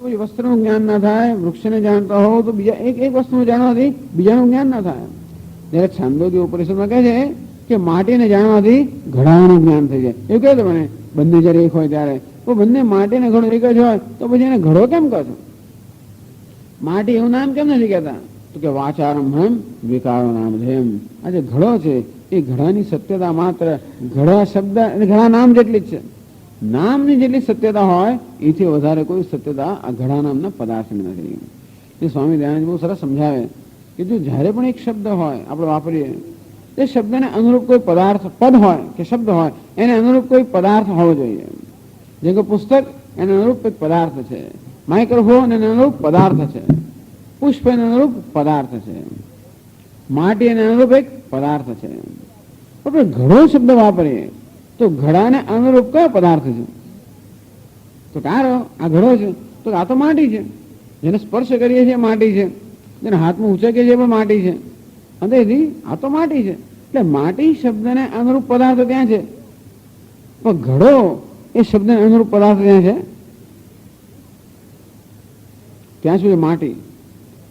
કોઈ વસ્તુનું જ્ઞાન ના થાય, વૃક્ષને જાણતા હો તો બીજા એક વસ્તુનું જાણવાથી બીજાનું જ્ઞાન ના થાય. જ્યારે છાંદોગ્ય ઉપનિષદમાં કહે છે કે માટીને જાણવાથી ઘડાનું જ્ઞાન થઈ જાય. એવું કહે છે મને બંને જ્યારે એક હોય ત્યારે, તો બંને માટી ને ઘડો એક જ હોય તો પછી એને ઘડો કેમ કહો છો? માટી એવું નામ કેમ નથી કહેતા? તો કે વાચારંભમ વિકારો નામ ધેમ. આ જે ઘડો છે એ ઘડાની સત્યતા માત્ર ઘડા શબ્દ અને ઘડા નામ જેટલી જ છે. નામની જેટલી સત્યતા હોય એથી વધારે કોઈ સત્યતા આ ઘડા નામના પદાર્થની નથી. એ સ્વામી દયાનંદ બહુ સરસ સમજાવે કે જો જ્યારે પણ એક શબ્દ હોય આપણે વાપરીએ, એ શબ્દને અનુરૂપ કોઈ પદાર્થ પદ હોય કે શબ્દ હોય એને અનુરૂપ કોઈ પદાર્થ હોવો જોઈએ. જેમ કે પુસ્તક એને અનુરૂપ એક પદાર્થ છે, માઇક્રોફોન એને અનુરૂપ પદાર્થ છે, પુષ્પ એને અનુરૂપ પદાર્થ છે, માટી એને અનુરૂપ એક પદાર્થ છે. આપણે ઘડો શબ્દ વાપરીએ તો ઘડાને અનુરૂપ કયો પદાર્થ છે? તો કારો આ ઘડો છે તો આ તો માટી છે, જેને સ્પર્શ કરીએ છીએ માટી છે, જેને હાથમાં ઉંચકીએ છીએ પણ માટી છે, અને આ તો માટી છે. એટલે માટી શબ્દને અનુરૂપ પદાર્થ ત્યાં છે, પણ ઘડો એ શબ્દને અનુરૂપ પદાર્થ ત્યાં છે ત્યાં સુધી માટી.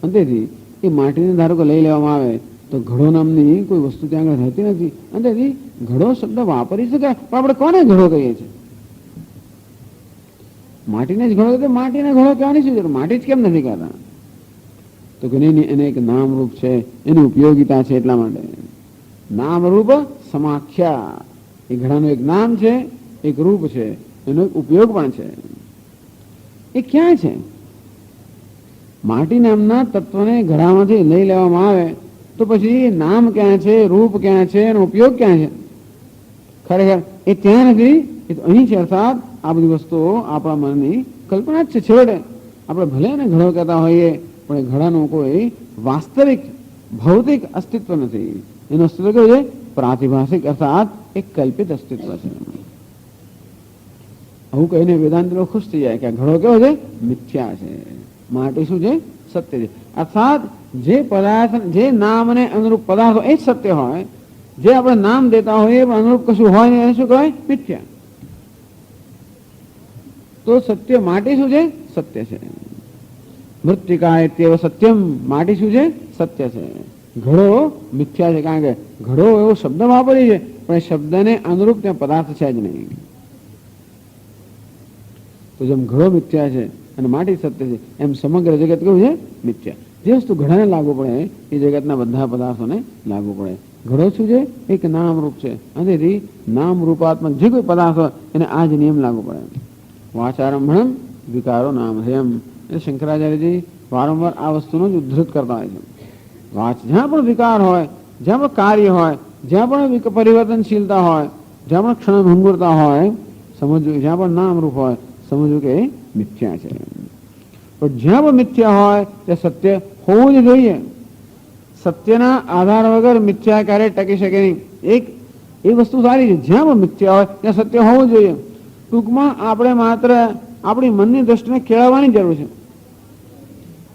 અંતેથી એ માટીને ધારો કે લઈ લેવામાં આવે તો ઘડો નામની કોઈ વસ્તુ ત્યાં આગળ રહેતી નથી. અંતેથી ઘડો શબ્દ વાપરી શકાય, પણ આપણે કોને ઘડો કહીએ છીએ? માટીને જ ઘડો તો માટીને ઘડો કહેવાની શું જરૂર? માટી જ કેમ નથી કહેતા? તો કે નહીં, એને એક નામરૂપ છે, એની ઉપયોગિતા છે. એટલા માટે નામરૂપ સમાખ્યા, એ ઘડાનું એક નામ છે, એક રૂપ છે, એનો એક ઉપયોગ પણ છે. એ ક્યાં છે? માટી નામના તત્વને ઘડામાંથી લઈ લેવામાં આવે તો પછી નામ ક્યાં છે, રૂપ ક્યાં છે, એનો ઉપયોગ ક્યાં છે? ખરેખર એ ત્યાં નથી, એ તો અહીં છે. અર્થાત આ બધી વસ્તુઓ આપણા મનની કલ્પના જ છે. છેવટે આપણે ભલે એને ઘડો કહેતા હોઈએ પણ એ ઘડાનું કોઈ વાસ્તવિક ભૌતિક અસ્તિત્વ નથી. એનું અસ્તિત્વ કેવું છે? પ્રાતિભાષિક, અર્થાત એક કલ્પિત અસ્તિત્વ છે. આવું કહીને વેદાંતિઓ ખુશ થઈ જાય કે આ ઘડો કેવો છે? મિથ્યા છે. માટી શું છે? સત્ય છે. અર્થાત જે પદાર્થ, જે નામને અનુરૂપ પદાર્થો એ જ સત્ય હોય, જે આપણે નામ દેતા હોઈએ પણ અનુરૂપ કશું હોય ને એને શું કહેવાય? મિથ્યા. તો સત્ય માટી શું છે? સત્ય છે. મૃત્તિકા એત્યેવ સત્યમ, માટી શું છે? સત્ય છે. ઘડો મિથ્યા છે, કારણ કે ઘડો એવો શબ્દ વાપરી છે પણ એ શબ્દને અનુરૂપ ત્યાં પદાર્થ છે જ નહીં. તો જેમ ઘડો મિથ્યા છે અને માટી સત્ય છે, એમ સમગ્ર જગત કેવું છે? મિથ્યા. જે વસ્તુ ઘડાને લાગુ પડે એ જગતના બધા પદાર્થોને લાગુ પડે. ઘડો શું છે? એક નામરૂપ છે, અને નામ રૂપાત્મક જે કોઈ પદાર્થ હોય એને આ જ નિયમ લાગુ પડે. વાચારંભણમ વિકારો નામ એમ એ શંકરાચાર્યજી વારંવાર આ વસ્તુનો જ ઉદ્ધૃત કરતા હોય છે. જ્યાં પણ વિકાર હોય, જ્યાં પણ કાર્ય હોય, જ્યાં પણ પરિવર્તનશીલતા હોય, જ્યાં પણ ક્ષણભંગુરતા હોય, સમજવું. જ્યાં પણ નામરૂપ હોય સમજવું કે મિથ્યા છે. પણ જ્યાં પણ મિથ્યા હોય ત્યાં સત્ય હોવું જ જોઈએ. સત્યના આધાર વગર મિથ્યા ક્યારેય ટકી શકે નહીં. એક એ વસ્તુ સારી છે, જ્યાં પણ મિથ્યા હોય ત્યાં સત્ય હોવું જોઈએ. ટૂંકમાં આપણે માત્ર આપણી મનની દ્રષ્ટિને કેળવવાની જરૂર છે.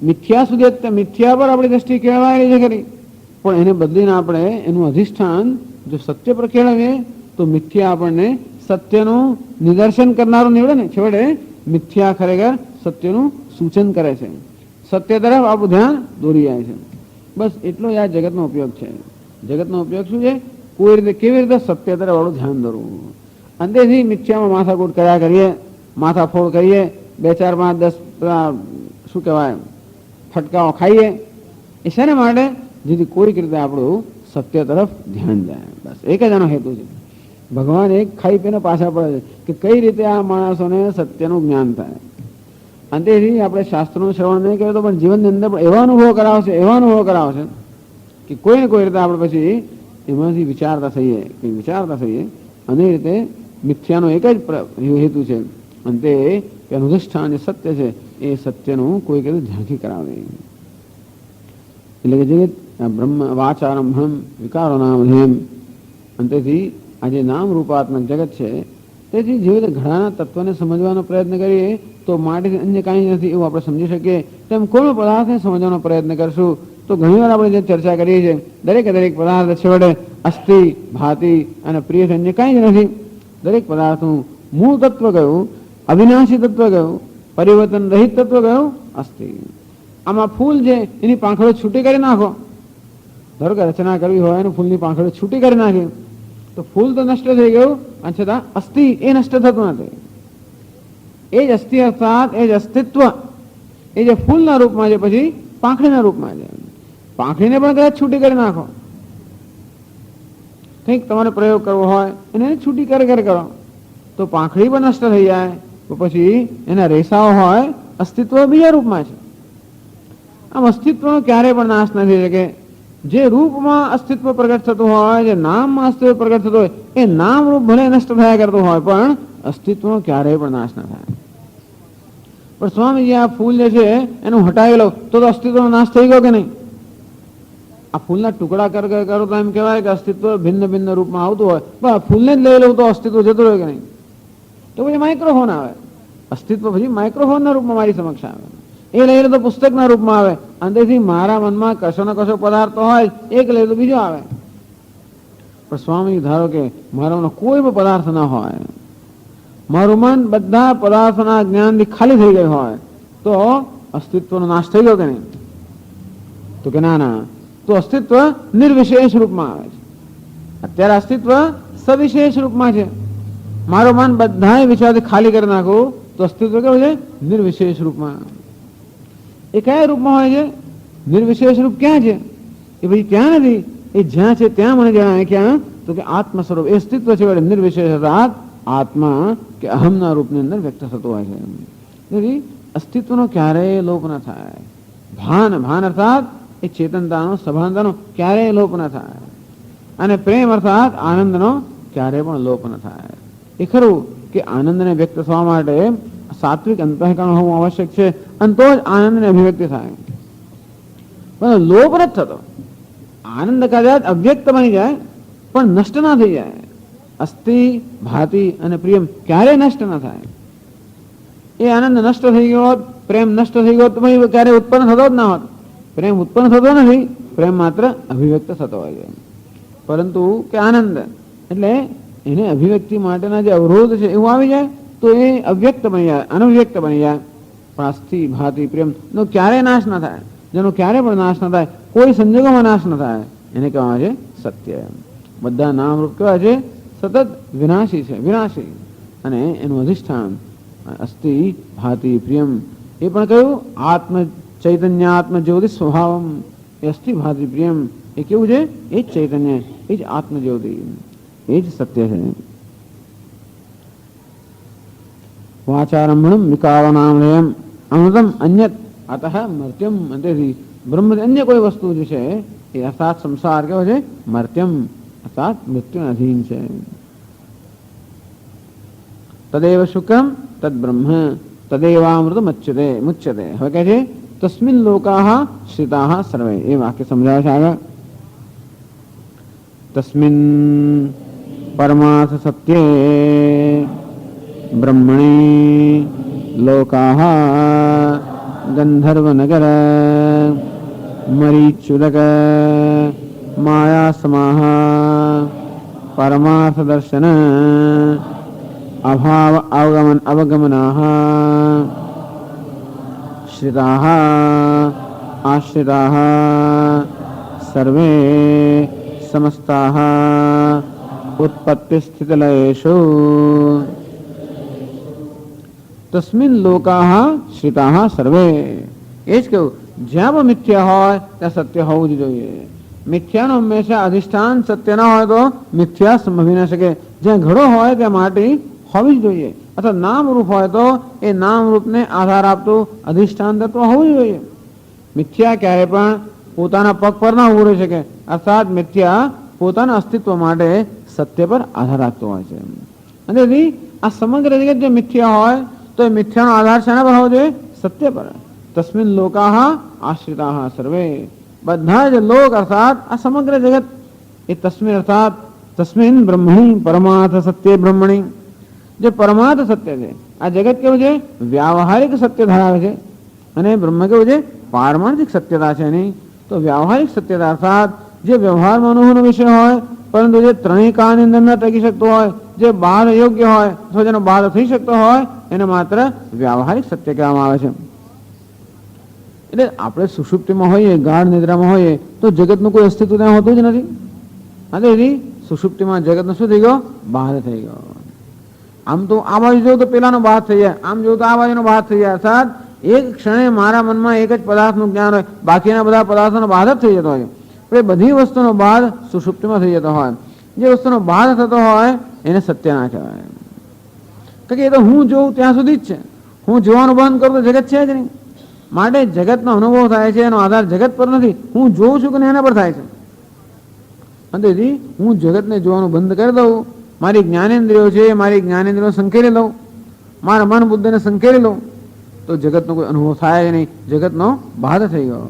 મિથ્યા સુધી મિથ્યા પર આપણી દ્રષ્ટિ કેળવાયેલી છે ખરી, પણ એને બદલીને આપણે એનું અધિષ્ઠાન જો સત્ય પર કેળવીએ તો મિથ્યા આપણને સત્યનું નિદર્શન કરનારું નીવડે ને. છેવટે મિથ્યા ખરેખર સત્યનું સૂચન કરે છે, સત્ય તરફ આપણું ધ્યાન દોરી જાય છે. બસ એટલો જ આ જગતનો ઉપયોગ છે. જગતનો ઉપયોગ શું છે? કોઈ રીતે કેવી રીતે સત્ય તરફ આપણું ધ્યાન દોરવું. અંતેથી મિથ્યામાં માથાકૂટ કર્યા કરીએ, માથાફોડ કરીએ, 2, 4, 5, 10 શું કહેવાય ફટકાઓ ખાઈએ. એ શેના માટે? જેથી કોઈક રીતે આપણું સત્ય તરફ ધ્યાન જાય. બસ એક જ આનો હેતુ છે. ભગવાન એક ખાઈ પીને પાછા પડે છે કે કઈ રીતે આ માણસોને સત્યનું જ્ઞાન થાય. અંતેથી આપણે શાસ્ત્રોનું શ્રવણ નહીં કરીએ તો પણ જીવનની અંદર પણ એવા અનુભવ કરાવશે કે કોઈ ને કોઈ રીતે આપણે પછી એમાંથી વિચારતા થઈએ. અને એ રીતે મિથ્યાનો એક જ હેતુ છે, અને તે અનુષ્ઠાન જે સત્ય છે એ સત્યનું કોઈક રીતે ઝાંખી કરાવે. એટલે કે જગત બ્રહ્મ વાચારંભમ વિકારો નામ એમ. અંતેથી આ જે નામ રૂપાત્મક જગત છે, તેથી જેવી રીતે ઘડાના તત્વને સમજવાનો પ્રયત્ન કરીએ તો માટીથી અન્ય કાંઈ નથી એવું આપણે સમજી શકીએ. તેમ કોઈ પદાર્થને સમજવાનો પ્રયત્ન કરશું તો ઘણીવાર આપણે જે ચર્ચા કરીએ છીએ દરેક પદાર્થ છેવટે અસ્થિ, ભાતિ અને પ્રિય અન્ય કાંઈ જ નથી. દરેક પદાર્થનું મૂળ તત્વ કયું? અવિનાશી તત્વ કયું? પરિવર્તન રહિત તત્વ કયું? અસ્થિ. આમાં ફૂલ છે એની પાંખડો છૂટી કરી નાખો, ધારો કે રચના કરવી હોય અને ફૂલની પાંખડો છૂટી કરી નાખી તો ફૂલ તો નષ્ટ થઈ ગયું, અને છતાં અસ્થિ એ નષ્ટ થતું નથી. એ જ અસ્થિ અર્થાત એ જ અસ્તિત્વ એ જે ફૂલના રૂપમાં છે પછી પાંખડીના રૂપમાં છે. પાંખડીને પણ કદાચ છૂટી કરી નાખો, કંઈક તમારે પ્રયોગ કરવો હોય એને છૂટી કરી કરો તો પાંખડી પણ નષ્ટ થઈ જાય, તો પછી એના રેસાઓ હોય અસ્તિત્વ બીજા રૂપમાં છે. આમ અસ્તિત્વનો ક્યારેય પણ નાશ નથી શકે. જે રૂપમાં અસ્તિત્વ પ્રગટ થતું હોય, જે નામમાં અસ્તિત્વ પ્રગટ થતું હોય, એ નામ રૂપ ભલે નષ્ટ થયા કરતું હોય પણ અસ્તિત્વનો ક્યારેય પણ નાશ ન થાય. પણ સ્વામીજી આ ફૂલ જે છે એનું હટાવી લો તો અસ્તિત્વનો નાશ થઈ ગયો કે નહીં? આ ફૂલના ટુકડા કરો તો એમ કહેવાય કે અસ્તિત્વ ભિન્ન ભિન્ન રૂપમાં આવતું હોય, પણ ફૂલને જ લઈ લઉં તો અસ્તિત્વ જતું રહે કે નહીં? તો પછી માઇક્રોફોન આવે, અસ્તિત્વ પછી માઇક્રોફોનના રૂપમાં મારી સમક્ષ આવે. એ લઈ લો તો પુસ્તકના રૂપમાં આવે. અંદરથી મારા મનમાં કશો ને કશો પદાર્થ હોય, એક લઈ તો બીજો આવે. પણ સ્વામી ધારો કે મારામાં કોઈ પણ પદાર્થ ના હોય, મારું મન બધા પદાર્થોના જ્ઞાનથી ખાલી થઈ ગયું હોય તો અસ્તિત્વનો નાશ થઈ ગયો કે નહીં? તો કે ના, તો અસ્તિત્વ નિર્વિશેષ રૂપમાં આવે છે. અત્યારે અસ્તિત્વ સવિશેષ રૂપમાં છે. મારું મન બધા વિચારથી ખાલી કરી નાખું તો અસ્તિત્વ કેવું છે? નિર્વિશેષ રૂપમાં. એ કયા રૂપમાં હોય છે? નિર્વિશેષ રૂપ ક્યાં છે? એ પછી ત્યાં નથી, એ જ્યાં છે ત્યાં મને જણાવે. ક્યાં? તો કે આત્મ સ્વરૂપ એ અસ્તિત્વ છે. નિર્વિશેષ અર્થાત આત્મા કે અહમના રૂપની અંદર વ્યક્ત થતો હોય છે. તેથી અસ્તિત્વનો ક્યારેય લોપ ન થાય. ભાન અર્થાત એ ચેતનતાનો સભાનતાનો ક્યારેય લોપ ન થાય. અને પ્રેમ અર્થાત આનંદનો ક્યારેય પણ લોપ ન થાય. એ ખરું કે આનંદને વ્યક્ત થવા માટે સાત્વિક અંતઃકરણ હોવું આવશ્યક છે, અને તો જ આનંદની અભિવ્યક્તિ થાય. પણ લોપ નથી થતો. આનંદ કદાચ અવ્યક્ત બની જાય પણ નષ્ટ ના થઈ જાય. અસ્થિ ભાતિ અને પ્રિયમ ક્યારેય નષ્ટ ન થાય. એ આનંદ નષ્ટ થઈ ગયો હોત, પ્રેમ નષ્ટ થઈ ગયો તો ક્યારેય ઉત્પન્ન થતો જ ના હોત. પ્રેમ ઉત્પન્ન થતો નથી, પ્રેમ માત્ર અભિવ્યક્ત થતો હોય છે. પરંતુ કે આનંદ એટલે એને અભિવ્યક્તિ માટેના જે અવરોધ છે એવું આવી જાય તો એ અવ્યક્ત બની જાય, અનવ્યક્ત બની જાય. પણ અસ્થિ ભાતિ પ્રેમ નો ક્યારેય નાશ ન થાય, જેનો ક્યારેય પણ નાશ ન થાય, કોઈ સંજોગોમાં નાશ ન થાય, એને કહેવાય છે સત્ય. બધા નામરૂપ કેવા છે? સતત વિનાશી છે, વિનાશી. અને એનું અધિષ્ઠાન અસ્થિ ભાતિ પ્રિયમ એ પણ કયું? આત્મ ચૈતન્ય આત્મ જ્યોતિ સ્વભાવમ. એ અસ્થિ ભાતિ પ્રિયમ એ કેવું છે? એ જ ચૈતન્ય, એ જ આત્મ જ્યોતિ, એ જ સત્ય છે. વાચારંભણમ વિકારણામલયમ અમૃતમ અન્યત અતઃ મર્ત્યમ. તેથી બ્રહ્મ અન્ય કોઈ વસ્તુ જે છે એ અર્થાત સંસાર કેવો છે? મર્ત્યમ અર્થાત મૃત્યુ અધીન છે. તદેવ શુક્રમ તદ બ્રહ્મ તદેવામૃતમ મુચ્યતે. હવે કહે છે તસ્મિન લોકાહ શ્રિતાહ સર્વે. એ વાક્ય સમજાવે છે આગળ. તસ્મિન પરમાર્થ સત્યે બ્રહ્મણે લોકાહ ગંધર્વનગર મરીચ્યુદક માયા સમાહ પરમાર્થ દર્શન અભાવ અવગમનાહ શ્રિતાહ આશ્રિતાહ સર્વે સમસ્તાહ ઉત્પત્તિ સ્થિતિલયેષુ તસ્મિન લોકાહ શ્રિતાહ સર્વે. એ જ કહ્યું, જ્યાં પણ મિથ્યા હોય ત્યાં સત્ય હોવું જ જોઈએ. મિથ્યાનો હંમેશા અધિષ્ઠાન સત્ય ના હોય તો મિથ્યા સંભવી ન શકે. જ્યાં ઘડો હોય ત્યાં માટી હોવી જ જોઈએ. અથવા નામરૂપ હોય તો એ નામરૂપને આધાર આપતું અધિષ્ઠાન તત્વ હોવું જ જોઈએ. મિથ્યા ક્યારે પણ પોતાના પગ પર ના ઉભું રહી શકે. અર્થાત મિથ્યા પોતાના અસ્તિત્વ માટે સત્ય પર આધાર રાખતો હોય છે. અને આ સમગ્ર જગત જો મિથ્યા હોય તો એ મિથ્યાનો આધાર શાના પર હોવો જોઈએ? સત્ય પર. તસ્મિન લોકાહ આશ્રિતાહ સર્વે. બધા જ લોક અર્થાત આ સમગ્ર જગત એ તસ્મિન અર્થાત તસ્મિન બ્રહ્મણી પરમાર્થ સત્ય બ્રહ્મણી. જે પરમાર્થ સત્ય છે, આ જગત કેવું છે? વ્યાવહારિક સત્ય ધરાવે છે. અને બ્રહ્મ કેવું છે? પારમાર્થિક સત્યતા છે એની. તો વ્યાવહારિક સત્યતા અર્થાત જે વ્યવહારમાં અનુભવનો વિષય હોય પરંતુ જે ત્રણેય કાળની અંદર ન ટકી શકતો હોય, જે બાદ યોગ્ય હોય અથવા જેનો બાદ થઈ શકતો હોય એને માત્ર વ્યાવહારિક સત્ય કહેવામાં આવે છે. એટલે આપણે સુષુપ્તિમાં હોઈએ, ગાઢ નિદ્રામાં હોઈએ તો જગતનું કોઈ અસ્તિત્વ ત્યાં હોતું જ નથી. હા, તેથી સુષુપ્તિમાં જગતનો શું થઈ ગયો? બાદ થઈ ગયો. આમ તો આ બાજુ જોઉં તો પેલાનો બાદ થઈ જાય, આમ જોઉં તો આ બાજુનો બાદ થઈ જાય. અર્થાત એક ક્ષણે મારા મનમાં એક જ પદાર્થનું જ્ઞાન હોય, બાકીના બધા પદાર્થોનો બાદ જ થઈ જતો હોય. એટલે બધી વસ્તુનો બાદ સુષુપ્તિમાં થઈ જતો હોય. જે વસ્તુનો બાદ થતો હોય એને સત્ય ના કહેવાય. કારણ કે એ તો હું જોઉં ત્યાં સુધી જ છે. હું જોવાનું બંધ કરું તો જગત છે જ નહીં. માટે જગતનો અનુભવ થાય છે એનો આધાર જગત પર નથી, હું જોઉં છું કે એના પર થાય છે. અને તેથી હું જગતને જોવાનું બંધ કરી દઉં, મારી જ્ઞાનેન્દ્રિયો છે, મારી જ્ઞાનેન્દ્રિયો સંકેલી લઉં, મારા મન બુદ્ધિને સંકેલી લઉં તો જગતનો કોઈ અનુભવ થાય જ નહીં. જગતનો બાદ થઈ ગયો.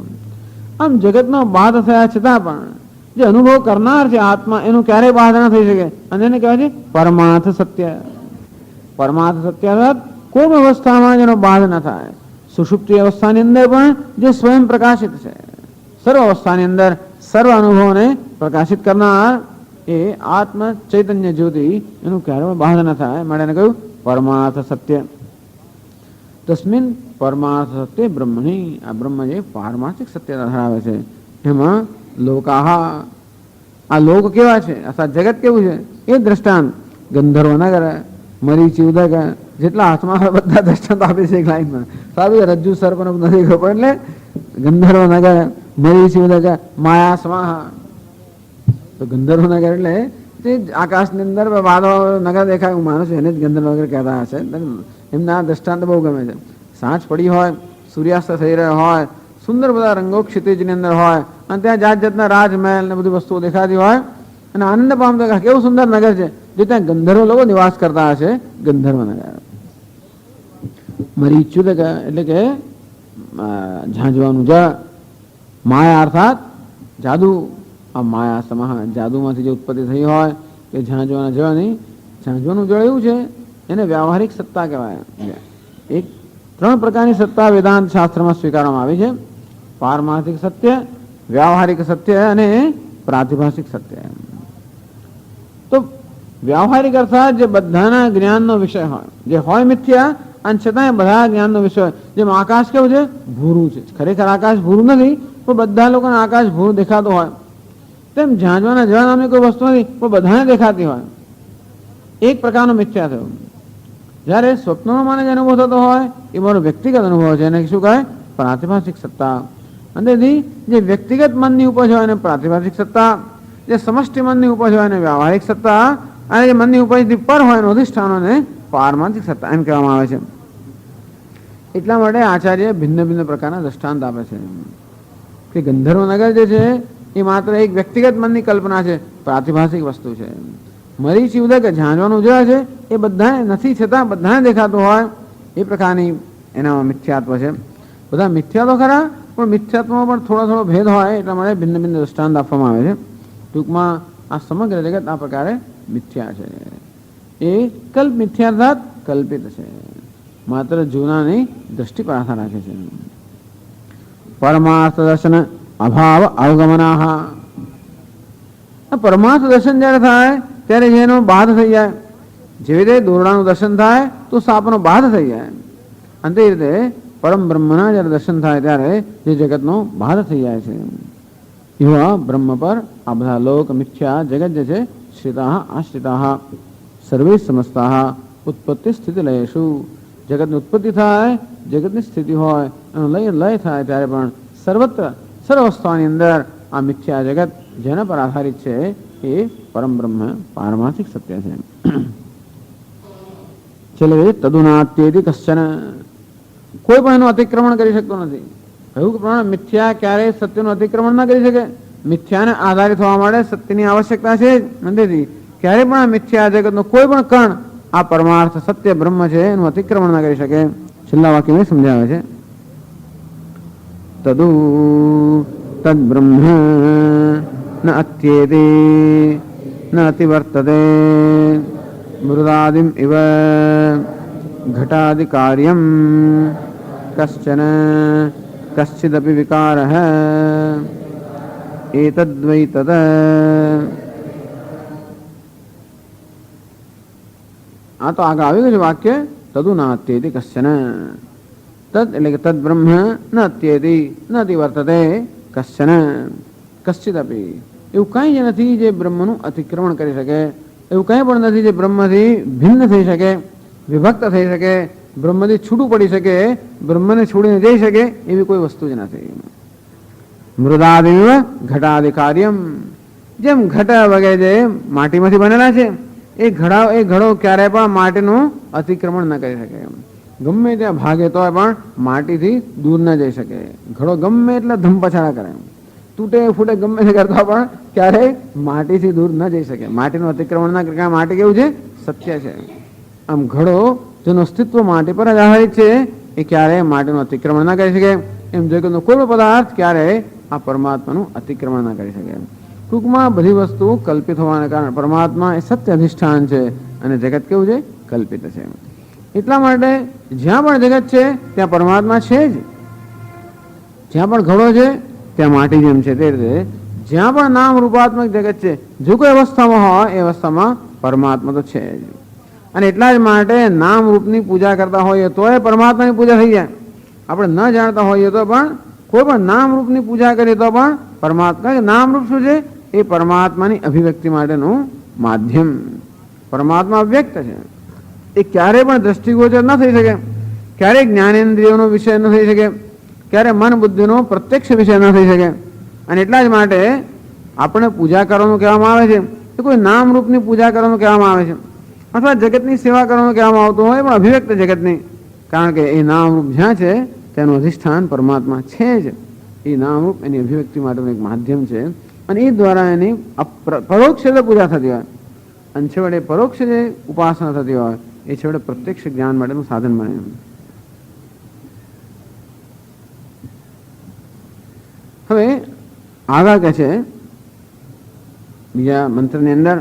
આમ જગતનો બાદ થયા છતાં પણ જે અનુભવ કરનાર છે આત્મા, એનું ક્યારેય બાદ ના થઈ શકે. અને એને કહેવાય છે પરમાર્થ સત્ય. પરમાર્થ સત્ય અર્થાત કોઈ અવસ્થામાં જેનો બાદ ન થાય. સુષુપ્તિ અવસ્થાની અંદર પણ જે સ્વયં પ્રકાશિત છે, સર્વ અવસ્થાની અંદર સર્વ અનુભવોને પ્રકાશિત કરનાર એ આત્મ ચૈતન્ય જ્યોતિ, એનું ક્યારેય બાદ ન થાય. માટે એને કહ્યું પરમાર્થ સત્ય. તસ્મિન પરમાર્થ સત્ય બ્રહ્મણી. આ બ્રહ્મ જે પારમાર્થિક સત્ય ધરાવે છે એમાં લોકાહા, આ લોક કેવા છે, અર્થાત જગત કેવું છે એ દ્રષ્ટાંત ગંધર્વ નગર, મરીચી ઉદક, જેટલા હાથમાં બધા દ્રષ્ટાંત આપે છે એક લાઈનમાં. સારું, રજ્જુ સર્પ નથી ખબર. એટલે ગંધર્વ નગર, મરીચી ઉદક, માયા સ્વાહા. તો ગંધર્વ નગર એટલે તે આકાશની અંદર વાદળો નગર દેખાય, હું માનું છું એને જ ગંધર્વ નગર કહેતા હશે. એમના દ્રષ્ટાંત બહુ ગમે છે. સાંજ પડી હોય, સૂર્યાસ્ત થઈ રહ્યો હોય, સુંદર બધા રંગો ક્ષિતિજની અંદર હોય અને ત્યાં જાત જાતના રાજમહેલ ને બધી વસ્તુઓ દેખાતી હોય અને આનંદ પામતો કેવું સુંદર નગર છે, જે ત્યાં ગંધર્વ લોકો નિવાસ કરતા હશે. ગંધર્વ નગર. મરીચ્યુદક એટલે કે ઝાંઝવાનું જ. માયા અર્થાત જાદુ. આ માયા સમાહ, જાદુમાંથી જે ઉત્પત્તિ થઈ હોય કે ઝાંઝવાના જળ નહીં, ઝાંઝવાનું જળ એવું છે એને વ્યાવહારિક સત્તા કહેવાય. એક 3 પ્રકારની સત્તા વેદાંત શાસ્ત્રમાં સ્વીકારવામાં આવી છે: પારમાર્થિક સત્ય, વ્યાવહારિક સત્ય અને પ્રાતિભાષિક સત્ય. તો વ્યાવહારિક અર્થાત જે બધાના જ્ઞાનનો વિષય હોય, જે હોય મિથ્યા અને છતાંય બધા જ્ઞાનનો વિષય હોય. જેમ આકાશ કેવું છે? ભૂરું છે. ખરેખર આકાશ ભૂરું નથી, પણ બધા લોકોને આકાશ ભૂરું દેખાતું હોય. તેમ ઝાંઝવાના જળ નામની કોઈ વસ્તુ નથી, પણ બધાને દેખાતી હોય. એક પ્રકારનો મિથ્યા થયો. જ્યારે સ્વપ્નનો મને જે અનુભવ થતો હોય એ મારો વ્યક્તિગત અનુભવ છે, એને શું કહે? પ્રાતિભાષિક સત્તા. અને તેથી જે વ્યક્તિગત મનની ઉપજ હોય એને પ્રાતિભાષિક સત્તા, જે સમષ્ટિ મનની ઉપજ હોય એને વ્યાવહારિક સત્તા, અને જે મનની ઉપજથી પર હોય એનું અધિષ્ઠાનોને પારમાર્થિક સત્તા એમ કહેવામાં આવે છે. એટલા માટે આચાર્ય ભિન્ન ભિન્ન પ્રકારના દ્રષ્ટાંત આપે છે કે ગંધર્વ નગર જે છે એ માત્ર એક વ્યક્તિગત મનની કલ્પના છે, પ્રાતિભાષિક વસ્તુ છે. મરીચી ઉદક ઝાંઝવાનું જે છે એ બધાને નથી છતાં બધાને દેખાતું હોય એ પ્રકારની એના મિથ્યાત્વ છે. બધા મિથ્યા તો ખરા, પણ મિથ્યાત્વમાં પણ થોડો થોડો ભેદ હોય, એટલા માટે ભિન્ન ભિન્ન દ્રષ્ટાંત આપવામાં આવે છે. ટૂંકમાં આ સમગ્ર જગત આ પ્રકારે મિથ્યા છે. એ કલ્પ મિથ્યાર્થાત કલ્પિત છે, માત્ર જૂનાની દ્રષ્ટિ પર આધાર રાખે છે. પરમાર્થ દર્શન અભાવ અવગમનાહ. પરમાર્થ દર્શન જ્યારે થાય ત્યારે જેનો બાદ થઈ જાય, જેવી રીતે દોરડાનું દર્શન થાય તો સાપનો બાદ થઈ જાય, અને તે રીતે પરમ બ્રહ્મના જ્યારે દર્શન થાય ત્યારે જે જગતનો બાદ થઈ જાય છે. એવા બ્રહ્મ પર આ બધા લોક મિથ્યા જગત જે છે શ્રિતા આશ્રિતા સર્વે સમસ્તા ઉત્પત્તિ સ્થિતિ લયેશુ. જગતની ઉત્પત્તિ થાય, જગતની સ્થિતિ હોય, એનો લય થાય ત્યારે પણ સર્વત્ર સર્વસ્થાની અંદર આ મિથ્યા જગત જેના પર આધારિત છે એ પરમ બ્રહ્મ પારમાર્થિક સત્ય છે. છેલ્લે તદુનાત્યેતિ કશ્ચન. કોઈ પણ એનું અતિક્રમણ કરી શકતો નથી. કહ્યું કે પ્રમાણે મિથ્યા ક્યારેય સત્યનું અતિક્રમણ ના કરી શકે. મિથ્યાને આધારિત થવા માટે સત્યની આવશ્યકતા છે જ. નથી ક્યારે પણ આ મિથ્યા જગતનો કોઈ પણ કણ આ પરમાર્થ સત્ય બ્રહ્મ છે એનું અતિક્રમણ ના કરી શકે. છેલ્લા વાક્યમાં સમજાવે છે તદુ તદ બ્રહ્મ ન અત્યેતિ ન અતિવર્તતે મૃદાદિમ ઇવ ઘટાદિ કાર્યમ કશ્ચન કશ્ચિદપि વિકારઃ એતદ્વૈ તદ. આ તો આગળ આવી ગયું છે વાક્ય તદુ ના અત્યેતિ કશ્ચન, તદ એટલે કે તદ બ્રહ્મ ન અત્યેતિ નથી વર્તતે કશ્ચન કશ્ચિત અપી, એવું કંઈ જ નથી જે બ્રહ્મનું અતિક્રમણ કરી શકે, એવું કંઈ પણ નથી જે બ્રહ્મથી ભિન્ન થઈ શકે, વિભક્ત થઈ શકે, બ્રહ્મથી છૂટું પડી શકે, બ્રહ્મને છોડીને જઈ શકે એવી કોઈ વસ્તુ જ નથી. મૃદાદિવ ઘટાદિ કાર્યમ, જેમ ઘટ વગેરે જે માટીમાંથી બનેલા છે એ ઘડો ક્યારેય પણ માટીનું અતિક્રમણ ન કરી શકે. ગમે ત્યાં ભાગે તો પણ માટીથી દૂર ન જઈ શકે. ઘડો ગમે એટલે ધમપછાડા કરે, તૂટે ફૂટે ગમે તે કરતા પણ ક્યારેય માટીથી દૂર ન જઈ શકે, માટીનું અતિક્રમણ ના કરે. માટી કેવું છે? સત્ય છે. આમ ઘડો જેનું અસ્તિત્વ માટી પર જ આધારિત છે એ ક્યારેય માટીનું અતિક્રમણ ના કરી શકે. એમ જગતનો કોઈ પદાર્થ ક્યારેય આ પરમાત્માનું અતિક્રમણ ના કરી શકે. ટૂંકમાં બધી વસ્તુ કલ્પિત હોવાને કારણે પરમાત્મા એ સત્ય અધિષ્ઠાન છે અને જગત કેવું છે? કલ્પિત છે. એટલા માટે જ્યાં પણ જગત છે ત્યાં પરમાત્મા છે જ, જ્યાં પણ ઘડો છે ત્યાં માટી જેમ છે તે રીતે જ્યાં પણ નામ રૂપાત્મક જગત છે, જો કોઈ અવસ્થામાં હોય એ અવસ્થામાં પરમાત્મા તો છે જ. અને એટલા જ માટે નામ રૂપની પૂજા કરતા હોઈએ તો એ પરમાત્માની પૂજા થઈ જાય. આપણે ન જાણતા હોઈએ તો પણ કોઈ પણ નામ રૂપની પૂજા કરીએ તો પણ પરમાત્મા, નામ રૂપ શું છે? એ પરમાત્માની અભિવ્યક્તિ માટેનું માધ્યમ. પરમાત્મા વ્યક્ત છે, એ ક્યારેય પણ દ્રષ્ટિગોચર ન થઈ શકે, ક્યારેય જ્ઞાનેન્દ્રિયોનો વિષય ન થઈ શકે, ક્યારે મન બુદ્ધિનો પ્રત્યક્ષ વિષય ન થઈ શકે. અને એટલા જ માટે આપણે પૂજા કરવાનું કહેવામાં આવે છે એ કોઈ નામ રૂપની પૂજા કરવાનું કહેવામાં આવે છે, અથવા જગતની સેવા કરવાનું કહેવામાં આવતું હોય પણ અભિવ્યક્ત જગતની, કારણ કે એ નામ રૂપ જ્યાં છે તેનું અધિષ્ઠાન પરમાત્મા છે જ. એ નામ રૂપ એની અભિવ્યક્તિ માટેનું એક માધ્યમ છે અને એ દ્વારા એની પરોક્ષ રીતે પૂજા થતી હોય અને છેવટે પરોક્ષ જે ઉપાસના થતી હોય એ છેવટે પ્રત્યક્ષ જ્ઞાન માટેનું સાધન બને. હવે આગળ કહે છે બીજા મંત્રની અંદર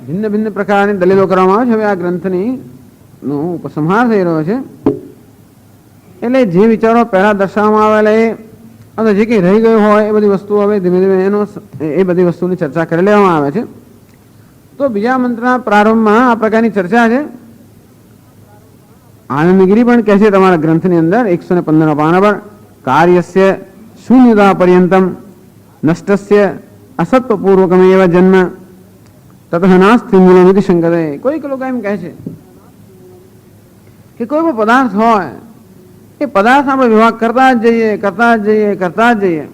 ભિન્ન ભિન્ન પ્રકારની દલીલો કરવામાં આવે છે. હવે આ ગ્રંથની નો ઉપસંહાર થઈ રહ્યો છે, એટલે જે વિચારો પહેલા દર્શાવવામાં આવેલા એ અથવા જે કંઈ રહી ગયું હોય એ બધી વસ્તુઓ હવે ધીમે ધીમે એ બધી વસ્તુની ચર્ચા કરી લેવામાં આવે છે. તો બીજા મંત્રના પ્રારંભમાં આ પ્રકારની ચર્ચા છે. આનંદગીરી પણ કહે છે તમારા ગ્રંથની અંદર 115 પાના પર, કાર્યસ્ય શૂન્યતા પર્યંતમ નષ્ટસ્ય અસત્વપૂર્વકમેવ જન્મ તતઃ નાસ્તિ મૂલમિતિ શંકતે. કોઈક લોકો એમ કહે છે કે કોઈ પણ પદાર્થ હોય એ પદાર્થ આપણે વિભાગ કરતા જ જઈએ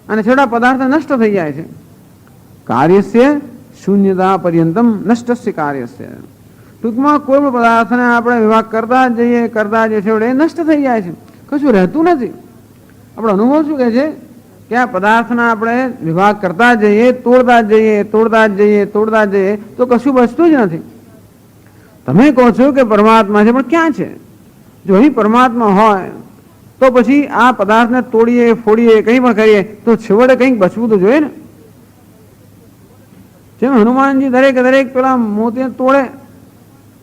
અને છેલ્લા પદાર્થ નષ્ટ થઈ જાય છે. કાર્યસ્ય શૂન્યતા પર્યંતમ નષ્ટસ્ય કાર્યસ્ય. ટૂંકમાં કોઈ પણ પદાર્થને આપણે વિભાગ કરતા જ જઈએ છેવટે નષ્ટ થઈ જાય છે, કશું રહેતું નથી. આપણો અનુભવ શું કહે છે કે આ પદાર્થના આપણે વિભાગ કરતા જ જઈએ, તોડતા જ જઈએ તો કશું બચતું જ નથી. તમે કહો છો કે પરમાત્મા છે, પણ ક્યાં છે? જો અહીં પરમાત્મા હોય તો પછી આ પદાર્થને તોડીએ ફોડીએ કંઈ પણ કરીએ તો છેવટે કંઈક બચવું તો જોઈએ ને. જેમ હનુમાનજી દરેક પેલા મોતીને તોડે,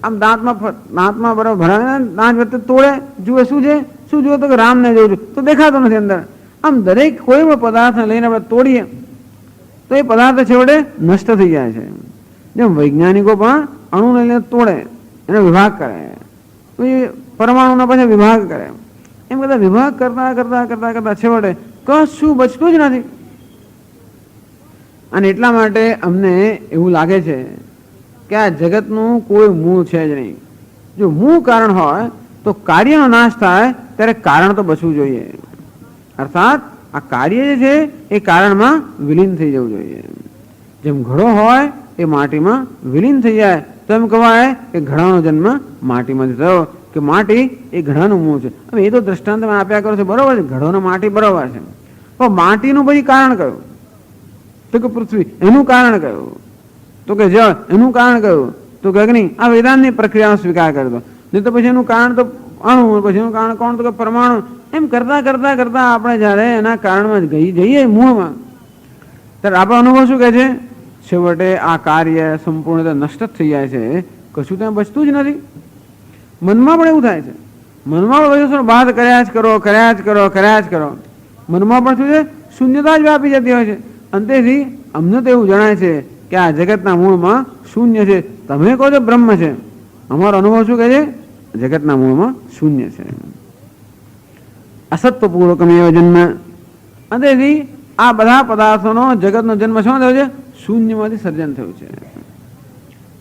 આમ દાંતમાં બરાબર ભરાવે, દાંત વચ્ચે તોડે, જુએ શું છે, શું જુએ તો કે રામને જોઉં છું, તો દેખાતો નથી અંદર. આમ દરેક કોઈ પણ પદાર્થને લઈને આપણે તોડીએ તો એ પદાર્થ છેવટે નષ્ટ થઈ જાય છે. જેમ વૈજ્ઞાનિકો પણ અણુ લઈને તોડે, એનો વિભાગ કરે, પરમાણુનો પછી વિભાગ કરે, એમ બધા વિભાગ કરતા છેવટે કશું બચતું જ નથી. અને એટલા માટે અમને એવું લાગે છે કે આ જગતનું કોઈ મૂળ છે જ નહીં. જો મૂળ કારણ હોય તો કાર્યનો નાશ થાય ત્યારે કારણ તો બચવું જોઈએ, અર્થાત આ કાર્ય જે છે એ કારણમાં વિલીન થઈ જવું જોઈએ. જેમ ઘડો હોય એ માટીમાં વિલીન થઈ જાય તો એમ કહેવાય કે ઘડાનો જન્મ માટીમાંથી થયો, કે માટી એ ઘડાનું મૂળ છે. હવે એ તો દ્રષ્ટાંત તમે આપ્યા કરો છો, બરોબર છે, ઘડોનો માટી બરોબર છે, પણ માટીનું પછી કારણ કયું? તો કે પૃથ્વી. એનું કારણ કયું? તો કે જળ. એનું કારણ કયું? તો કે અગ્નિ. આ વેદાંતની પ્રક્રિયાનો સ્વીકાર કરી દો. નહીં તો પછી એનું કારણ તો અણુ, પછી એનું કારણ કોણ? તો કે પરમાણુ. એમ કરતા આપણે જયારે એના કારણમાં જઈએ મૂળમાં, ત્યારે આપણો અનુભવ શું કહે છે? છેવટે આ કાર્ય સંપૂર્ણ રીતે નષ્ટ થઈ જાય છે, કશું ત્યાં બચતું જ નથી. મનમાં પણ એવું થાય છે, મનમાં પણ બધું બાદ કર્યા જ કરો. મનમાં પણ શું છે? શૂન્યતા જ વ્યાપી જતી હોય છે. અંતેથી અમને તો એવું જણાય છે કે આ જગતના મૂળમાં શૂન્ય છે. તમે કહો છો બ્રહ્મ છે, અમારો અનુભવ શું કહે છે? જગતના મૂળમાં શૂન્ય છે. અસત્વપૂર્વકમેવ જન્મ. અંતેથી આ બધા પદાર્થોનો જગતનો જન્મ શું થયો છે? શૂન્યમાંથી સર્જન થયું છે.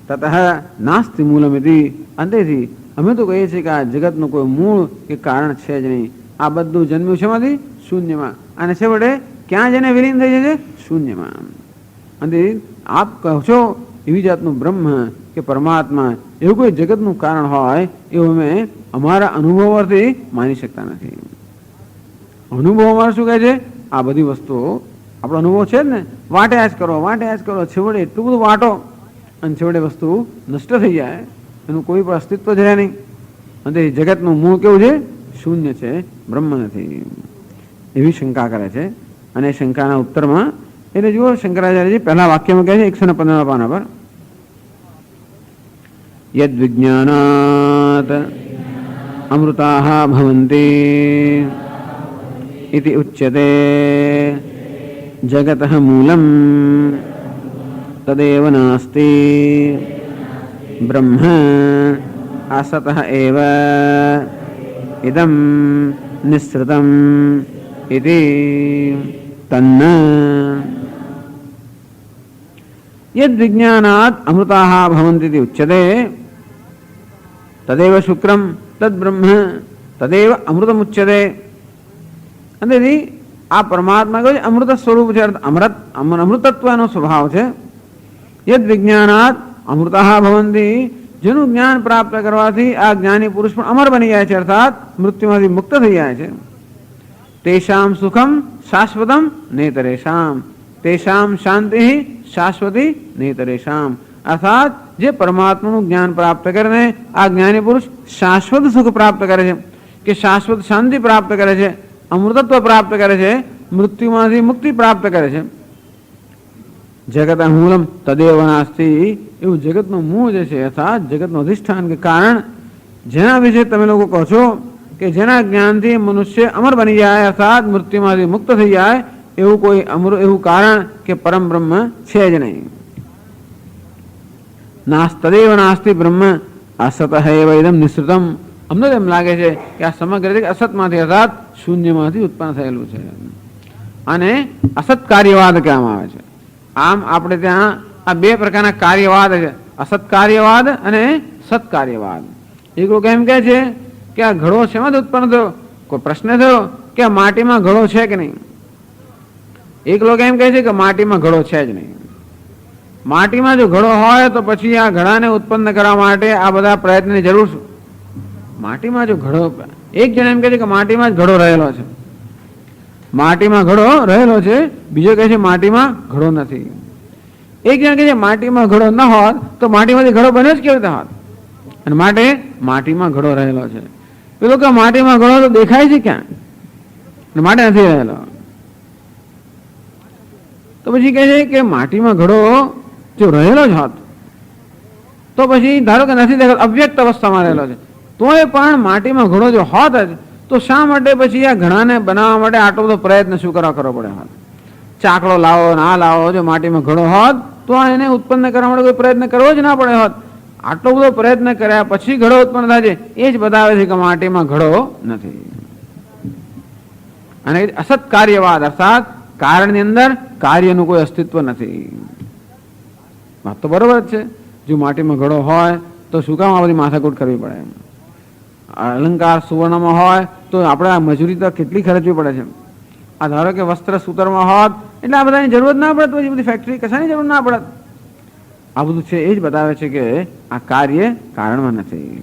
તતઃ નાસ્તિ મૂલમિતિ. અંતેથી અમે તો કહીએ છીએ કે આ જગતનું કોઈ મૂળ કે કારણ છે જ નહીં. આ બધું જન્મ્યું છે માંથી? શૂન્યમાં. અને છેવટે ક્યાં જઈને વિલીન થઈ જશે? શૂન્યમાં. અને આપ કહો છો એવી જાતનું બ્રહ્મ કે પરમાત્મા એવું કોઈ જગતનું કારણ હોય એવું અમે અમારા અનુભવોથી માની શકતા નથી. અનુભવ અમારે શું કહે છે? આ બધી વસ્તુઓ આપણો અનુભવ છે જ ને, વાટે આજ કરો, વાટે આજ કરો, છેવટે એટલું બધું વાટો અને છેવટે વસ્તુ નષ્ટ થઈ જાય, એનું કોઈ પણ અસ્તિત્વ જ રહે નહીં. અને જગતનું મૂળ કેવું છે? શૂન્ય છે, બ્રહ્મ નથી. એવી શંકા કરે છે. અને શંકાના ઉત્તરમાં એટલે જુઓ શંકરાચાર્યજી પહેલા વાક્યમાં કહે છે 115 પાના પર, યદ વિજ્ઞાનાત અમૃતાઃ ભવન્તિ ઇતિ ઉચ્યતે જગતઃ મૂલમ તદેવ નાસ્તિ બ્રહ્મ આસતઃ એવ ઇદં નિસ્સૃતમ ઇતિ તન્ન યદ વિજ્ઞાનાત અમૃતાઃ ભવન્તિ ઇતિ ઉચ્યતે તદેવ શુક્રમ તદ બ્રહ્મ તદેવ અમૃતમ ઉચ્યતે. અંતેથી આ પરમાત્મા કહે છે અમૃત સ્વરૂપ છે, અમૃતત્વનો સ્વભાવ છે. યદ વિજ્ઞાનાત અમૃતાઃ ભવન્તિ. જેનું જ્ઞાન પ્રાપ્ત કરવાથી આ જ્ઞાની પુરુષ પણ અમર બની જાય છે, અર્થાત મૃત્યુમાંથી મુક્ત થઈ જાય છે. તેષામ સુખમ શાશ્વતમ નેતરેષામ તેષામ શાંતિ શાશ્વતી નેતરેષામ. અર્થાત જે પરમાત્માનું જ્ઞાન પ્રાપ્ત કરીને આ જ્ઞાની પુરુષ શાશ્વત સુખ પ્રાપ્ત કરે છે કે શાશ્વત શાંતિ પ્રાપ્ત કરે છે, અમૃતત્વ પ્રાપ્ત કરે છે, મૃત્યુમાંથી મુક્તિ પ્રાપ્ત કરે છે. જગત મૂલમ તદેવ નાસ્તિ. એવું જગતનું મૂળ જે છે અર્થાત જગતનું અધિષ્ઠાન કે કારણ જેના વિશે તમે લોકો કહો છો કે જેના જ્ઞાનથી મનુષ્ય અમર બની જાય અર્થાત મૃત્યુમાંથી મુક્ત થઈ જાય એવું કોઈ એવું કારણ કે પરમ બ્રહ્મ છે જ નહીં. તદેવ નાસ્તિ બ્રહ્મ અસત એવ ઇદમ નિસૃતમ. અમને એમ લાગે છે કે આ સમગ્ર અસતમાંથી અર્થાત શૂન્યમાંથી ઉત્પન્ન થયેલું છે અને અસત કાર્યવાદ કહેવામાં આવે છે. આમ આપણે ત્યાં આ બે પ્રકારના કાર્યવાદ છે, અસત કાર્યવાદ અને સત્કાર્યવાદ. એક લોકો એમ કહે છે કે આ ઘડો શેમાંથી ઉત્પન્ન થયો? કોઈ પ્રશ્ન થયો કે માટીમાં ઘડો છે કે નહીં? એક લોકો એમ કહે છે કે માટીમાં ઘડો છે જ નહીં. માટીમાં જો ઘડો હોય તો પછી આ ઘડાને ઉત્પન્ન કરવા માટે આ બધા પ્રયત્નની જરૂર શું? માટીમાં જો ઘડો, એક જણ એમ કહે છે કે માટીમાં જ ઘડો રહેલો છે, માટીમાં ઘડો રહેલો છે, બીજો કહે છે માટીમાં ઘડો નથી. એક જણ કહે છે માટીમાં ઘડો ન હોત તો માટીમાંથી ઘડો બન્યો જ કેવી રીતે હોત? અને માટે માટીમાં ઘડો રહેલો છે. પેલો કે માટીમાં ઘડો તો દેખાય છે ક્યાં? માટે નથી રહેલો. તો પછી કહે છે કે માટીમાં ઘડો જો રહેલો જ હોત તો પછી ધારો કે નથી દેખાતો, અવ્યક્ત અવસ્થામાં રહેલો છે, તોય પણ માટીમાં ઘડો જો હોત જ તો શા માટે પછી આ ઘડાને બનાવવા માટે આટલો બધો પ્રયત્ન શું કરવો પડે હોત? ચાકડો લાવો ના લાવો, જો માટીમાં ઘડો હોત તો એને ઉત્પન્ન કરવા માટે કોઈ પ્રયત્ન કરવો જ ના પડે હોત. આટલો બધો પ્રયત્ન કર્યા પછી ઘડો ઉત્પન્ન થાય છે, એ જ બતાવે છે કે માટીમાં ઘડો નથી. અને અસત કાર્યવાદ અર્થાત કારણની અંદર કાર્યનું કોઈ અસ્તિત્વ નથી. વાત તો બરોબર જ છે. જો માટીમાં ઘડો હોય તો શું કામ આ બધી માથાકૂટ કરવી પડે? અલંકાર સુવર્ણમાં હોય તો આપણે આ મજૂરી તો કેટલી ખર્ચવી પડે છે. આ ધારો કે વસ્ત્ર સૂતરમાં હોત એટલે આ બધાની જરૂર ના પડે, તો બધી ફેક્ટરી કશાની જરૂર ના પડે. આ બધું છે એ જ બતાવે છે કે આ કાર્ય કારણમાં નથી.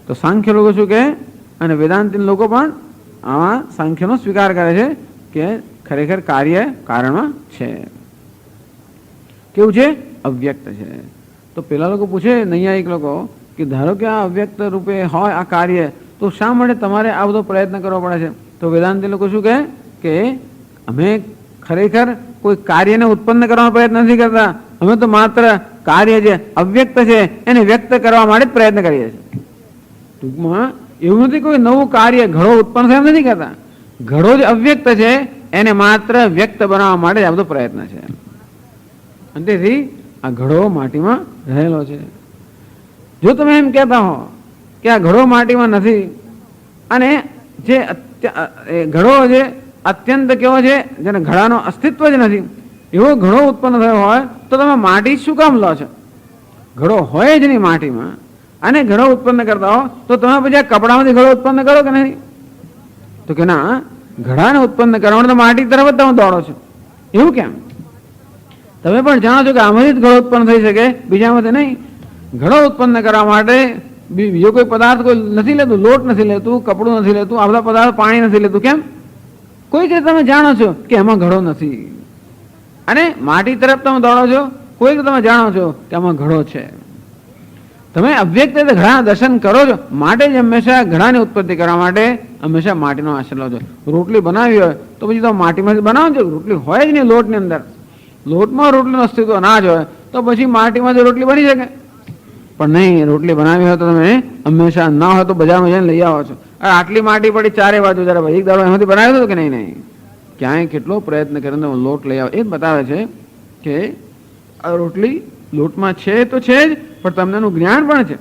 તો સાંખ્ય લોકો શું કહે અને વેદાંતિન લોકો પણ આમાં સાંખ્યનો સ્વીકાર કરે છે કે ખરેખર કાર્ય કારણમાં છે. કેવું છે? અવ્યક્ત છે. તો પેલા લોકો પૂછે નૈયાયિક લોકો કે ધારો કે આ અવ્યક્ત રૂપે હોય આ કાર્ય, તો શા માટે તમારે આ બધો પ્રયત્ન કરવો પડે છે? તો વેદાંતિ લોકો શું કહે કે અમે ખરેખર કોઈ કાર્યને ઉત્પન્ન કરવાનો પ્રયત્ન નથી કરતા, અમે તો માત્ર કાર્ય જે અવ્યક્ત છે એને વ્યક્ત કરવા માટે જ પ્રયત્ન કરીએ છીએ. ટૂંકમાં એવું નથી કોઈ નવું કાર્ય ઘડો ઉત્પન્ન થયા નથી કરતા, ઘડો જે અવ્યક્ત છે એને માત્ર વ્યક્ત બનાવવા માટે જ આ બધો પ્રયત્ન છે. અને તેથી આ ઘડો માટીમાં રહેલો છે. જો તમે એમ કહેતા હો કે આ ઘડો માટીમાં નથી અને જે ઘડો છે અત્યંત કેવો છે જેને ઘડાનો અસ્તિત્વ જ નથી એવો ઘડો ઉત્પન્ન થયો હોય તો તમે માટી શું કામ લો છો? ઘડો હોય જ નહીં માટીમાં અને ઘડો ઉત્પન્ન કરતા હો તો તમે પછી આ કપડામાંથી ઘડો ઉત્પન્ન કરો કે નહીં? તો કે ના, ઘડાને ઉત્પન્ન કરવા માટે માટી તરફ જ તમે દોડો છો. એવું કેમ? તમે પણ જાણો છો કે આમાંથી જ ઘડો ઉત્પન્ન થઈ શકે, બીજામાંથી નહીં. ઘડો ઉત્પન્ન કરવા માટે બીજો કોઈ પદાર્થ કોઈ નથી લેતું, લોટ નથી લેતું, કપડું નથી લેતું, આ બધા પદાર્થ પાણી નથી લેતું. કેમ? કોઈક રીતે તમે જાણો છો કે એમાં ઘડો નથી અને માટી તરફ તમે દોડો છો, કોઈક તમે જાણો છો કે આમાં ઘડો છે. તમે અવ્યક્ત રીતે ઘડાના દર્શન કરો છો માટે જ હંમેશા ઘડાની ઉત્પત્તિ કરવા માટે હંમેશા માટીનો આશ્રય લો છો. રોટલી બનાવી હોય તો પછી તમે માટીમાંથી બનાવો છો. રોટલી હોય જ નહીં લોટની અંદર, લોટમાં રોટલીનું અસ્તિત્વ ના જ હોય તો પછી માટીમાંથી રોટલી બની શકે? પણ નહીં, રોટલી બનાવી હોય તો તમે હંમેશા ના હોય તો બજારમાં જઈને લઈ આવો છો. આટલી માટી પડી ચારે બાજુ, જરા એક દાડો એમાંથી બનાવ્યો હતો કે નહીં? નહીં, ક્યાંય કેટલો પ્રયત્ન કરીને લોટ લઈ આવો. એ જ બતાવે છે કે આ રોટલી લોટમાં છે તો છે જ, પણ તમને એનું જ્ઞાન પણ છે.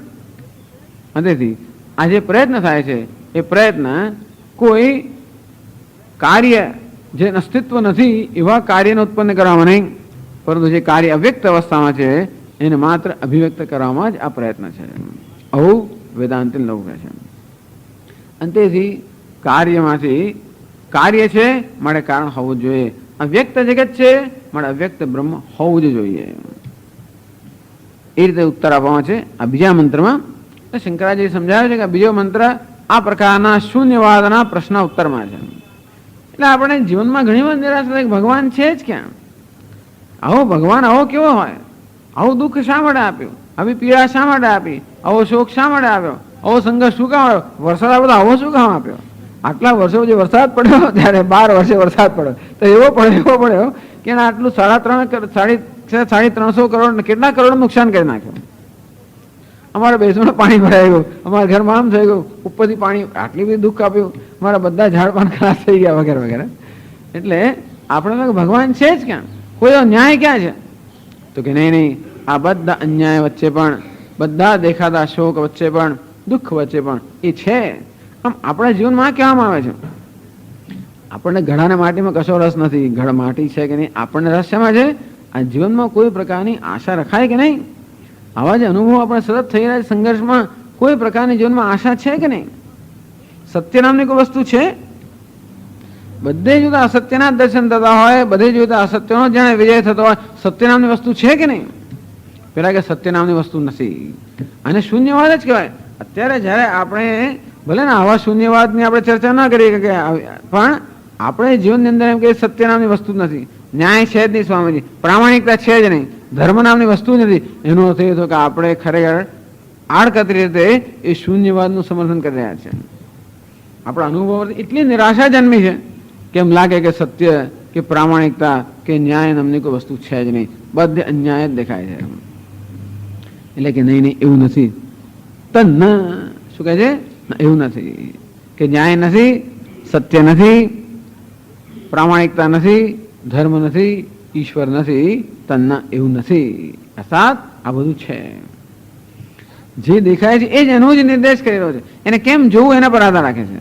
તેથી આ જે પ્રયત્ન થાય છે એ પ્રયત્ન કોઈ કાર્ય જે અસ્તિત્વ નથી એવા કાર્યને ઉત્પન્ન કરવામાં નહીં, પરંતુ જે કાર્ય અવ્યક્ત અવસ્થામાં છે એને માત્ર અભિવ્યક્ત કરવામાં જ આ પ્રયત્ન છે. આવું વેદાંતિ લોકો કહે છે. અને તેથી કાર્યમાંથી કાર્ય છે માટે કારણ હોવું જોઈએ. અવ્યક્ત જગત છે માટે અવ્યક્ત બ્રહ્મ હોવું જ જોઈએ. એ રીતે ઉત્તર આપવામાં છે આ બીજા મંત્રમાં. શંકરાચાર્ય સમજાવે છે કે બીજો મંત્ર આ પ્રકારના શૂન્યવાદના પ્રશ્ન ઉત્તરમાં છે. એટલે આપણે જીવનમાં ઘણી વાર નિરાશ થાય, ભગવાન છે જ ક્યાં? આવો ભગવાન આવો કેવો હોય? આવું દુઃખ શા માટે આપ્યું? આવી પીડા શા માટે આપી? આવો શોક શા માટે આવ્યો? આવો સંઘર્ષ શું કામ આવ્યો? વરસાદ આવ્યો તો આવો શું કામ આપ્યો? આટલા વર્ષો જે વરસાદ પડ્યો ત્યારે 12 વર્ષે વરસાદ પડ્યો તો એવો પડ્યો કે આટલું 350 કરોડ કેટલા કરોડ નુકસાન કરી નાખ્યું. અમારા બેસમાં પાણી ભરાઈ ગયું, અમારા ઘરમાં આમ થઈ ગયું, ઉપરથી પાણી આટલી બધી દુઃખ આપ્યું, અમારા બધા ઝાડ પાન ખરાબ થઈ ગયા વગેરે વગેરે. એટલે આપણે ભગવાન છે જ ક્યાં? કોઈ ન્યાય ક્યાં છે? તો કે નહીં, આ બધા અન્યાય વચ્ચે પણ, બધા દેખાતા શોક વચ્ચે પણ, દુઃખ વચ્ચે પણ એ છે. આમ આપણા જીવનમાં કહેવામાં આવે છે આપણને ઘડાને માટીમાં કશો રસ નથી. ઘડ માટી છે કે નહીં, આપણને રસ શેમાં છે? આ જીવનમાં કોઈ પ્રકારની આશા રખાય કે નહીં? આવા જે અનુભવ આપણે સતત થઈ રહ્યા છે સંઘર્ષમાં, કોઈ પ્રકારની જીવનમાં આશા છે કે નહીં? સત્ય નામની કોઈ વસ્તુ છે? બધે જોતા અસત્યના દર્શન થતા હોય, બધે જોતા અસત્યનો જાણે વિજય થતો હોય, સત્ય નામની વસ્તુ છે કે નહીં? પેલા કે સત્ય નામની વસ્તુ નથી, અને શૂન્યવાદ જ કહેવાય. અત્યારે જયારે આપણે ભલે ને આવા શૂન્યવાદની આપણે ચર્ચા ના કરીએ કે પણ આપણે જીવનની અંદર એમ કે સત્ય નામની વસ્તુ નથી, ન્યાય છે જ નહીં સ્વામીજી, પ્રામાણિકતા છે જ નહીં, ધર્મ નામની વસ્તુ નથી. એનો અર્થ એ હતો કે આપણે ખરેખર આડકતરી રીતે એ શૂન્યવાદનું સમર્થન કરી રહ્યા છે. આપણા અનુભવ એટલી નિરાશા જન્મી છે કે એમ લાગે કે સત્ય કે પ્રામાણિકતા કે ન્યાય નામની કોઈ વસ્તુ છે જ નહીં, બધે અન્યાય જ દેખાય છે. એટલે કે નહીં, એવું નથી. તન શું કહે છે? એવું નથી કે ન્યાય નથી, સત્ય નથી, પ્રામાણિકતા નથી, ધર્મ નથી, ઈશ્વર નથી. તન્ના એવું નથી. અર્થાત આ બધું છે. જે દેખાય છે એ જ એનો જ નિર્દેશ કરી રહ્યો છે. એને કેમ જોવું એના પર આધાર રાખે છે.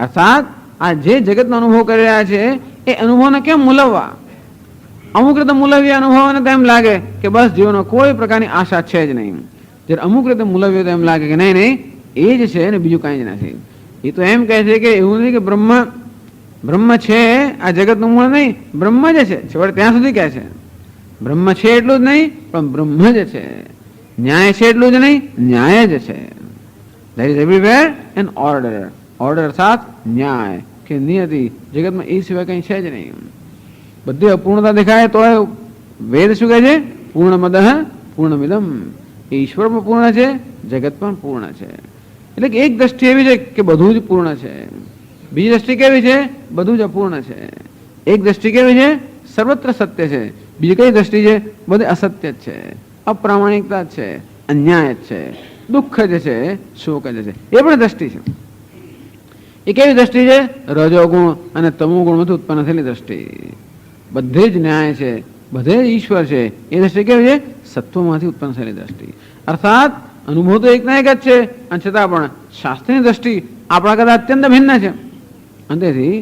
અર્થાત આ જે જગતનો અનુભવ કરી રહ્યા છે એ અનુભવને કેમ મૂલવવા? અમુક રીતે મૂલવીએ અનુભવને તો એમ લાગે કે બસ જીવનમાં કોઈ પ્રકારની આશા છે જ નહીં. જ્યારે અમુક રીતે મૂલવીએ તો એમ લાગે કે નહીં, એ જ છે ને બીજું કાંઈ જ નથી. એ તો એમ કહે છે કે એવું નથી કે બ્રહ્મ છે, આ જગતનું મૂળ નહીં, બ્રહ્મ જ છે. છેવટે ત્યાં સુધી કહે છે બ્રહ્મ છે એટલું જ નહીં, પણ બ્રહ્મ જ છે. ન્યાય છે એટલું જ નહીં, ન્યાય જ છે. There is everywhere an order. Order અર્થાત ન્યાય કે નિયતિ. જગતમાં એ સિવાય કંઈ છે જ નહીં. બધી અપૂર્ણતા દેખાય તો વેદ શું કહે છે? પૂર્ણમદઃ પૂર્ણમિદમ. એ ઈશ્વર પણ પૂર્ણ છે, જગત પણ પૂર્ણ છે. એટલે કે એક દ્રષ્ટિ એવી છે કે બધું જ પૂર્ણ છે. બીજી દ્રષ્ટિ કેવી છે? બધું જ અપૂર્ણ છે. એક દ્રષ્ટિ કેવી છે? સર્વત્ર સત્ય છે. બીજી કઈ દ્રષ્ટિ છે? બધે અસત્ય જ છે, અપ્રામાણિકતા જ છે, અન્યાય જ છે, દુઃખ જ છે, શોક જ છે. એ પણ દ્રષ્ટિ છે. એ કેવી દ્રષ્ટિ છે? રજોગુણ અને તમોગુણમાંથી ઉત્પન્ન થયેલી દ્રષ્ટિ. બધે જ ન્યાય છે, બધે જ ઈશ્વર છે. એ દ્રષ્ટિ કેવી છે? સત્વમાંથી ઉત્પન્ન થયેલી દ્રષ્ટિ. અર્થાત અનુભવ તો એકના એક જ છે, અને છતાં પણ શાસ્ત્રની દ્રષ્ટિ આપણા કરતા અત્યંત ભિન્ન છે. અને તેથી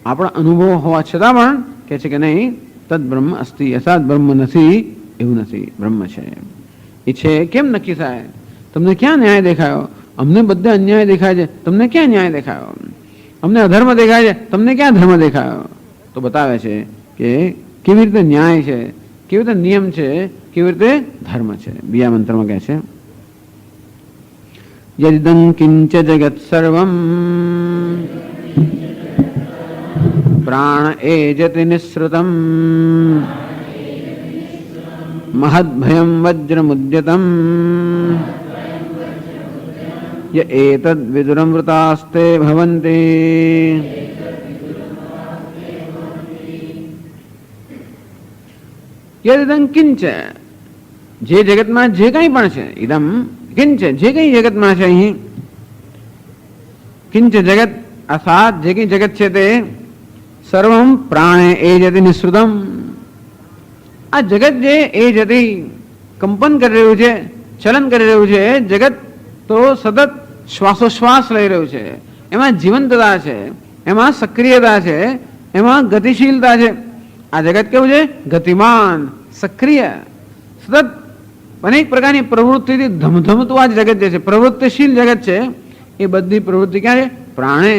આપણા અનુભવ હોવા છતાં પણ કહે છે કે નહીં, તદ બ્રહ્મ અસ્તિ, અર્થાત બ્રહ્મ નથી એવું નથી, બ્રહ્મ છે. એ છે કેમ નક્કી થાય? તમને ક્યાં ન્યાય દેખાયો? અમને બધે અન્યાય દેખાય છે, તમને ક્યાં ન્યાય દેખાયો? અમને અધર્મ દેખાય છે, તમને ક્યાં ધર્મ દેખાયો? તો બતાવે છે કે કેવી રીતે ન્યાય છે, કેવી રીતે નિયમ છે, કેવી રીતે ધર્મ છે. બીજા મંત્રમાં કહે છે યદિદં કિંચ જગત સર્વમ પ્રાણ એજતિ નિઃસૃતમ મહદ્ભયં વજ્રમુદ્યતમ ય એતદ્ વિદુરમૃતાસ્તે ભવન્તિ. યદિદં કિંચ, જે જગતમાં જે કંઈ પણ છે, ઇદમ કિંચ, જે કંઈ જગતમાં છે, અહીં કિંચ જગત અર્થાત જે કંઈ જગત છે તે સર્વમ પ્રાણે એજતિ નિઃસૃતમ. આ જગત જે એ જતી કંપન કરી રહ્યું છે, ચલન કરી રહ્યું છે, જગત તો સતત શ્વાસોશ્વાસ લઈ રહ્યું છે. એમાં જીવંતતા છે, એમાં સક્રિયતા છે, એમાં ગતિશીલતા છે. આ જગત કેવું છે? ગતિમાન, સક્રિય, સતત અનેક પ્રકારની પ્રવૃત્તિથી ધમધમતું આ જગત જે છે, પ્રવૃત્તિશીલ જગત છે. એ બધી પ્રવૃત્તિ ક્યાં છે? પ્રાણે.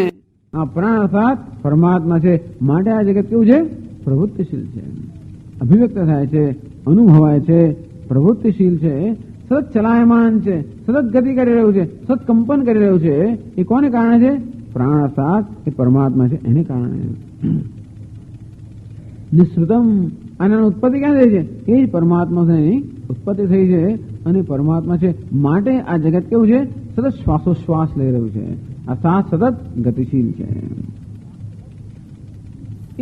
આ પ્રાણ અર્થાત પરમાત્મા છે. માટે આ જગત કેવું છે? પ્રવૃત્તિશીલ છે, અભિવ્યક્ત થાય છે, અનુભવાય છે, પ્રવૃત્તિશીલ છે, સતત ચલાયમાન છે, સતત ગતિ કરી રહ્યું છે, સતત કંપન કરી રહ્યું છે. એ કોને કારણે છે? પ્રાણ અર્થાત એ પરમાત્મા છે, એને કારણે. નિઃસૃતમ, અને ઉત્પત્તિ ક્યાં થઈ છે? એ જ પરમાત્માની ઉત્પત્તિ થઈ છે, અને પરમાત્મા છે. માટે આ જગત કેવું છે? સતત શ્વાસોશ્વાસ લઈ રહ્યું છે, અર્થાત સતત ગતિશીલ છે.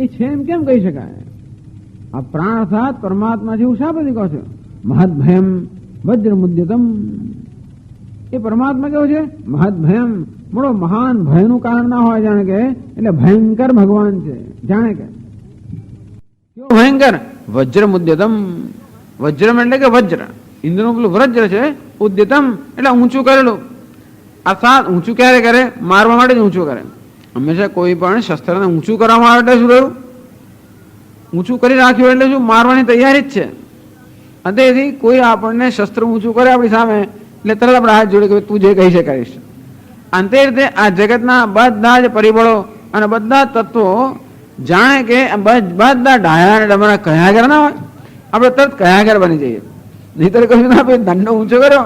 એ છે એમ કેમ કહી શકાય? આ પ્રાણ અર્થાત પરમાત્મા જેવું શા પછી કહો છો? મહદ્ભયમ વજ્રમુદ્યતમ. એ પરમાત્મા કેવું છે? મહદ્ભયમ, મોટો મહાન ભયનું કારણ ના હોય જાણે કે, એટલે ભયંકર ભગવાન છે જાણે કે. ભયંકર વજ્રમુદ્યતમ. વજ્રમ એટલે કે વજ્ર, ઇન્દ્રનું પેલું વજ્ર છે. ઉદ્યતમ એટલે ઊંચું કરેલું. અર્થાત ઊંચું ક્યારે કરે? મારવા માટે જ ઊંચું કરે. હંમેશા કોઈ પણ શસ્ત્રને ઊંચું કરવા માટે શું રહ્યું? ઊંચું કરી રાખ્યું એટલે શું? મારવાની તૈયારી જ છે. અને તેથી કોઈ આપણને શસ્ત્ર ઊંચું કરે આપણી સામે એટલે તરત આપણે હાથ જોડે કે તું જે કહી છે કરીશ. અંતે રીતે આ જગતના બધા જ પરિબળો અને બધા તત્વો જાણે કે બધા ડાયા ડમરા કયાગર ના હોય, આપણે તરત કયાગર બની જઈએ. નહીતર કશું ના ભાઈ દંડો ઊંચો કર્યો,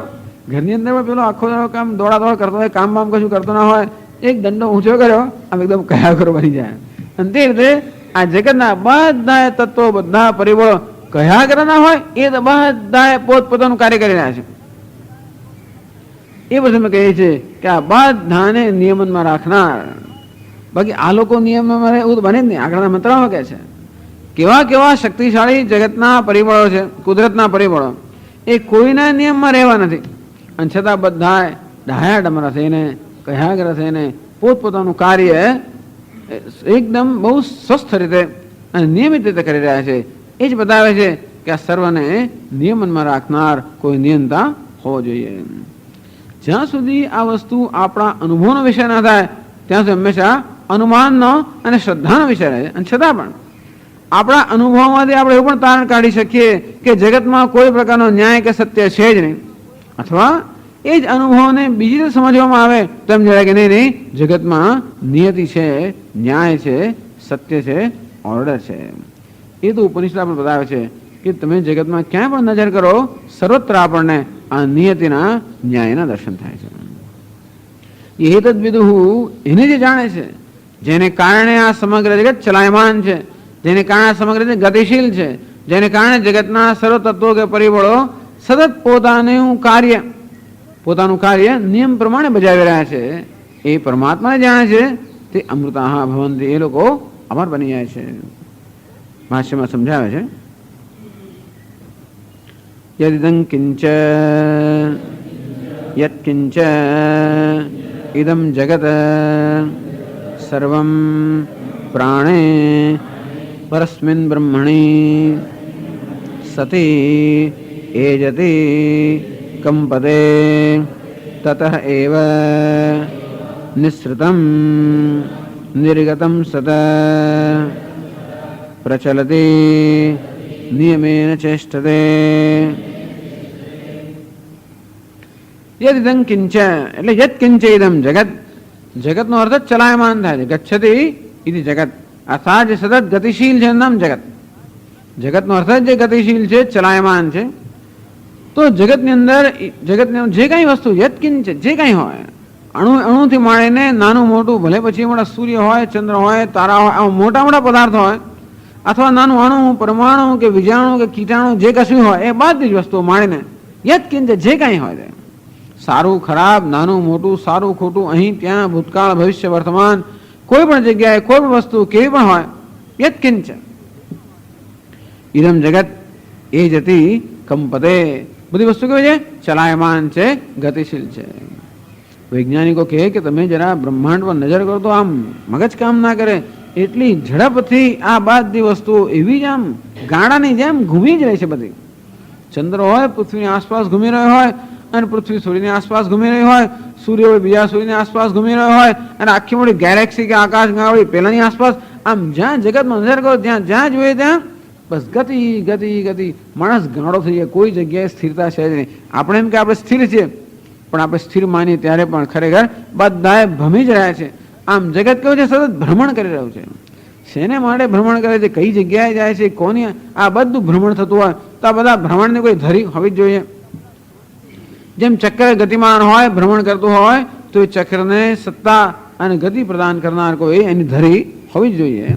ઘરની અંદર પેલો આખો કામ દોડા દોડ કરતો હોય, કામ બામ કશું કરતો ના હોય, એક દંડો ઊંચો કર્યો આમ એકદમ કયાગર બની જાય. અને તે રીતે આ જગતના બધા તત્વો બધા પરિબળો કયાગર ના હોય, એ બધા પોતપોતાનું કાર્ય કરી રહ્યા છે. એ પછી અમે કહીએ છીએ કે આ બધાને નિયમનમાં રાખનાર. બાકી આ લોકો નિયમમાં રહે એવું તો બને જ નહીં. આગળના મંત્રમાં કહે છે કેવા કેવા શક્તિશાળી જગતના પરિબળો છે, કુદરતના પરિબળો, એ કોઈના નિયમમાં રહેવા નથી. અને છતાં બધા ડાયા ડમરા થઈને કયાગ્ર થઈને પોતપોતાનું કાર્ય એકદમ બહુ સ્વસ્થ રીતે અને નિયમિત રીતે કરી રહ્યા છે. એ જ બતાવે છે કે આ સર્વને નિયમનમાં રાખનાર કોઈ નિયંતા હોવો જોઈએ. જ્યાં સુધી આ વસ્તુ આપણા અનુભવનો વિષય ના થાય ત્યાં સુધી હંમેશા અનુમાનનો અને શ્રદ્ધાનો વિષય રહે. અને છતાં પણ આપણા અનુભવમાંથી આપણે એવું પણ તારણ કાઢી શકીએ કે જગતમાં કોઈ પ્રકારનો ન્યાય કે સત્ય છે જ નહીં. અથવા એ જ અનુભવને બીજી રીતે સમજવામાં આવે તો એમ જણાય કે નહીં નહીં, જગતમાં નિયતિ છે, ન્યાય છે, સત્ય છે, ઓર્ડર છે. એ તો ઉપનિષદ આપણને બતાવે છે કે તમે જગતમાં ક્યાંય પણ નજર કરો, સર્વત્ર આપણને આ નિયતિના ન્યાયના દર્શન થાય છે. એ તદ વિદુહુ, એને જે જાણે છે, જેને કારણે આ સમગ્ર જગત ચલાયમાન છે, જેને કારણે આ સમગ્ર જગત ગતિશીલ છે, જેને કારણે જગતના સર્વ તત્વો કે પરિબળો સતત પોતાનું કાર્ય નિયમ પ્રમાણે બજાવી રહ્યા છે, એ પરમાત્માને જાણે છે. તે અમૃતાહ ભવંતિ, એ લોકો અમર બની જાય છે. ભાષ્યમાં સમજાવે છે યદિદં કિંચ યત્કિંચ ઇદમ જગત સર્વં પ્રાણે પરસ્મિન બ્રહ્મણિ સતી એજતિ કંપતે તતઃ એવ નિસૃતમ નિર્ગતમ સત પ્રચલતિ નિયમેન ચેષ્ટતે. યદિદં કિંચ એટલે યદ કિંચ ઇદમ જગત, જગતનો અર્થ જ ચલાયમાન થાય છે. ગચ્છતિ ઇતિ જગત, અર્થાત જે સતત ગતિશીલ છે નામ જગત. જગતનો અર્થ જ જે ગતિશીલ છે, ચલાયમાન છે. તો જગતની અંદર જે કાંઈ વસ્તુ યદ કિંચ જે કાંઈ હોય, અણુથી માંડીને નાનું મોટું, ભલે પછી મોટા સૂર્ય હોય, ચંદ્ર હોય, તારા હોય, આવા મોટા મોટા પદાર્થ હોય, અથવા નાનું અણુ, પરમાણુ કે બીજાણુ કે કીટાણુ જે કશું હોય, એ બધી જ વસ્તુઓ માંડીને યદ કિંચ જે કાંઈ હોય તે સારું ખરાબ, નાનું મોટું, સારું ખોટું, અહીં ત્યાં, ભૂતકાળ ભવિષ્ય વર્તમાન, કોઈ પણ જગ્યાએ કોઈ પણ વસ્તુ કેવી પણ હોય, યદ કિંચ ઇદમ જગત એ જતિ કંપતે. બધી વસ્તુ કેવી છે? ચલાયમાન છે, ગતિશીલ છે. વૈજ્ઞાનિકો કહે કે તમે જરા બ્રહ્માંડ પર નજર કરો તો આમ મગજ કામ ના કરે, એટલી ઝડપથી આ બધી વસ્તુઓ એવી જ આમ ગાડાની જેમ ઘૂમી જ રહે છે. બધી ચંદ્ર હોય પૃથ્વીની આસપાસ ઘૂમી રહ્યો હોય, અને પૃથ્વી સૂર્યની આસપાસ ઘૂમી રહી હોય, સૂર્ય હોય બીજા સૂર્યની આસપાસ ઘૂમી રહ્યો હોય, અને આખી મોટી ગેલેક્સી કે આકાશ ગાવડી પેલાની આસપાસ, આમ જ્યાં જગતમાં નજર કરો ત્યાં જ્યાં જોઈએ ત્યાં બસ ગતિ ગતિ ગતિ. માણસ ગાળો થઈ જાય, કોઈ જગ્યાએ સ્થિરતા છે જ નહીં. આપણે એમ કે આપણે સ્થિર છીએ, પણ આપણે સ્થિર માનીએ ત્યારે પણ ખરેખર બધાએ ભમી જ રહ્યા છે. આમ જગત કેવું છે? સતત ભ્રમણ કરી રહ્યું છે. શેને માટે ભ્રમણ કરે છે? કઈ જગ્યાએ જાય છે? કોની? આ બધું ભ્રમણ થતું હોય તો આ બધા ભ્રમણની કોઈ ધરી હોવી જ જોઈએ. જેમ ચક્ર ગતિમાન હોય, ભ્રમણ કરતું હોય, તો એ ચક્રને સત્તા અને ગતિ પ્રદાન કરનાર કોઈ એની ધરી હોવી જ જોઈએ.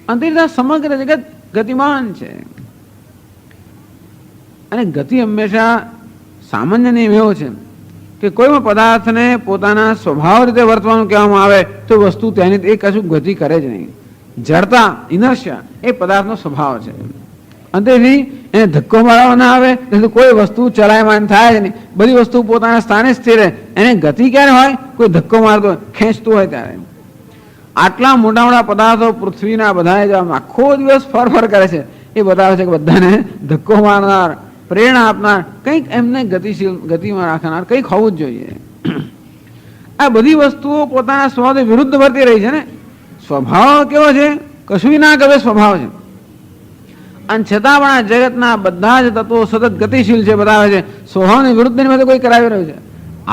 અંતે સમગ્ર જગત ગતિમાન છે. અને ગતિ હંમેશા સામાન્ય નિયમ એવો છે કે કોઈ પણ પદાર્થને પોતાના સ્વભાવ રીતે વર્તવાનું કહેવામાં આવે તો વસ્તુ તેની એ કશું ગતિ કરે જ નહીં. જડતા, ઇનર્શિયા એ પદાર્થનો સ્વભાવ છે. અંતેથી એને ધક્કો મારવા ના આવે તો કોઈ વસ્તુ ચલાયમાન થાય જ નહીં. બધી વસ્તુ પોતાના સ્થાને સ્થિર રહે. એને ગતિ ક્યારે હોય? કોઈ ધક્કો મારતો હોય, ખેંચતું હોય ત્યારે. આટલા મોટા મોટા પદાર્થો પૃથ્વીના બધા આખો દિવસ ફર કરે છે, એ બતાવે છે કે બધાને ધક્કો મારનાર, પ્રેરણા આપનાર, કંઈક એમને ગતિમાં રાખનાર કંઈક હોવું જ જોઈએ. આ બધી વસ્તુઓ પોતાના સ્વભાવ વિરુદ્ધ વર્તી રહી છે ને. સ્વભાવ કેવો છે? કશું ના કરે સ્વભાવ છે. અને છતાં પણ આ જગતના બધા જ તત્વો સતત ગતિશીલ છે બતાવે છે. સ્વભાવની વિરુદ્ધની માટે કોઈ કરાવી રહ્યું છે.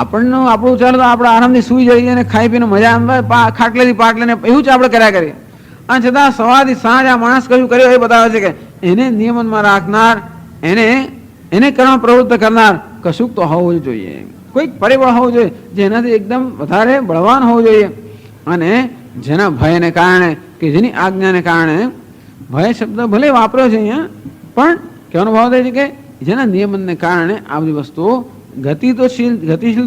આપણનું આપણું ચાલે તો આપણે આરામથી સુઈ જઈએ અને ખાઈ પીને મજા આવે, ખાટલેથી પાટલે એવું જ આપણે કર્યા કરીએ. અને છતાં સવારથી સાંજ આ માણસ કશું કર્યું એ બતાવે છે કે એને નિયમનમાં રાખનાર, એને કરવા પ્રવૃત્ત કરનાર કશુંક તો હોવું જોઈએ. કોઈક પરિબળ હોવું જોઈએ જેનાથી એકદમ વધારે બળવાન હોવું જોઈએ. અને જેના ભયને કારણે કે જેની આજ્ઞાને કારણે, ભય શબ્દ ભલે વાપર્યો છે અહીંયા, પણ કહેવાનો ભાવ થાય છે કે જેના નિયમનને કારણે આ બધી વસ્તુઓ ગતિશીલ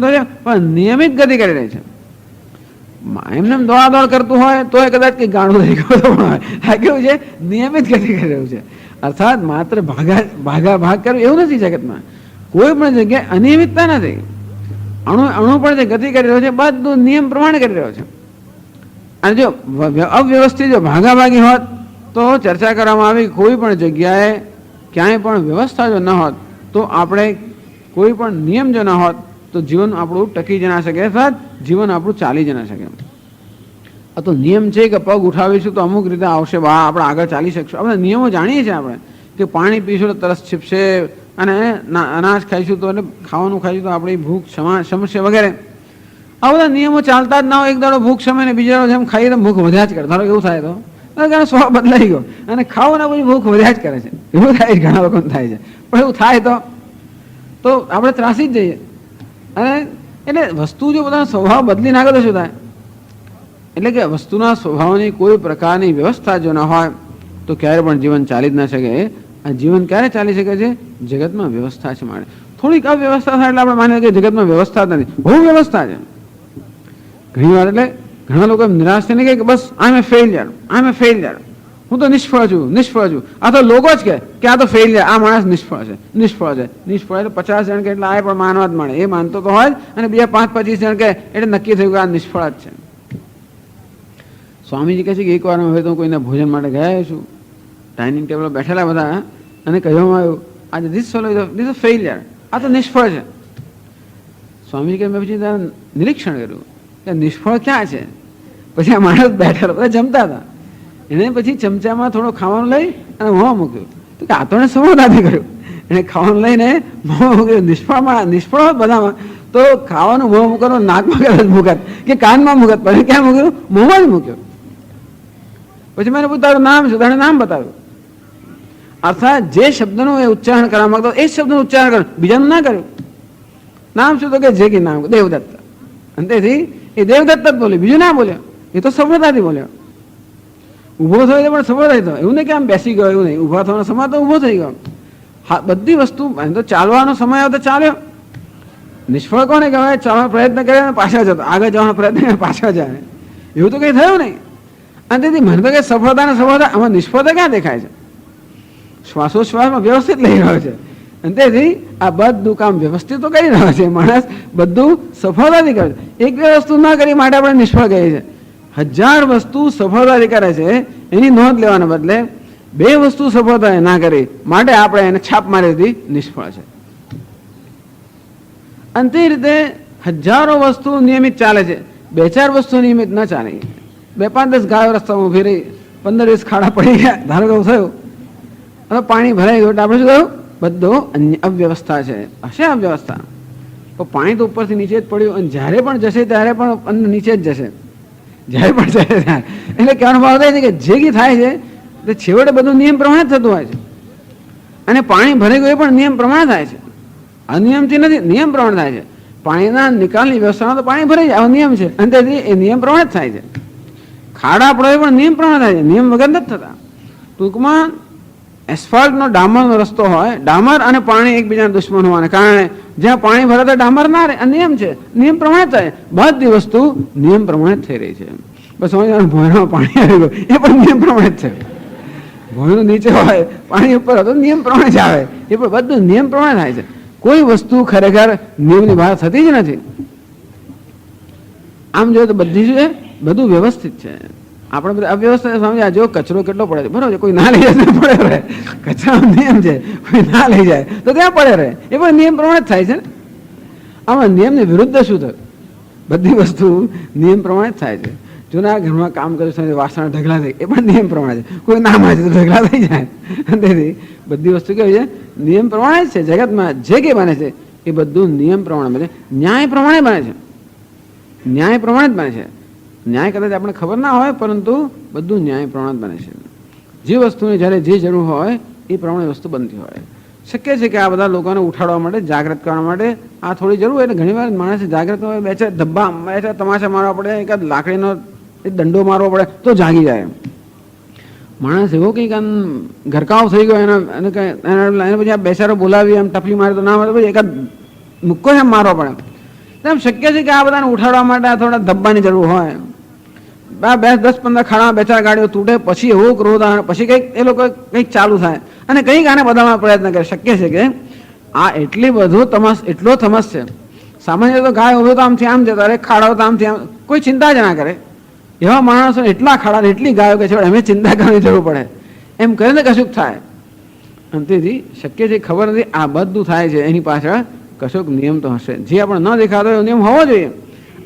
તો છે, પણ નિયમિત ગતિ કરી રહી છે. એમને દોડાદોડ કરતું હોય તો એ કદાચ કંઈક ગાણું થઈ ગયું હોય. આ કેવું છે? નિયમિત ગતિ કરી રહ્યું છે. અર્થાત માત્ર ભાગ કરવું એવું નથી. જગતમાં કોઈ પણ જગ્યાએ અનિયમિતતા નથી. અણુ પણ જે ગતિ કરી રહ્યો છે બધું નિયમ પ્રમાણે કરી રહ્યો છે. અને જો અવ્યવસ્થિત જો ભાગાભાગી હોત તો ચર્ચા કરવામાં આવી, કોઈ પણ જગ્યાએ ક્યાંય પણ વ્યવસ્થા જો ન હોત, તો આપણે કોઈ પણ નિયમ જો ન હોત તો જીવન આપણું ટકી જ ના શકે, અર્થાત જીવન આપણું ચાલી જ ના શકે. આ તો નિયમ છે કે પગ ઉઠાવીશું તો અમુક રીતે આવશે, આપણે આગળ ચાલી શકશું. આપણે નિયમો જાણીએ છીએ આપણે કે પાણી પીશું તો તરસ છીપશે, અને અનાજ ખાઈશું તો ખાવાનું ખાઈશું તો આપણી ભૂખ શમશે વગેરે. આ બધા નિયમો ચાલતા જ ના હોય. એક દાડો ભૂખ શમે ને બીજા દાડો જેમ ખાઈએ તો ભૂખ વધ્યા જ કરે. ધારો એવું થાય તો સ્વભાવ બદલાઈ ગયો અને ખાવું ને પછી ભૂખ વધ્યા જ કરે છે. એવું થાય છે, ઘણા લોકોને થાય છે. પણ એવું થાય તો આપણે ત્રાસી જ જઈએ. અને એટલે વસ્તુ જો પોતાનો સ્વભાવ બદલી નાખે તો શું થાય? એટલે કે વસ્તુના સ્વભાવની કોઈ પ્રકારની વ્યવસ્થા જો ન હોય તો ક્યારે પણ જીવન ચાલી જ ના શકે. આ જીવન ક્યારે ચાલી શકે છે? જગતમાં વ્યવસ્થા છે. માટે થોડીક અવ્યવસ્થા થાય એટલે આપણે માનીએ કે જગતમાં વ્યવસ્થા જ નથી. બહુ વ્યવસ્થા છે ઘણી વાર. એટલે ઘણા લોકો એમ નિરાશ થઈને કહે કે બસ આઈ એમ એ ફેલિયર, હું તો નિષ્ફળ છું. આ તો લોકો જ કે આ તો ફેલિયર, આ માણસ નિષ્ફળ છે. એટલે 50 જણ કે એટલે આ પણ માનવા જ મળે. એ માનતો તો હોય જ, અને બીજા 5-25 જણ કે એટલે નક્કી થયું કે આ નિષ્ફળ જ છે. સ્વામીજી કહે છે કે એકવાર હવે તો કોઈને ભોજન માટે ગયા છું, ડાઇનિંગ ટેબલ બેઠેલા બધા, અને કહેવામાં આવ્યું આજે ધીસ ઇઝ ફેલિયર, આ તો નિષ્ફળ છે. સ્વામી કે મેં પછી નિરીક્ષણ કર્યું કે નિષ્ફળ ક્યાં છે. પછી આ માણસ બેઠા બધા જમતા હતા, એને પછી ચમચામાં થોડો ખાવાનું લઈ અને મોં મૂક્યું. તો કે આ તો એને સમજદારથી કર્યું. એને ખાવાનું લઈને મોં મૂક્યું. નિષ્ફળ હોત બધામાં તો ખાવાનું મોં મૂકવાનું નાકમાં કદાચ મૂકત કે કાનમાં મૂકત, પછી ક્યાં મૂક્યું? મોંમાં જ મૂક્યું. પછી મેં પૂછ્યું તારું નામ શું? તારે નામ બતાવ્યું. અર્થાત જે શબ્દનું એ ઉચ્ચારણ કરવા માંગતો એ શબ્દનું ઉચ્ચારણ કર્યું, બીજાનું ના કર્યું. નામ શું? તો કે જે કે નામ દેવદત્ત. અને તેથી એ દેવદત્ત જ બોલ્યો, બીજું ના બોલ્યો. એ તો સફળતાથી બોલ્યો. ઊભો થયો પણ સફળતાથી થયો. એવું નહીં કે આમ બેસી ગયો, એવું નહીં. ઊભા થવાનો સમય તો ઊભો થઈ ગયો. હા, બધી વસ્તુ તો ચાલવાનો સમય આવે તો ચાલ્યો. નિષ્ફળ કોને કહેવાય? ચાલવાનો પ્રયત્ન કરે પાછળ જતો, આગળ જવાનો પ્રયત્ન કરે પાછળ જાય. એવું તો કંઈ થયું નહીં. અને તેથી મને તો કે સફળતા ને સફળતા આમાં નિષ્ફળતા ક્યાં દેખાય છે? શ્વાસોશ્વાસમાં વ્યવસ્થિત લઈ રહ્યો છે. અને તેથી આ બધું કામ વ્યવસ્થિત તો કરી રહ્યો છે. માણસ બધું સફળતાથી કરે છે. એક બે વસ્તુ ના કરી માટે આપણે નિષ્ફળ કહીએ છીએ. 1000 વસ્તુ સફળતાથી કરે છે એની નોંધ લેવાને બદલે 2 વસ્તુ સફળતા ના કરી માટે આપણે એને છાપ મારી દીધી, નિષ્ફળ છે. અને તે રીતે હજારો વસ્તુ નિયમિત ચાલે છે, 2-4 વસ્તુ નિયમિત ન ચાલે. 2-5-10 ગાયો રસ્તામાં ઉભી રહી, 15-20 ખાડા પડી ગયા, ધારો કે થયું, હવે પાણી ભરાઈ ગયું, આપણે શું કહ્યું? બધું અવ્યવસ્થા છે. હશે અવ્યવસ્થા તો પાણી તો ઉપરથી નીચે જ પડ્યું, અને જ્યારે પણ જશે ત્યારે પણ નીચે જ જશે. જ્યારે પણ જશે ત્યારે એટલે કહેવાનો ભાવ થાય છે કે જે કંઈ થાય છે તે છેવટે બધું નિયમ પ્રમાણે જ થતું હોય છે. અને પાણી ભરાઈ ગયું એ પણ નિયમ પ્રમાણે થાય છે, અનિયમથી નથી, નિયમ પ્રમાણે થાય છે. પાણીના નિકાલની વ્યવસ્થામાં તો પાણી ભરાઈ જાય, આવો નિયમ છે. અને તેથી એ નિયમ પ્રમાણે જ થાય છે. ખાડા પડે પણ નિયમ પ્રમાણે થાય છે, નિયમ વગર નથી થતા. ટૂંકમાં એસ્ફાલ્ટનો ડામરનો રસ્તો હોય, ડામર અને પાણી એકબીજાના દુશ્મન હોવાને કારણે જ્યાં પાણી ભરાતા ડામર ના રહે, આ નિયમ છે, નિયમ પ્રમાણે થાય. બધી વસ્તુ નિયમ પ્રમાણે જ થઈ રહી છે. બસ ભોયરામાં પાણી આવી ગયું એ પણ નિયમ પ્રમાણે જ છે. ભોયરું નીચે હોય, પાણી ઉપર હતો, નિયમ પ્રમાણે જ આવે. એ પણ બધું નિયમ પ્રમાણે થાય છે. કોઈ વસ્તુ ખરેખર નિયમની બહાર થતી જ નથી. આમ જોઈએ તો બધી જ બધું વ્યવસ્થિત છે. આપણે બધા અવ્યવસ્થિત સમજ્યા. જો કચરો કેટલો પડે છે, બરોબર છે, કોઈ ના લઈ જાય તો પડે રહે. કચરાનો નિયમ છે, કોઈ ના લઈ જાય તો ત્યાં પડે રહે. એ પણ નિયમ પ્રમાણે જ થાય છે ને. આમાં નિયમની વિરુદ્ધ શું થયું? બધી વસ્તુ નિયમ પ્રમાણે જ થાય છે. જૂના ઘરમાં કામ કર્યું, વાસણ ઢગલા થઈ, એ પણ નિયમ પ્રમાણે છે. કોઈ ના માજે તો ઢગલા થઈ જાય. તેથી બધી વસ્તુ કેવી છે? નિયમ પ્રમાણે જ છે. જગતમાં જે કંઈ બને છે એ બધું નિયમ પ્રમાણે બને, ન્યાય પ્રમાણે બને છે. ન્યાય પ્રમાણે જ બને છે. ન્યાય કદાચ આપણે ખબર ના હોય, પરંતુ બધું ન્યાય પ્રમાણે બને છે. જે વસ્તુની જ્યારે જે જરૂર હોય એ પ્રમાણે વસ્તુ બનતી હોય. શક્ય છે કે આ બધા લોકોને ઉઠાડવા માટે, જાગૃત કરવા માટે આ થોડી જરૂર હોય. એટલે ઘણી વાર માણસ જાગૃત હોય, 2-4 ધબ્બા, 2-4 તમાશા મારવા પડે, એકાદ લાકડીનો દંડો મારવો પડે તો જાગી જાય. માણસ એવો કંઈક ઘરકાવ થઈ ગયો એને પછી આ બેસારો બોલાવી એમ ટપલી મારે તો ના મારે, પછી એકાદ મુક્કો એમ મારવો પડે. એમ શક્ય છે કે આ બધાને ઉઠાડવા માટે આ થોડા ધબ્બાની જરૂર હોય. 10-15 ખાડામાં 2-4 ગાડીઓ તૂટે, પછી એવો ક્રોધ આવે, પછી કંઈક એ લોકો કંઈક ચાલુ થાય અને કંઈક આને બધામાં પ્રયત્ન કરે. શક્ય છે કે આ એટલી બધું એટલો થમસ છે. સામાન્ય તો ગાય ઉભો તો આમથી આમ જતા રહે, ખાડાઓ તો આમથી આમ, કોઈ ચિંતા જ ના કરે. એવા માણસો એટલા ખાડા, એટલી ગાયો કે છે અમે ચિંતા કરવાની જરૂર પડે એમ કરીને કશુંક થાય. અને તેથી શક્ય છે, ખબર નથી આ બધું થાય છે એની પાછળ કશોક નિયમ તો હશે. જે આપણે ન દેખાતો એવો નિયમ હોવો જોઈએ.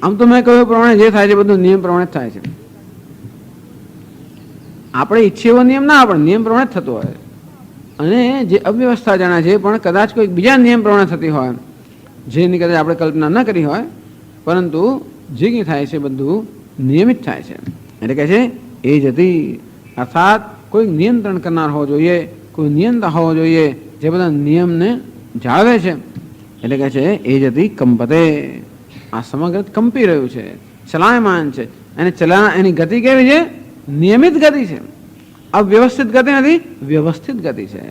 આમ તો મેં કહ્યું પ્રમાણે જે થાય છે બધું નિયમ પ્રમાણે જ થાય છે. આપણે ઈચ્છીએ એવો નિયમ ના, આપણે નિયમ પ્રમાણે જ થતો હોય. અને જે અવ્યવસ્થા જાણે છે પણ કદાચ કોઈ બીજા નિયમ પ્રમાણે થતી હોય, જેની કદાચ આપણે કલ્પના ન કરી હોય, પરંતુ જે કંઈ થાય છે બધું નિયમિત થાય છે. એટલે કહે છે એ જતી, અર્થાત કોઈ નિયંત્રણ કરનાર હોવો જોઈએ, કોઈ નિયંતા હોવો જોઈએ જે બધા નિયમને જાળવે છે. એટલે કહે છે એ જતી કંપતે, આ સમગ્ર કંપી રહ્યું છે, ચલાયમાન છે. અને એની ગતિ કેવી છે? નિયમિત ગતિ છે. અવ્યવસ્થિત ગતિ નથી, વ્યવસ્થિત ગતિ છે.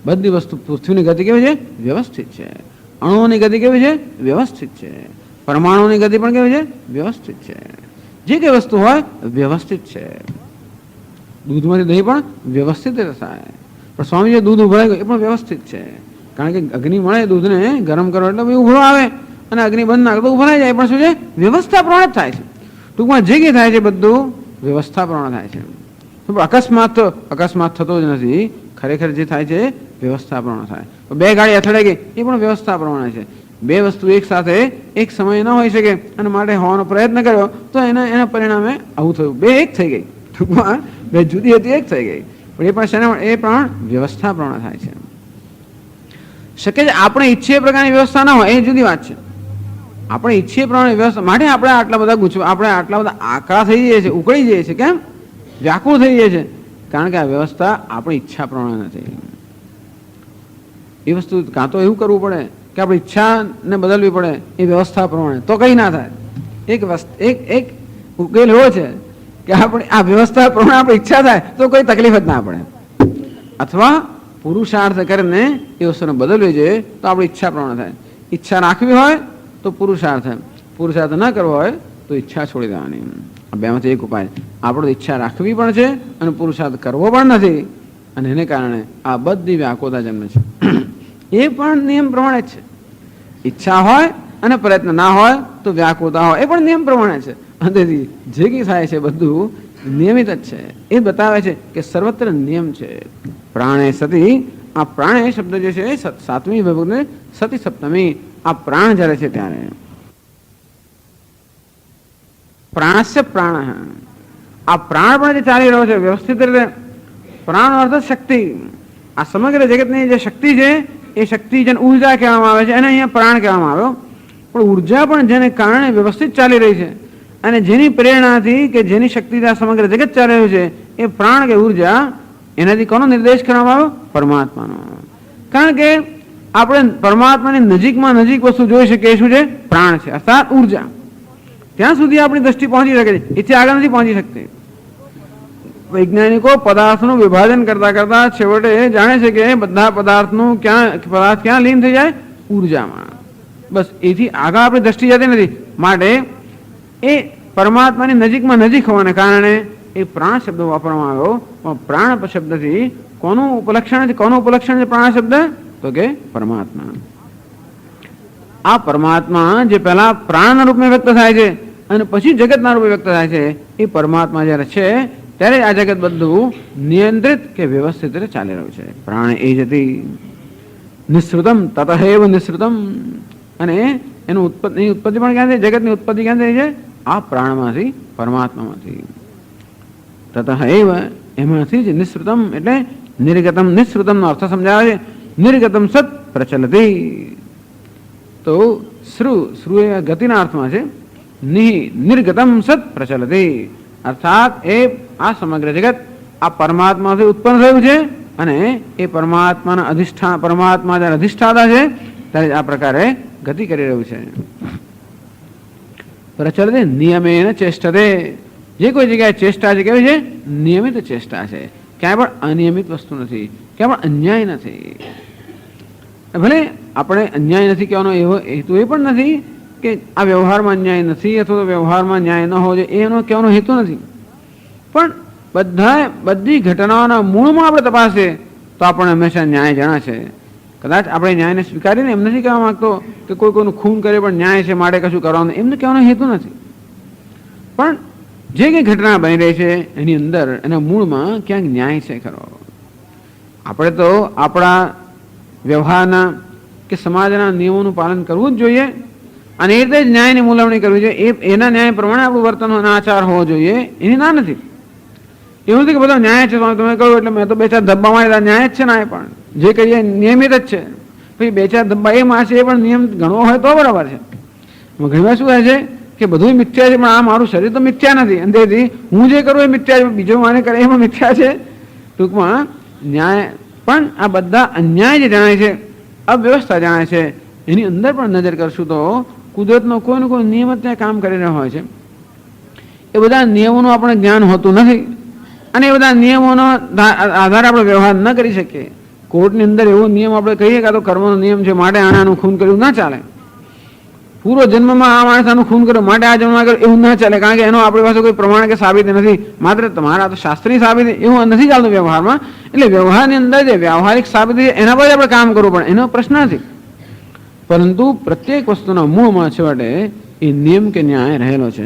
બધી વસ્તુ, પૃથ્વીની ગતિ કેવી છે? વ્યવસ્થિત છે. અણુઓની ગતિ કેવી છે? વ્યવસ્થિત છે. પરમાણુની ગતિ પણ કેવી છે? વ્યવસ્થિત છે. જે કઈ વસ્તુ હોય વ્યવસ્થિત છે. દૂધમાંથી દહીં પણ વ્યવસ્થિત રીતે થાય. પણ સ્વામી જે દૂધ ઉભરાઈ ગયું એ પણ વ્યવસ્થિત છે. કારણ કે અગ્નિ મળે, દૂધને ગરમ કરો એટલે ઉભરો આવે, અને અગ્નિ બંધ નાખે તો ઉભરાઈ જાય. પણ શું છે? વ્યવસ્થા પ્રમાણે થાય છે. ટૂંકમાં જે કંઈ થાય છે બધું વ્યવસ્થા પ્રમાણે થાય છે. અકસ્માત થતો જ નથી. ખરેખર જે થાય છે વ્યવસ્થા પ્રમાણે થાય. બે ગાડી અથડાઈ ગઈ એ પણ વ્યવસ્થા પ્રમાણે છે. બે વસ્તુ એક સાથે એક સમયે ન હોઈ શકે અને માટે હોવાનો પ્રયત્ન કર્યો તો એના પરિણામે આવું થયું. બે એક થઈ ગઈ, ટૂંકમાં બે જુદી હતી એક થઈ ગઈ. પણ એ પણ વ્યવસ્થા પ્રમાણે થાય છે. શક્ય છે આપણે ઈચ્છીએ પ્રકારની વ્યવસ્થા ના હોય, એ જુદી વાત છે. આપણે ઈચ્છીએ પ્રમાણે વ્યવસ્થા માટે આપણે આટલા બધા આકરા થઈ જઈએ છીએ, ઉકળી જઈએ છીએ. કેમ? વ્યાકુળ થઈ જઈએ છીએ, કારણ કે આ વ્યવસ્થા આપણી ઈચ્છા પ્રમાણે નથી. એ વસ્તુ કાં તો એવું કરવું પડે કે આપણી ઈચ્છાને બદલવી પડે એ વ્યવસ્થા પ્રમાણે, તો કઈ ના થાય. એક ઉકેલ એવો છે કે આપણે આ વ્યવસ્થા પ્રમાણે આપણી ઈચ્છા થાય તો કોઈ તકલીફ જ ના પડે. અથવા પુરુષાર્થ કરીને એ વસ્તુને બદલવી જોઈએ તો આપણી ઈચ્છા પ્રમાણે થાય. ઈચ્છા રાખવી હોય તો પુરુષાર્થ ન કરવો હોય તો ઈચ્છા છોડી દેવાની. આ બેમાંથી એક ઉપાય. આપણે ઈચ્છા રાખવી પણ છે અને પુરુષાર્થ કરવો પણ નથી, અને એને કારણે આ બધી વ્યાકુળતા જન્મે છે. એ પણ નિયમ પ્રમાણે જ છે. ઈચ્છા હોય અને પ્રયત્ન ના હોય તો વ્યાકુળતા હોય, એ પણ નિયમ પ્રમાણે છે. તેથી જે કંઈ થાય છે બધું નિયમિત જ છે. એ બતાવે છે કે સર્વત્ર નિયમ છે. પ્રાણે સતી, આ પ્રાણે શબ્દ જે છે સાતમી વિભક્તિ સતી સપ્તમી, આ પ્રાણ જ્યારે છે ત્યારે પ્રાણસ્ય પ્રાણ, આ પ્રાણ પણ જે ચાલી રહ્યો છે વ્યવસ્થિત રીતે. પ્રાણ અર્થ શક્તિ. આ સમગ્ર જગતની જે શક્તિ છે એ શક્તિ જેને ઉર્જા કહેવામાં આવે છે અને અહીંયા પ્રાણ કહેવામાં આવ્યો. પણ ઉર્જા પણ જેને કારણે વ્યવસ્થિત ચાલી રહી છે અને જેની પ્રેરણાથી કે જેની શક્તિથી આ સમગ્ર જગત ચાલી રહ્યું છે એ પ્રાણ કે ઉર્જા, એનાથી કોનો નિર્દેશ કરવામાં આવ્યો? પરમાત્માનો. કારણ કે આપણે પરમાત્માની નજીકમાં નજીક વસ્તુ જોઈ શકીએ શું છે? પ્રાણ છે, અર્થાત ઉર્જા. ત્યાં સુધી આપણી દ્રષ્ટિ પહોંચી શકે છે, એથી આગળ નથી પહોંચી શકતી. વૈજ્ઞાનિકો પદાર્થનું વિભાજન કરતા કરતા છેવટે જાણે છે કે બધા પદાર્થ ક્યાં લીન થઈ જાય? ઉર્જામાં. બસ એથી આગળ આપણી દ્રષ્ટિ જતી નથી. માટે એ પરમાત્માની નજીકમાં નજીક હોવાને કારણે એ પ્રાણ શબ્દ વાપરવામાં આવ્યો. પણ પ્રાણ શબ્દથી કોનું ઉપલક્ષણ છે પ્રાણ શબ્દ? તો કે પરમાત્મા. આ પરમાત્મા જે પહેલા પ્રાણના રૂપમાં વ્યક્ત થાય છે અને પછી જગતના રૂપે વ્યક્ત થાય છે, એ પરમાત્મા જ્યારે છે ત્યારે આ જગત બધું નિયંત્રિત કે વ્યવસ્થિત રીતે ચાલી રહ્યું છે. પ્રાણ એ જતી નિસૃતમ તતહેવ નિસૃતમ, અને એનું ઉત્પત્તિ પણ ક્યાંથી? જગતની ઉત્પત્તિ ક્યાંથી છે? આ પ્રાણમાંથી, પરમાત્મામાંથી. તતહેવ એમાંથી જ નિસૃતમ એટલે નિર્ગતમ. નિસૃતમનો અર્થ સમજાવે છે નિર્ગતમ સત પ્રચલતી. તો શ્રુ એ ગતિના અર્થમાં છે. નિર્ગતમ સત પ્રચલતી અર્થાત એ આ સમગ્ર જગત આ પરમાત્માથી ઉત્પન્ન થયું છે અને એ પરમાત્માના પરમાત્મા જ્યારે અધિષ્ઠાતા છે ત્યારે આ પ્રકારે ગતિ કરી રહ્યું છે. પ્રચલતે નિયમેન ચેષ્ટતે. જે કોઈ જગ્યાએ ચેષ્ટા છે કેવી છે? નિયમિત ચેષ્ટા છે. ક્યાંય પણ અનિયમિત વસ્તુ નથી, ક્યાંય પણ અન્યાય નથી. ભલે આપણે અન્યાય નથી કહેવાનો એવો હેતુ એ પણ નથી કે આ વ્યવહારમાં અન્યાય નથી અથવા તો વ્યવહારમાં ન્યાય ન હોવો જોઈએ, એનો કહેવાનો હેતુ નથી. પણ બધી ઘટનાઓના મૂળમાં આપણે તપાસીએ તો આપણને હંમેશા ન્યાય જણાશે. કદાચ આપણે ન્યાયને સ્વીકારીને એમ નથી કહેવા માંગતો કે કોઈનું ખૂન કરે પણ ન્યાય છે માટે કશું કરવાનું, એમને કહેવાનો હેતુ નથી. પણ જે કંઈ ઘટના બની રહી છે એની અંદર એના મૂળમાં ક્યાંક ન્યાય છે ખરો. આપણે તો આપણા વ્યવહારના કે સમાજના નિયમોનું પાલન કરવું જ જોઈએ અને એ રીતે જ ન્યાયની મૂલવણી કરવી જોઈએ. એના ન્યાય પ્રમાણે આપણું વર્તન અને આચાર હોવો જોઈએ, એની ના નથી. એવું નથી કે બધો ન્યાય છે તમે કહ્યું એટલે મેં તો બે ચાર ધબ્બા માર્યા, ન્યાય જ છે ને. એ પણ જે કહીએ નિયમિત જ છે. પછી બે ચાર ધબ્બા એ મારશે એ પણ નિયમ ગણવો હોય તો બરાબર છે. ઘણીવાર શું કહે છે કે બધું મિથ્યા છે પણ આ મારું શરીર તો મિથ્યા નથી, અને તેથી હું જે કરું એ મિથ્યા છે, બીજો માને કરે એમાં મિથ્યા છે. ટૂંકમાં ન્યાય પણ આ બધા અન્યાય જે જણાય છે, અવ્યવસ્થા જણાય છે, એની અંદર પણ નજર કરશું તો કુદરતનો કોઈનું કોઈ નિયમ જ ત્યાં કામ કરી રહ્યો હોય છે. એ બધા નિયમોનું આપણે જ્ઞાન હોતું નથી અને એ બધા નિયમોનો આધારે આપણે વ્યવહાર ન કરી શકીએ. કોર્ટની અંદર એવો નિયમ આપણે કહીએ કે આ તો કર્મનો નિયમ છે માટે આનાનું ખૂન કર્યું ના ચાલે. પૂર્વ જન્મમાં આ માણસ આનું ખૂન કર્યું માટે આ જન્મમાં કર્યું એવું ના ચાલે, કારણ કે એનો આપણી પાસે કોઈ પ્રમાણ કે સાબિતી નથી. માત્ર તમારા તો શાસ્ત્રીય સાબિતી એવું નથી ચાલતું વ્યવહારમાં. એટલે વ્યવહારની અંદર જે વ્યવહારિક સાબિતી એના પર આપણે કામ કરવું પડે, એનો પ્રશ્ન નથી. પરંતુ પ્રત્યેક વસ્તુના મૂળમાં છેવટે એ નિયમ કે ન્યાય રહેલો છે.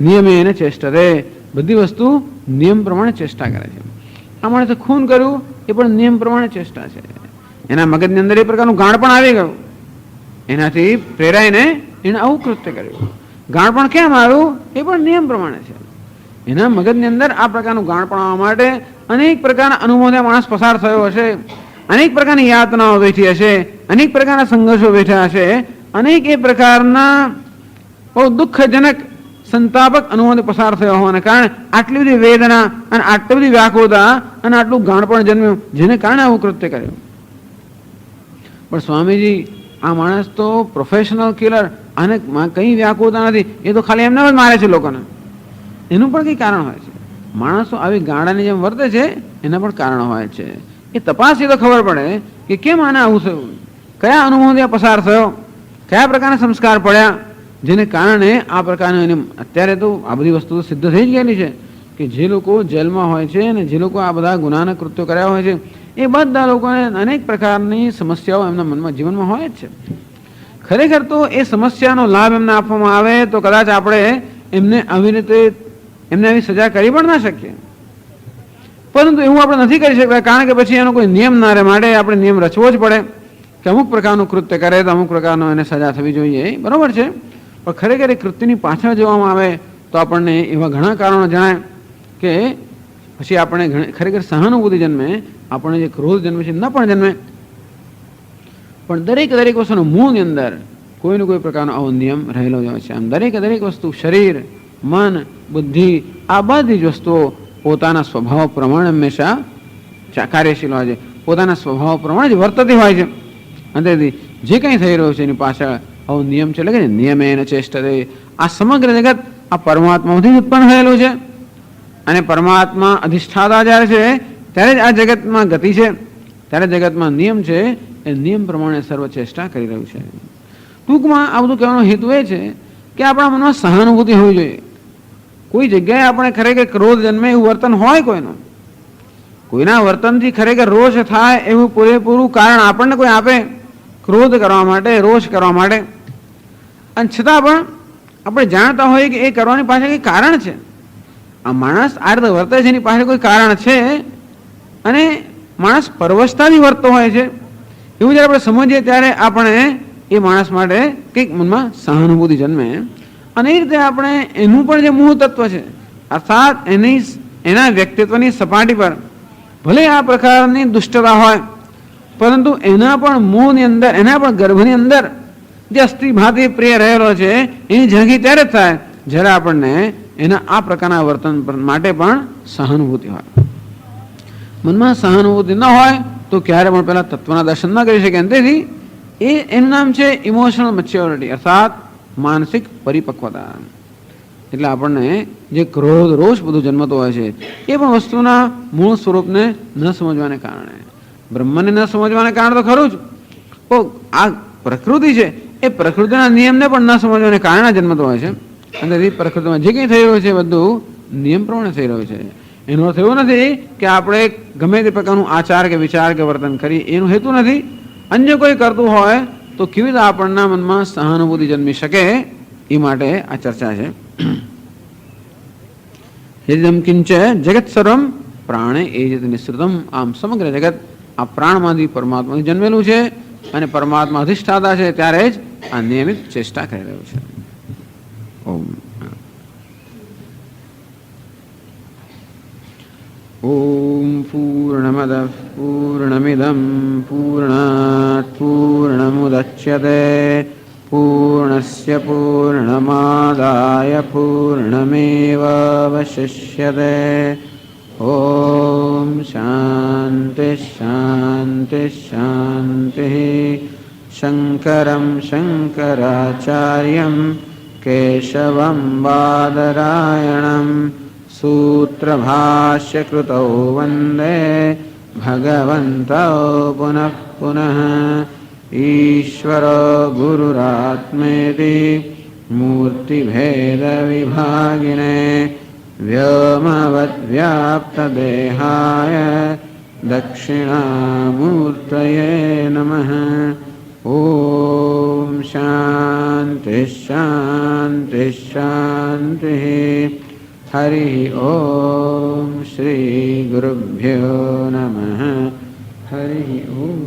નિયમે એને ચેષ્ટતે. બધી વસ્તુ નિયમ પ્રમાણે ચેષ્ટા કરે છે. આ માણસે ખૂન કર્યું એ પણ નિયમ પ્રમાણે ચેષ્ટા છે. એના મગજની અંદર એ પ્રકારનું ગાણ પણ આવી ગયું, એનાથી પ્રેરાઈને એને આવું કૃત્ય કર્યું. ગાણ પણ કેમ આવ્યું એ પણ નિયમ પ્રમાણે છે. એના મગજની અંદર આ પ્રકારનું ગાણ પણ આવવા માટે અનેક પ્રકારના અનુભવોથી માણસ પસાર થયો હશે, અનેક પ્રકારની યાતનાઓ બેઠી હશે, અનેક પ્રકારના સંઘર્ષો બેઠા હશે, અનેક એ પ્રકારના બહુ દુઃખજનક સંતાપક અનુભવથી પસાર થયો હોવાને કારણે આટલી બધી વેદના અને આટલી બધી વ્યાકુળતા અને આટલું ગાણ પણ જન્મ્યું, જેને કારણે આવું કૃત્ય કર્યું. પણ સ્વામીજી, આ માણસ તો પ્રોફેશનલ કિલર, આને કઈ વ્યાકુળતા નથી, એ તો ખાલી એમને જ મારે છે લોકોને. એનું પણ કંઈ કારણ હોય છે. માણસો આવી ગાડાની જેમ વર્તે છે, એના પણ કારણો હોય છે. એ તપાસી તો ખબર પડે કે કેમ આને આવું થયું, કયા અનુભવથી પસાર થયો, કયા પ્રકારના સંસ્કાર પડ્યા, જેને કારણે આ પ્રકારનું એને. અત્યારે તો આ બધી વસ્તુ સિદ્ધ થઈ જ ગયેલી છે કે જે લોકો જેલમાં હોય છે અને જે લોકો આ બધા ગુનાના કૃત્યો કર્યા હોય છે, એ બધા લોકોને અનેક પ્રકારની સમસ્યાઓ એમના મનમાં જીવનમાં હોય જ છે. ખરેખર તો એ સમસ્યાનો લાભ એમને આપવામાં આવે તો કદાચ આપણે એમને આવી રીતે એમને આવી સજા કરી પણ ના શકીએ, પરંતુ એવું આપણે નથી કરી શકતા, કારણ કે પછી એનો કોઈ નિયમ ના રહે. માટે આપણે નિયમ રચવો જ પડે કે અમુક પ્રકારનું કૃત્ય કરે તો અમુક પ્રકારનો એને સજા થવી જોઈએ, બરાબર છે. પણ ખરેખર એ કૃત્યની પાછળ જોવામાં આવે તો આપણને એવા ઘણા કારણો જણાય કે પછી આપણે ખરેખર સહાનુભૂતિ જન્મે, આપણને જે ક્રોધ જન્મે છે ન પણ જન્મે. પણ દરેક વસ્તુનો મૂળની અંદર કોઈને કોઈ પ્રકારનો આવો નિયમ રહેલો જ હોય છે. આમ દરેક વસ્તુ, શરીર, મન, બુદ્ધિ, આ બધી જ વસ્તુઓ પોતાના સ્વભાવ પ્રમાણે હંમેશા કાર્યશીલ હોય છે, પોતાના સ્વભાવ પ્રમાણે જ વર્તતી હોય છે. અંતેથી જે કંઈ થઈ રહ્યું છે એની પાછળ આવો નિયમ છે, એટલે કે નિયમેન ચેષ્ટતે. આ સમગ્ર જગત આ પરમાત્મામાંથી જ ઉત્પન્ન થયેલું છે, અને પરમાત્મા અધિષ્ઠાતા જ્યારે છે ત્યારે જ આ જગતમાં ગતિ છે, ત્યારે જગતમાં નિયમ છે. એ નિયમ પ્રમાણે સર્વ ચેષ્ટા કરી રહ્યું છે. ટૂંકમાં આ બધું કહેવાનો હેતુ એ છે કે આપણા મનમાં સહાનુભૂતિ હોવી જોઈએ. કોઈ જગ્યાએ આપણે ખરેખર ક્રોધ જન્મે એવું વર્તન હોય કોઈનું, કોઈના વર્તનથી ખરેખર રોષ થાય એવું પૂરેપૂરું કારણ આપણને કોઈ આપે ક્રોધ કરવા માટે, રોષ કરવા માટે, અને છતાં પણ આપણે જાણતા હોઈએ કે એ કરવાની પાછળ કંઈ કારણ છે. આ માણસ આ રીતે વર્તે છે એની પાછળ કોઈ કારણ છે, અને માણસ પરવશતાથી વર્તતો હોય છે. એવું જ્યારે આપણે સમજીએ ત્યારે આપણે એ માણસ માટે કંઈક મનમાં સહાનુભૂતિ જન્મે, અને એ રીતે આપણે એનું પણ જે મૂળ તત્વ છે, અર્થાત એના વ્યક્તિત્વની સપાટી પર ભલે આ પ્રકારની દુષ્ટતા હોય, પરંતુ એના પણ મૂળની અંદર, એના પણ ગર્ભની અંદર જે અસ્થિભાતિ પ્રિય રહેલો છે એની ઝાંખી ત્યારે જ થાય જ્યારે આપણને એના આ પ્રકારના વર્તન માટે પણ સહાનુભૂતિ હોય. મનમાં સહાનુભૂતિ ન હોય તો ક્યારે પણ પેલા તત્વના દર્શન ન કરી શકે. તેથી એનું નામ છે ઇમોશનલ મેચ્યોરિટી, અર્થાત માનસિક પરિપક્વતા. એટલે આપણને જે ક્રોધ, રોષ બધું જન્મતો હોય છે એ પણ વસ્તુના મૂળ સ્વરૂપને ન સમજવાને કારણે, બ્રહ્મને ન સમજવાને કારણે તો ખરું જ, તો આ પ્રકૃતિ છે એ પ્રકૃતિના નિયમને પણ ન સમજવાને કારણે જન્મતો હોય છે. અને તેથી પ્રકૃતિમાં જે કંઈ થઈ રહ્યું છે બધું નિયમ પ્રમાણે થઈ રહ્યું છે. એનો અર્થ એવો નથી કે આપણે ગમે તે પ્રકારનું આચાર કે વિચાર કે વર્તન કરીએ, એનું હેતુ નથી. અન્ય કોઈ કરતું હોય તો કેવી રીતે આપણના મનમાં સહાનુભૂતિ જન્મી શકે, એ માટે આ ચર્ચા છે. યદિદમ કિંચ જગત સર્વમ પ્રાણે એજત નિસૃતમ. આમ સમગ્ર જગત આ પ્રાણમાંથી પરમાત્માથી જન્મેલું છે, અને પરમાત્મા અધિષ્ઠાતા છે ત્યારે જ આ નિયમિત ચેષ્ટા કરી રહ્યું છે. ઓમ ઓમ પૂર્ણમદ પૂર્ણમિદમ પૂર્ણાત પૂર્ણમુદચ્યતે પૂર્ણસ્ય પૂર્ણમાદાય પૂર્ણમેવાવશિષ્યતે. ઓમ શાંતિ શાંતિ શાંતિ. શંકરં શંકરાચાર્યં કેશવં બાદરાયણં સૂત્રભાષ્યકૃતૌ વંદે ભગવन्तौ પુનઃ પુનઃ. ઈશ્વરો ગુરુરાત્મેતિ મૂર્તિભેદવિભાગિને વ્યોમવદ્વ્યાપ્તદેહાય દક્ષિણામૂર્તયે નમઃ. ઓમ શાંતિ શાંતિ શાંતિ. હરિ ઓમ શ્રી ગુરુભ્યો નમઃ. હરિ ઓમ.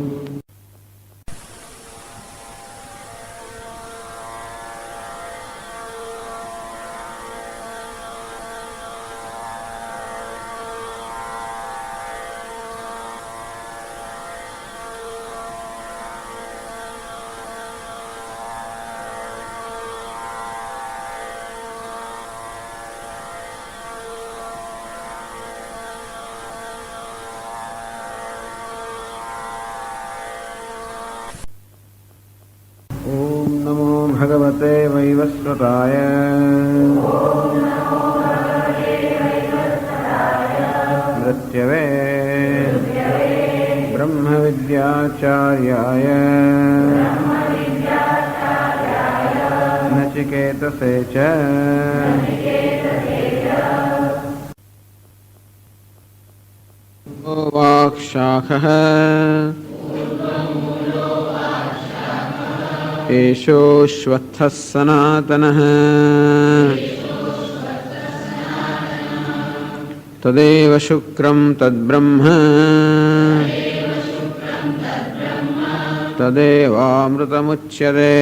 वैवस्वताय मृत्यवे ब्रह्मविद्याचार्याय नचिकेतसे च वाक्शाखः एषोऽश्वत्थः सनातनः तदेव शुक्रं तद्ब्रह्म तदेवामृतमुच्यते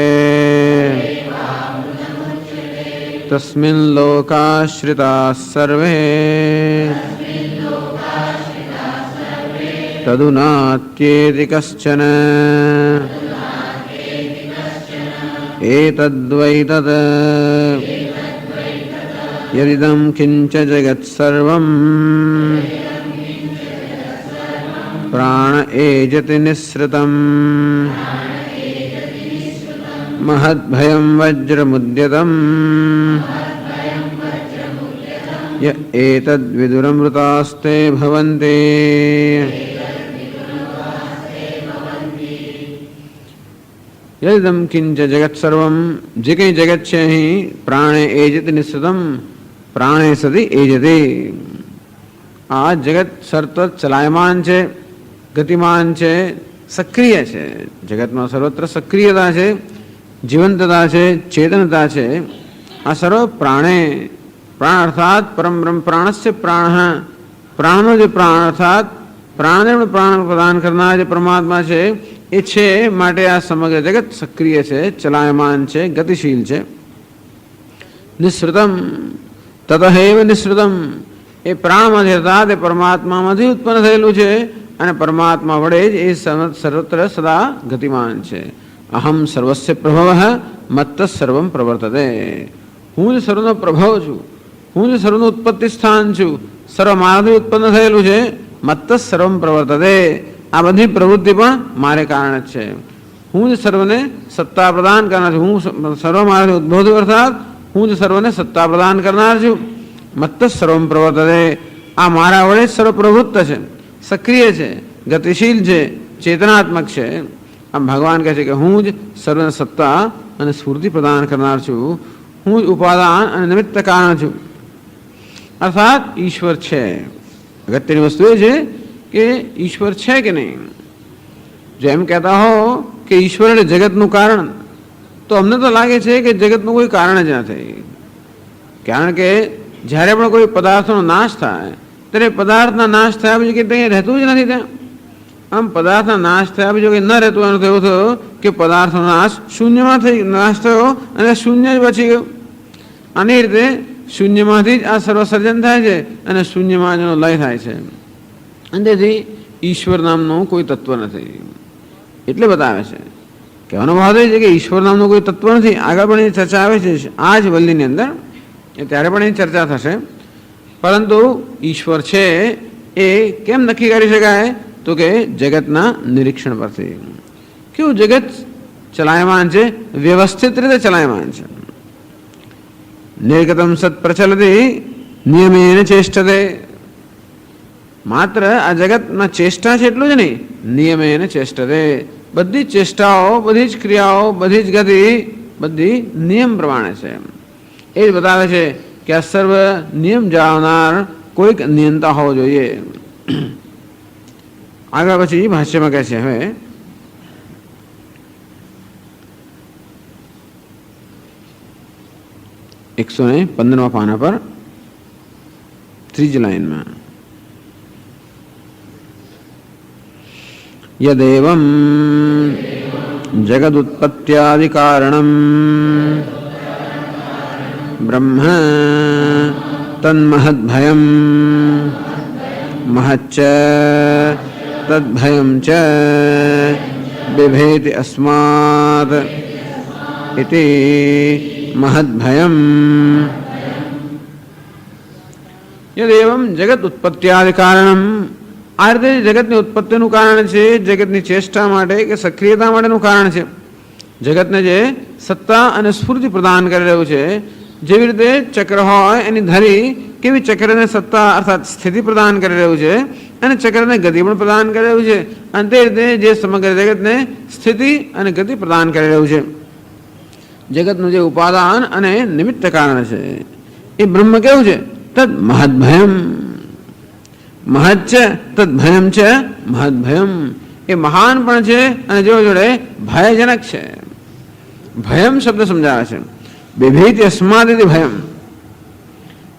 तस्मिन् लोकाश्रिताः सर्वे तदुनात्येति कश्चन एतद्वै तत् यदिदं किञ्च जगत्सर्वं प्राण एजति निःसृतं महद्भयं वज्रमुद्यतं य एतद्विदुरमृतास्ते भवन्ति यदिदं किंच जगत सर्वम जे कई जगत છે અહીં પ્રાણે એજતિ નિશ્ચિતમ પ્રાણે સદી એજતે આ જગત સતત ચલાયમાન છે ગતિમાન છે સક્રિય છે જગતમાં સર્વત્ર સક્રિયતા છે જીવંતતા છે ચેતનતા છે આ સર્વ પ્રાણે પ્રાણ અર્થાત પરમ બ્રહ્મ પ્રાણસ્ય પ્રાણ પ્રાણનો જે પ્રાણ અર્થાત પ્રાણને પ્રાણ પ્રદાન કરનાર જે પરમાત્મા છે એ છે માટે આ સમગ્ર જગત સક્રિય છે ચલાયમાન છે ગતિશીલ છે નિઃસૃતમ તતઃ નિઃસૃતમ એ પ્રાણમાંથી અર્થાત એ પરમાત્મામાંથી ઉત્પન્ન થયેલું છે અને પરમાત્મા વડે જ એ સર્વત્ર સદા ગતિમાન છે અહમ સર્વસ્ય પ્રભવ મત્ત સર્વમ પ્રવર્તતે હું જ સર્વનો પ્રભવ છું હું જ સર્વનું ઉત્પત્તિ સ્થાન છું સર્વ મારાથી ઉત્પન્ન થયેલું છે મત્ત સર્વમ પ્રવર્તતે આ બધી પ્રવૃત્તિ પણ મારે કારણે જ છે હું જ સર્વને સત્તા પ્રદાન કરનાર છું હું સર્વ મારાથી ઉદ્ભવ થયું અર્થાત હું જ સર્વને સત્તા પ્રદાન કરનાર છું મત્ત સર્વમ પ્રવર્તતે આ મારા વડે જ સર્વ પ્રવૃત્ત છે સક્રિય છે ગતિશીલ છે ચેતનાત્મક છે આમ ભગવાન કહે છે કે હું જ સર્વને સત્તા અને સ્ફૂર્તિ પ્રદાન કરનાર છું હું જ ઉપાદાન અને નિમિત્ત કારણ છું અર્થાત ઈશ્વર છે અગત્યની વસ્તુ એ છે કે ઈશ્વર છે કે નહીં જો એમ કહેતા હો કે ઈશ્વર એટલે જગતનું કારણ તો અમને તો લાગે છે કે જગતનું કોઈ કારણ જ નથી કારણ કે જ્યારે પણ કોઈ પદાર્થનો નાશ થાય ત્યારે પદાર્થના નાશ થયા પછી કે ત્યાં રહેતું જ નથી ત્યાં આમ પદાર્થના નાશ થયા પછી કંઈ ન રહેતું એનો તો એવું થયો કે પદાર્થનો નાશ શૂન્યમાં થઈ નાશ થયો અને શૂન્ય જ બચી ગયો આની રીતે શૂન્યમાંથી જ આ સર્વસર્જન થાય છે અને શૂન્યમાં જ એનો લય થાય છે અને તેથી ઈશ્વર નામનું કોઈ તત્વ નથી એટલે બતાવે છે કહેવાનો ભાવ એ છે કે ઈશ્વર નામનું કોઈ તત્વ નથી આગળ પણ એની ચર્ચા આવે છે આ જ વલ્લીની અંદર એ ત્યારે પણ એની ચર્ચા થશે પરંતુ ઈશ્વર છે એ કેમ નક્કી કરી શકાય તો કે જગતના નિરીક્ષણ પરથી કેવું જગત ચલાયમાન છે વ્યવસ્થિત રીતે ચલાયમાન છે નિર્ગતમ સત પ્રચલતી નિયમેન ચેષ્ટતે માત્ર આ જગતમાં ચેષ્ટા છે એટલું જ નહીં નિયમેન ચેષ્ટતે બધી જ ચેષ્ટાઓ બધી જ ક્રિયાઓ બધી જ ગતિ બધી નિયમ પ્રમાણે છે એ જ બતાવે છે કે આ સર્વ નિયમ જાળવનાર કોઈક નિયંતા હોવો જોઈએ આગળ પછી ભાષ્યમાં કહે છે હવે 115 પાના પર ત્રીજી લાઈનમાં યદેવં જગદુત્પત્ત્યાદિ કારણમ બ્રહ્મ તન્મહદ્ભયમ મહચ્ચ તદ્ભયમ ચ બિભેતિ અસ્માદ ઇતિ મહદ્ભયમ યદેવં જગત ઉત્પત્ત્યાદિ કારણમ આ રીતે જગતની ઉત્પત્તિનું કારણ છે જગતની ચેષ્ટા માટે કે સક્રિયતા માટેનું કારણ છે જગતને જે સત્તા અને સ્ફૂર્તિ પ્રદાન કરી રહ્યું છે. જેવી રીતે ચક્ર હોય એની ધરી કેવી ચક્રને સત્તા અર્થાત સ્થિતિ પ્રદાન કરી રહ્યું છે અને ચક્રને ગતિ પણ પ્રદાન કરી રહ્યું છે. અને તે રીતે જે સમગ્ર જગતને સ્થિતિ અને ગતિ પ્રદાન કરી રહ્યું છે. જગતનું જે ઉપાદાન અને નિમિત્ત કારણ છે એ બ્રહ્મ કેવું છે? તદ મહદભયમ. મહદ છે તદ ભયમ છે મહદભયમ. એ મહાન પણ છે અને જો જોડે ભયજનક છે. ભયમ શબ્દ સમજાવે છે. બિભીતિ અસ્માદિતિ ભયમ.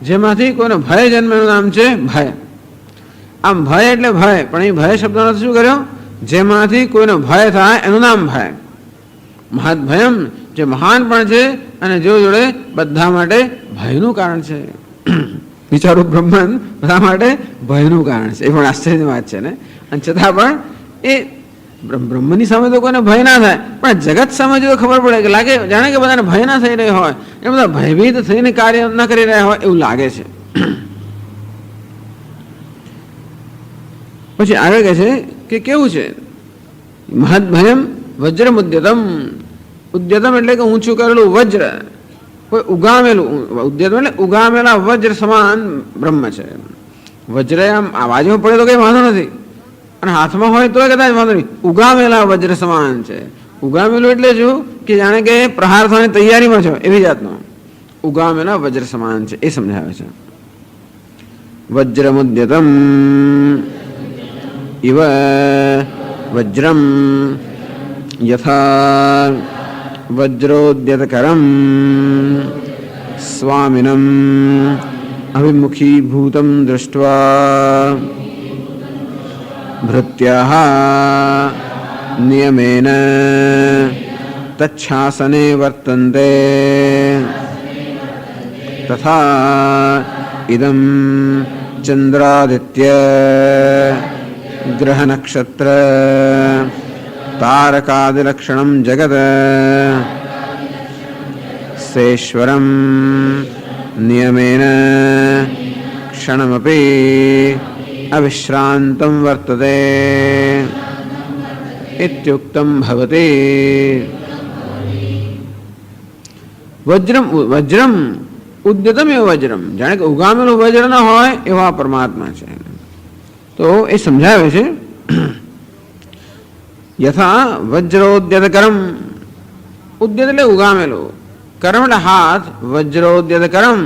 જેમાંથી કોઈનો ભય જન્મ એનું નામ છે ભય. આમ ભય એટલે ભય, પણ એ ભય શબ્દનો અર્થ શું કર્યો? જેમાંથી કોઈનો ભય થાય એનું નામ ભય. મહદભયમ જે મહાન પણ છે અને જો જોડે બધા માટે ભયનું કારણ છે. વિચારું બ્રહ્માંડ બધા માટે ભયનું કારણ છે. એ પણ આશ્ચર્યની વાત છે ને. અને છતાં પણ એ બ્રહ્મની સામે તો કોઈને ભય ના થાય, પણ જગત સામે જો ખબર પડે કે લાગે જાણે કે બધાને ભય ના થઈ રહ્યો હોય, એ બધા ભયભીત થઈને કાર્ય ન કરી રહ્યા હોય એવું લાગે છે. પછી આગળ કહે છે કે કેવું છે? મહદભયમ વજ્રમ ઉદ્યતમ. ઉદ્યતમ એટલે કે ઊંચું કરેલું વજ્ર, કોઈ ઉગામેલું. ઉદ્યતમ એટલે ઉગામેલા વજ્ર સમાન બ્રહ્મ છે. વજ્ર આમ અવાજમાં પડે તો કઈ વાંધો નથી, અને હાથમાં હોય તો કદાચ વાંધો નહીં. ઉગામેલા વજ્ર સમાન છે. ઉગામેલું એટલે શું કે જાણે કે પ્રહાર થવાની તૈયારીમાં છો એવી જાતનો ઉગામેલા વજ્ર સમાન છે, એ સમજાવે છે. વજ્રમુદ્યતમ ઇવ વજ્રમ યથા વજ્રોદ્યતકરમ સ્વામિનમ અભિમુખીભૂતમ દૃષ્ટ્વા ભૃત્યઃ નિયમેન તચ્છાસને વર્તન્તે તથા ઇદં ચંદ્રાદિત્ય ગ્રહ નક્ષત્ર તારકાદિલક્ષણમ જગત સેશ્વરમ નિયમેન ક્ષણમપી અવિશ્રાંતમ વર્તતે ઇત્યુક્તમ ભવતિ. વજ્રમ વજ્રમ ઉદ્યતમ એવ વજ્રમ, જાણે કે ઉગામેલું વજ્ર ન હોય એવા પરમાત્મા છે. તો એ સમજાવે છે યથા વજ્રોદ્યત કરમ. ઉદ્યત એટલે ઉગામેલું, કરમ એટલે હાથ. વજ્રોદ્યત કરમ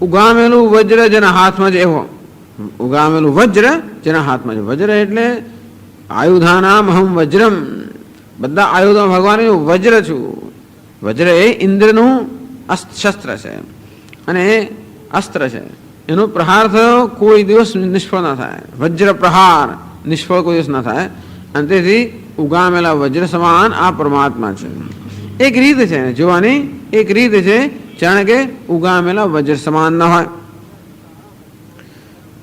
ઉગામેલું વજ્ર જેના હાથમાં છે એવો. ઉગામેલું વજ્ર જેના હાથમાં છે. વજ્ર એટલે આયુધાનામ અહમ વજ્રમ. બધા આયુધો ભગવાન વજ્ર છું. વજ્ર એ ઇન્દ્રનું શસ્ત્ર છે અને અસ્ત્ર છે. એનો પ્રહાર થયો કોઈ દિવસ નિષ્ફળ ના થાય. વજ્ર પ્રહાર નિષ્ફળ કોઈ દિવસ ના થાય. અને તેથી ઉગામેલા વજ્ર સમાન આ પરમાત્મા છે. એક રીત છે જોવાની, એક રીત છે જાણે કે ઉગામેલા વજ્ર સમાન ન હોય.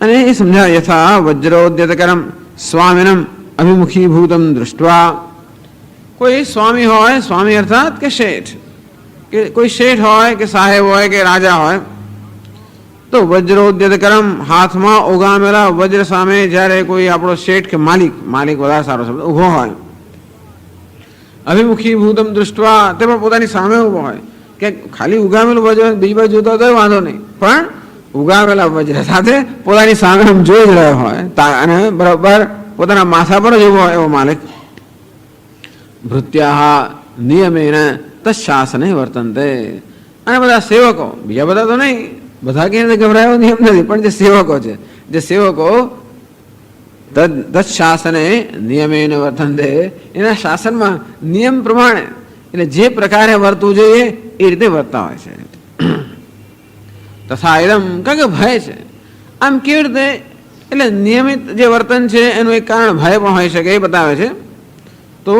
અને એ સમજાય યથા વજ્રોદ્યતકરમ સ્વામિનમ અભિમુખીભૂતમ દૃષ્ટ્વા. કોઈ સ્વામી હોય, સ્વામી અર્થાત કે શેઠ, કે કોઈ શેઠ હોય કે સાહેબ હોય કે રાજા હોય, તો વજ્રોદ્યતકરમ હાથમાં ઉગામેલા વજ્ર સામે જ્યારે કોઈ આપણો શેઠ કે માલિક, માલિક વધારે સારો શબ્દ, ઊભો હોય. અભિમુખીભૂતમ દૃષ્ટ્વા, તે પણ પોતાની સામે ઊભો હોય. કે ખાલી ઉગામેલું વજ્ર બીજી બાજુ જોતો હોય વાંધો નહીં, પણ ઉગામેલા વજ્ર સાથે પોતાની સામે જોઈ જ રહ્યો હોય અને બરાબર પોતાના માથા પર જ ઉભો હોય એવો માલિક. ભૃત્યાઃ નિયમેન તશાસને વર્તન્તે. અને બધા સેવકો, બીજા બધા તો નહીં, બધા કે ગભરાયો નિયમ નથી, પણ જે સેવકો છે, જે સેવકો તત્શાસને નિયમેન વર્તન્તે, એના શાસનમાં નિયમ પ્રમાણે, એટલે જે પ્રકારે વર્તવું જોઈએ એ રીતે વર્તા હોય છે. તથા એમ કારણ કે ભય છે. આમ કેવી રીતે? એટલે નિયમિત જે વર્તન છે એનું એક કારણ ભય પણ હોઈ શકે એ બતાવે છે. તો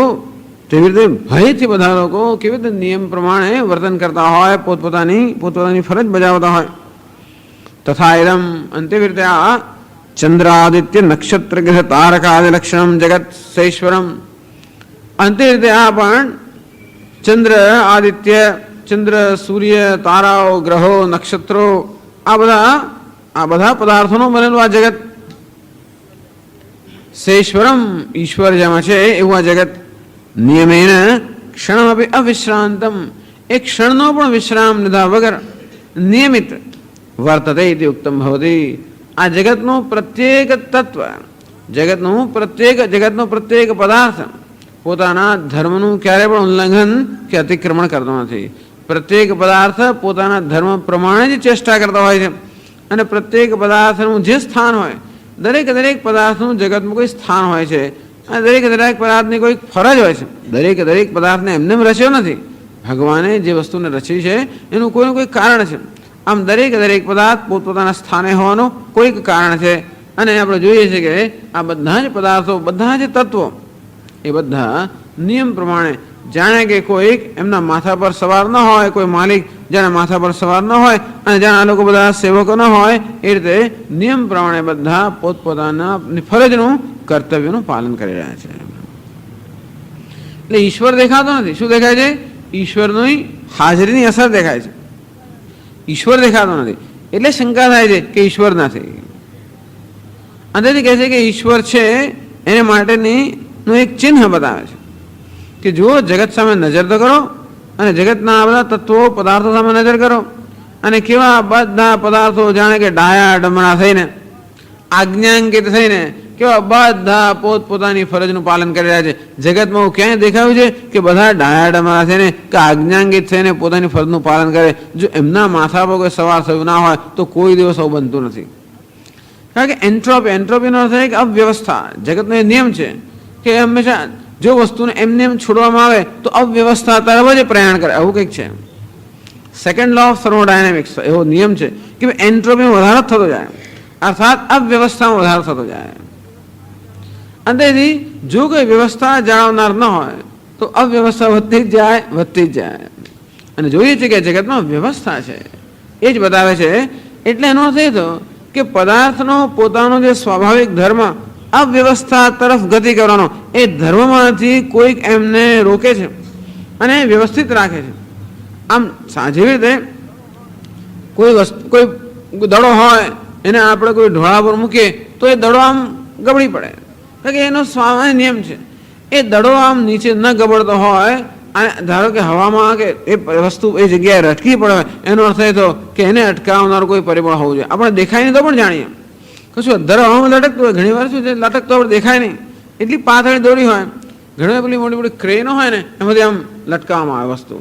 તેવી રીતે ભયથી બધા લોકો કેવી રીતે નિયમ પ્રમાણે વર્તન કરતા હોય, પોતપોતાની ફરજ બજાવતા હોય. તથા એમ અને તેવી રીતે આ ચંદ્રાદિત્ય નક્ષત્ર ગ્રહ તારકાદિ લક્ષણમ જગત સૈશ્વરમ. અને તે રીતે આ પણ ચંદ્ર, આદિત્ય, ચંદ્ર, સૂર્ય, તારાઓ, ગ્રહો, નક્ષત્રો, આ બધા પદાર્થોનું બનેલું આ જગત. સૈશ્વરમ ઈશ્વર જેમાં છે એવું આ જગત. નિયમેન ક્ષણમપી અવિશ્રાંતમ, એક ક્ષણનો પણ વિશ્રામ લીધા વગર નિયમિત વર્તતે ઇતિ ઉક્તમ ભવતી. આ જગતનું પ્રત્યેક તત્વ, જગતનો પ્રત્યેક પદાર્થ પોતાના ધર્મનું ક્યારે પણ ઉલ્લંઘન કે અતિક્રમણ કરતો નથી. પ્રત્યેક પદાર્થ પોતાના ધર્મ પ્રમાણે જ ચેષ્ટા કરતા હોય છે. અને પ્રત્યેક પદાર્થનું જે સ્થાન હોય, દરેક પદાર્થનું જગતમાં કોઈ સ્થાન હોય છે. અને દરેક પદાર્થની કોઈ ફરજ હોય છે. દરેક પદાર્થને એમને રચ્યો નથી. ભગવાને જે વસ્તુને રચી છે એનું કોઈનું કોઈ કારણ છે. આમ દરેક પદાર્થ પોતપોતાના સ્થાને હોવાનું કોઈક કારણ છે. અને આપણે જોઈએ છીએ કે આ બધા જ પદાર્થો, બધા જ તત્વો એ બધા નિયમ પ્રમાણે, જાણે કે કોઈક એમના માથા પર સવાર ન હોય, કોઈ માલિક જેના માથા પર સવાર ન હોય અને જાણે આ લોકો બધા સેવકો ન હોય, એ રીતે નિયમ પ્રમાણે બધા પોતપોતાના ફરજનું, કર્તવ્યનું પાલન કરી રહ્યા છે. એટલે ઈશ્વર દેખાતો નથી. શું દેખાય છે? ઈશ્વરની હાજરીની અસર દેખાય છે. ઈશ્વર દેખાતો નથી એટલે શંકા થાય છે કે ઈશ્વર નથી. અંતેથી કહે છે કે ઈશ્વર છે એને માટેનું એક ચિહ્ન બતાવે છે કે જુઓ, જગત સામે નજર તો કરો અને જગતના આ બધા તત્વો, પદાર્થો સામે નજર કરો અને કેવા બધા પદાર્થો જાણે કે ડાયા ડમણા થઈને, આજ્ઞાંકિત થઈને કેવા બધા પોતપોતાની ફરજનું પાલન કરી રહ્યા છે. જગતમાં એવું ક્યાંય દેખાયું છે કે બધા ડાયા ડમણા થઈને કે આજ્ઞાંકિત થઈને પોતાની ફરજનું પાલન કરે? જો એમના માથા પર કોઈ સવાર થયું ના હોય તો કોઈ દિવસ આવું બનતું નથી. કારણ કે એન્ટ્રોપીનો અર્થ છે કે અવ્યવસ્થા. જગતનો એ નિયમ છે કે હંમેશા જો વસ્તુને એમને એમ છોડવામાં આવે તો અવ્યવસ્થા તરફ જ પ્રયાણ કરે, આવું કંઈક છે. સેકન્ડ લો ઓફ થર્મોડાયનેમિક્સ એવો નિયમ છે કે એન્ટ્રોપીમાં વધારો થતો જાય, અર્થાત અવ્યવસ્થામાં વધારો થતો જાય. અંતેથી જો કોઈ વ્યવસ્થા જાળવનાર ન હોય તો અવ્યવસ્થા વધતી જ જાય. અને જોઈએ છે કે જગતમાં વ્યવસ્થા છે એ જ બતાવે છે. એટલે એનો અર્થ એ થયો કે પદાર્થનો પોતાનો જે સ્વાભાવિક ધર્મ અવ્યવસ્થા તરફ ગતિ કરવાનો, એ ધર્મમાંથી કોઈક એમને રોકે છે અને વ્યવસ્થિત રાખે છે. આમ જેવી રીતે કોઈ દડો હોય એને આપણે કોઈ ઢોળા પર મૂકીએ તો એ દડો આમ ગબડી પડે, કારણ કે એનો સ્વાભાવિક નિયમ છે. એ દડો આમ નીચે ન ગબડતો હોય અને ધારો કે હવામાં કે એ વસ્તુ એ જગ્યાએ અટકી પડે, એનો અર્થ એ થયો કે એને અટકાવનાર કોઈ પરિબળ હોવું જોઈએ. આપણે દેખાય નહીં તો પણ જાણીએ. કશું અધર હવામાં લટકતું હોય, ઘણી વાર શું છે લટકતો આપણે દેખાય નહીં, એટલી પાતળી દોરી હોય. ઘણી પેલી મોટી મોટી ક્રેનો હોય ને એમાંથી આમ લટકાવવામાં આવે વસ્તુ.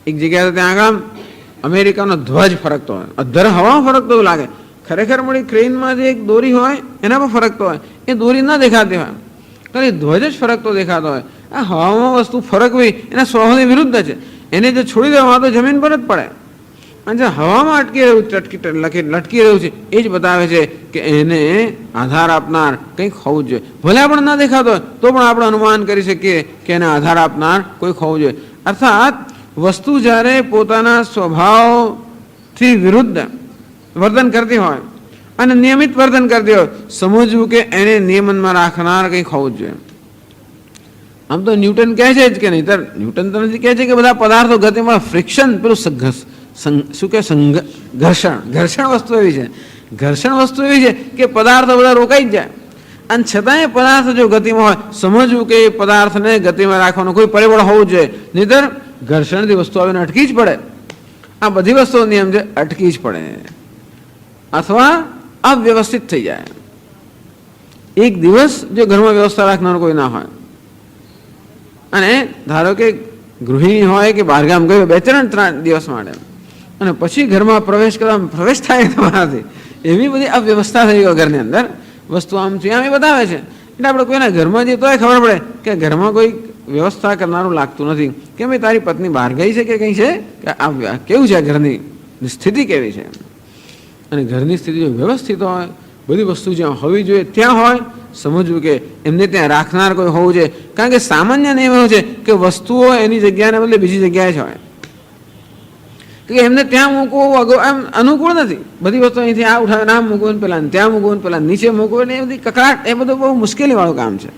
એક જગ્યાએ ત્યાં આગળ અમેરિકાનો ધ્વજ ફરકતો હોય, અધર હવામાં ફરકતો એવું લાગે, ખરેખર મોટી ક્રેનમાં જે એક દોરી હોય એના પર ફરકતો હોય, એ દોરી ના દેખાતી હોય, ખાલી ધ્વજ જ ફરકતો દેખાતો હોય. આ હવામાં વસ્તુ ફરકવી એના સ્વભાવની વિરુદ્ધ છે. એને જો છોડી દેવામાં તો જમીન પર જ પડે. અને જે હવામાં અટકી રહ્યું છે એ જ બતાવે છે કે એને આધાર આપનાર કંઈક હોવું જોઈએ. ભલે આપણે ના દેખાતો હોય તો પણ આપણે અનુમાન કરી શકીએ કે એને આધાર આપનાર કોઈક હોવું જોઈએ. અર્થાત વસ્તુ જ્યારે પોતાના સ્વભાવથી વિરુદ્ધ વર્તન કરતી હોય અને નિયમિત વર્તન કરતી હોય, સમજવું કે એને નિયમનમાં રાખનાર કંઈક હોવું જોઈએ. આમ તો ન્યૂટન કહે છે જ કે નહીં, ન્યૂટન તો નથી કહે છે કે બધા પદાર્થો ગતિમાં ફ્રિક્શન, પેલું શું કે ઘર્ષણ વસ્તુ એવી છે, ઘર્ષણ વસ્તુ એવી છે કે પદાર્થો બધા રોકાઈ જ જાય. અને છતાંય પદાર્થ જો ગતિમાં હોય, સમજવું કે એ પદાર્થને ગતિમાં રાખવાનું કોઈ પરિબળ હોવું જોઈએ, નહીંતર ઘર્ષણથી વસ્તુ આવીને અટકી જ પડે. આ બધી વસ્તુનો નિયમ છે, અટકી જ પડે અથવા અવ્યવસ્થિત થઈ જાય. એક દિવસ જો ઘરમાં વ્યવસ્થા રાખનાર કોઈ ના હોય અને ધારો કે ગૃહિણી હોય કે બહારગામ ગયો 2-3 દિવસ માટે અને પછી ઘરમાં પ્રવેશ થાય તમારાથી, એવી બધી અવ્યવસ્થા થઈ ગયો ઘરની અંદર, વસ્તુ આમથી આમ એ બતાવે છે. એટલે આપણે કોઈના ઘરમાં જઈએ તોય ખબર પડે કે ઘરમાં કોઈ વ્યવસ્થા કરનારું લાગતું નથી. કે ભાઈ તારી પત્ની બહાર ગઈ છે કે કંઈ છે, કે આ કેવું છે, ઘરની સ્થિતિ કેવી છે. અને ઘરની સ્થિતિ જો વ્યવસ્થિત હોય, બધી વસ્તુ જ્યાં હોવી જોઈએ ત્યાં હોય, સમજવું કે એમને ત્યાં રાખનાર કોઈ હોવું જોઈએ. કારણ કે સામાન્ય નિયમ એવો છે કે વસ્તુઓ એની જગ્યાને બદલે બીજી જગ્યાએ જ હોય, કે એમને ત્યાં મૂકવું એમ અનુકૂળ નથી. બધી વસ્તુ અહીંથી આ ઉઠાવીને આમ મૂકવું ને પેલા ત્યાં મૂકવું ને પેલા નીચે મૂકવું ને એ બધી કકડાટ, એ બધું બહુ મુશ્કેલીવાળું કામ છે.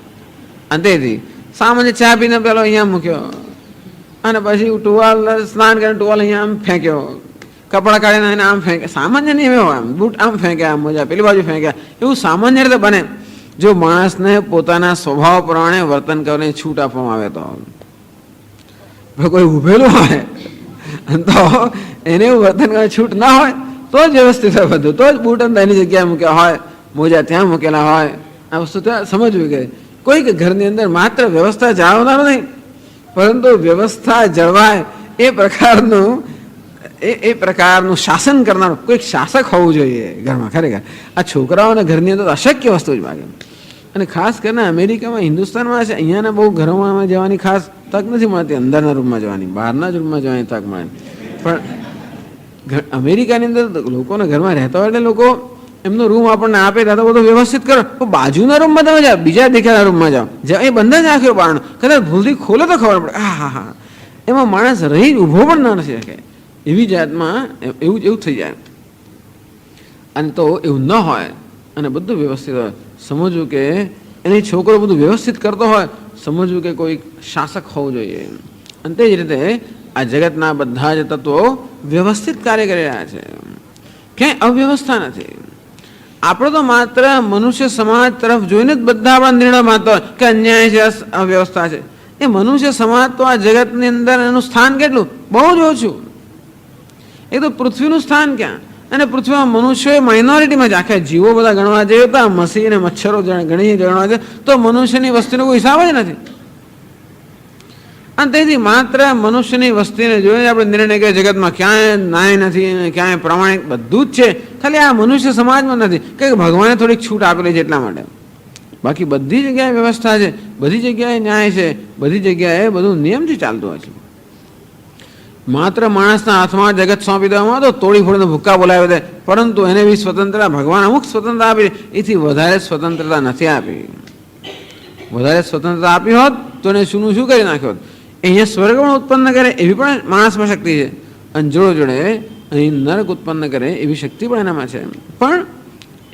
અંતેથી સામાન્ય ચા પીને પેલો અહીંયા મૂક્યો અને પછી ટુવાલ સ્નાન કરીને ટુવાલ અહીંયા આમ ફેંક્યો, કપડાં કાઢીને એને આમ ફેંકે, સામાન્ય નહીં એવો આમ બૂટ આમ ફેંક્યા, આમ મોજા પેલી બાજુ ફેંક્યા, એવું સામાન્ય રીતે બને જો માણસને પોતાના સ્વભાવ પ્રમાણે વર્તન કરવાની છૂટ આપવામાં આવે તો. કોઈ ઉભેલું હોય તો એને એવું વર્તન કરે છૂટ ના હોય તો જ વ્યવસ્થિત હોય બધું, તો જ બૂટ એની જગ્યાએ મૂક્યા હોય, મોજા ત્યાં મૂકેલા હોય. આ વસ્તુ ત્યાં સમજવી કે કોઈક ઘરની અંદર માત્ર વ્યવસ્થા જાળવનારો નહીં, પરંતુ વ્યવસ્થા જળવાય એ પ્રકારનું શાસન કરનારું કોઈક શાસક હોવું જોઈએ ઘરમાં. ખરેખર આ છોકરાઓને ઘરની અંદર અશક્ય વસ્તુ જ માગે. અને ખાસ કરીને અમેરિકામાં, હિન્દુસ્તાનમાં છે, અહીંયાના બહુ ઘરોમાં જવાની ખાસ તક નથી મળતી, અંદરના રૂમમાં જવાની, બહારના જ રૂમમાં જવાની તક મળે. પણ અમેરિકાની અંદર લોકોના ઘરમાં રહેતા હોય એટલે લોકો એમનો રૂમ આપણને આપે ત્યાં તો બધું વ્યવસ્થિત કરો, તો બાજુના રૂમમાં તમે જાઓ, બીજા દેખાના રૂમમાં જાઓ, એ બંધ જ રાખ્યો બારણું, કદાચ ભૂલથી ખોલે તો ખબર પડે, હા એમાં માણસ રહી ઊભો પણ ના નથી શકે એવી જાતમાં એવું થઈ જાય. અને તો એવું ન હોય અને બધું વ્યવસ્થિત હોય, સમજવું કે એની છોકરો બધું વ્યવસ્થિત કરતો હોય, સમજવું કે કોઈ શાસક હોવું જોઈએ. અને તે જ રીતે આ જગતના બધા જ તત્વો વ્યવસ્થિત કાર્ય કરી રહ્યા છે, ક્યાંય અવ્યવસ્થા નથી. આપણે તો માત્ર મનુષ્ય સમાજ તરફ જોઈને જ બધા આપણા નિર્ણય માનતા હોય કે અન્યાય છે, અવ્યવસ્થા છે. એ મનુષ્ય સમાજ તો આ જગતની અંદર એનું સ્થાન કેટલું, બહુ જ ઓછું. એ તો પૃથ્વીનું સ્થાન ક્યાં, અને પૃથ્વીમાં મનુષ્યો માઇનોરિટીમાં જ. આખા જીવો બધા ગણવા જઈએ તો મસી અને મચ્છરો ગણવા છે તો મનુષ્યની વસ્તીનો કોઈ હિસાબ જ નથી. અને તેથી માત્ર મનુષ્યની વસ્તીને જોઈને આપણે નિર્ણય કે જગતમાં ક્યાંય ન્યાય નથી, ક્યાંય પ્રમાણિક બધું જ છે, ખાલી આ મનુષ્ય સમાજમાં નથી કે ભગવાને થોડીક છૂટ આપેલી છે એટલા માટે. બાકી બધી જગ્યાએ વ્યવસ્થા છે, બધી જગ્યાએ ન્યાય છે, બધી જગ્યાએ બધું નિયમથી ચાલતું હોય છે. માત્ર માણસના હાથમાં જગત સોંપી દેવામાં તો તોડી ફોડીને ભૂક્કા બોલાવી દે, પરંતુ એને બી સ્વતંત્રતા ભગવાન અમુક સ્વતંત્રતા આપી, એથી વધારે સ્વતંત્રતા નથી આપી. વધારે સ્વતંત્રતા આપી હોત તો એને શું કરી નાખ્યો હોત. અહીંયા સ્વર્ગ પણ ઉત્પન્ન કરે એવી પણ માણસમાં શક્તિ છે, અને જોડે અહીં નરક ઉત્પન્ન કરે એવી શક્તિ પણ એનામાં છે. પણ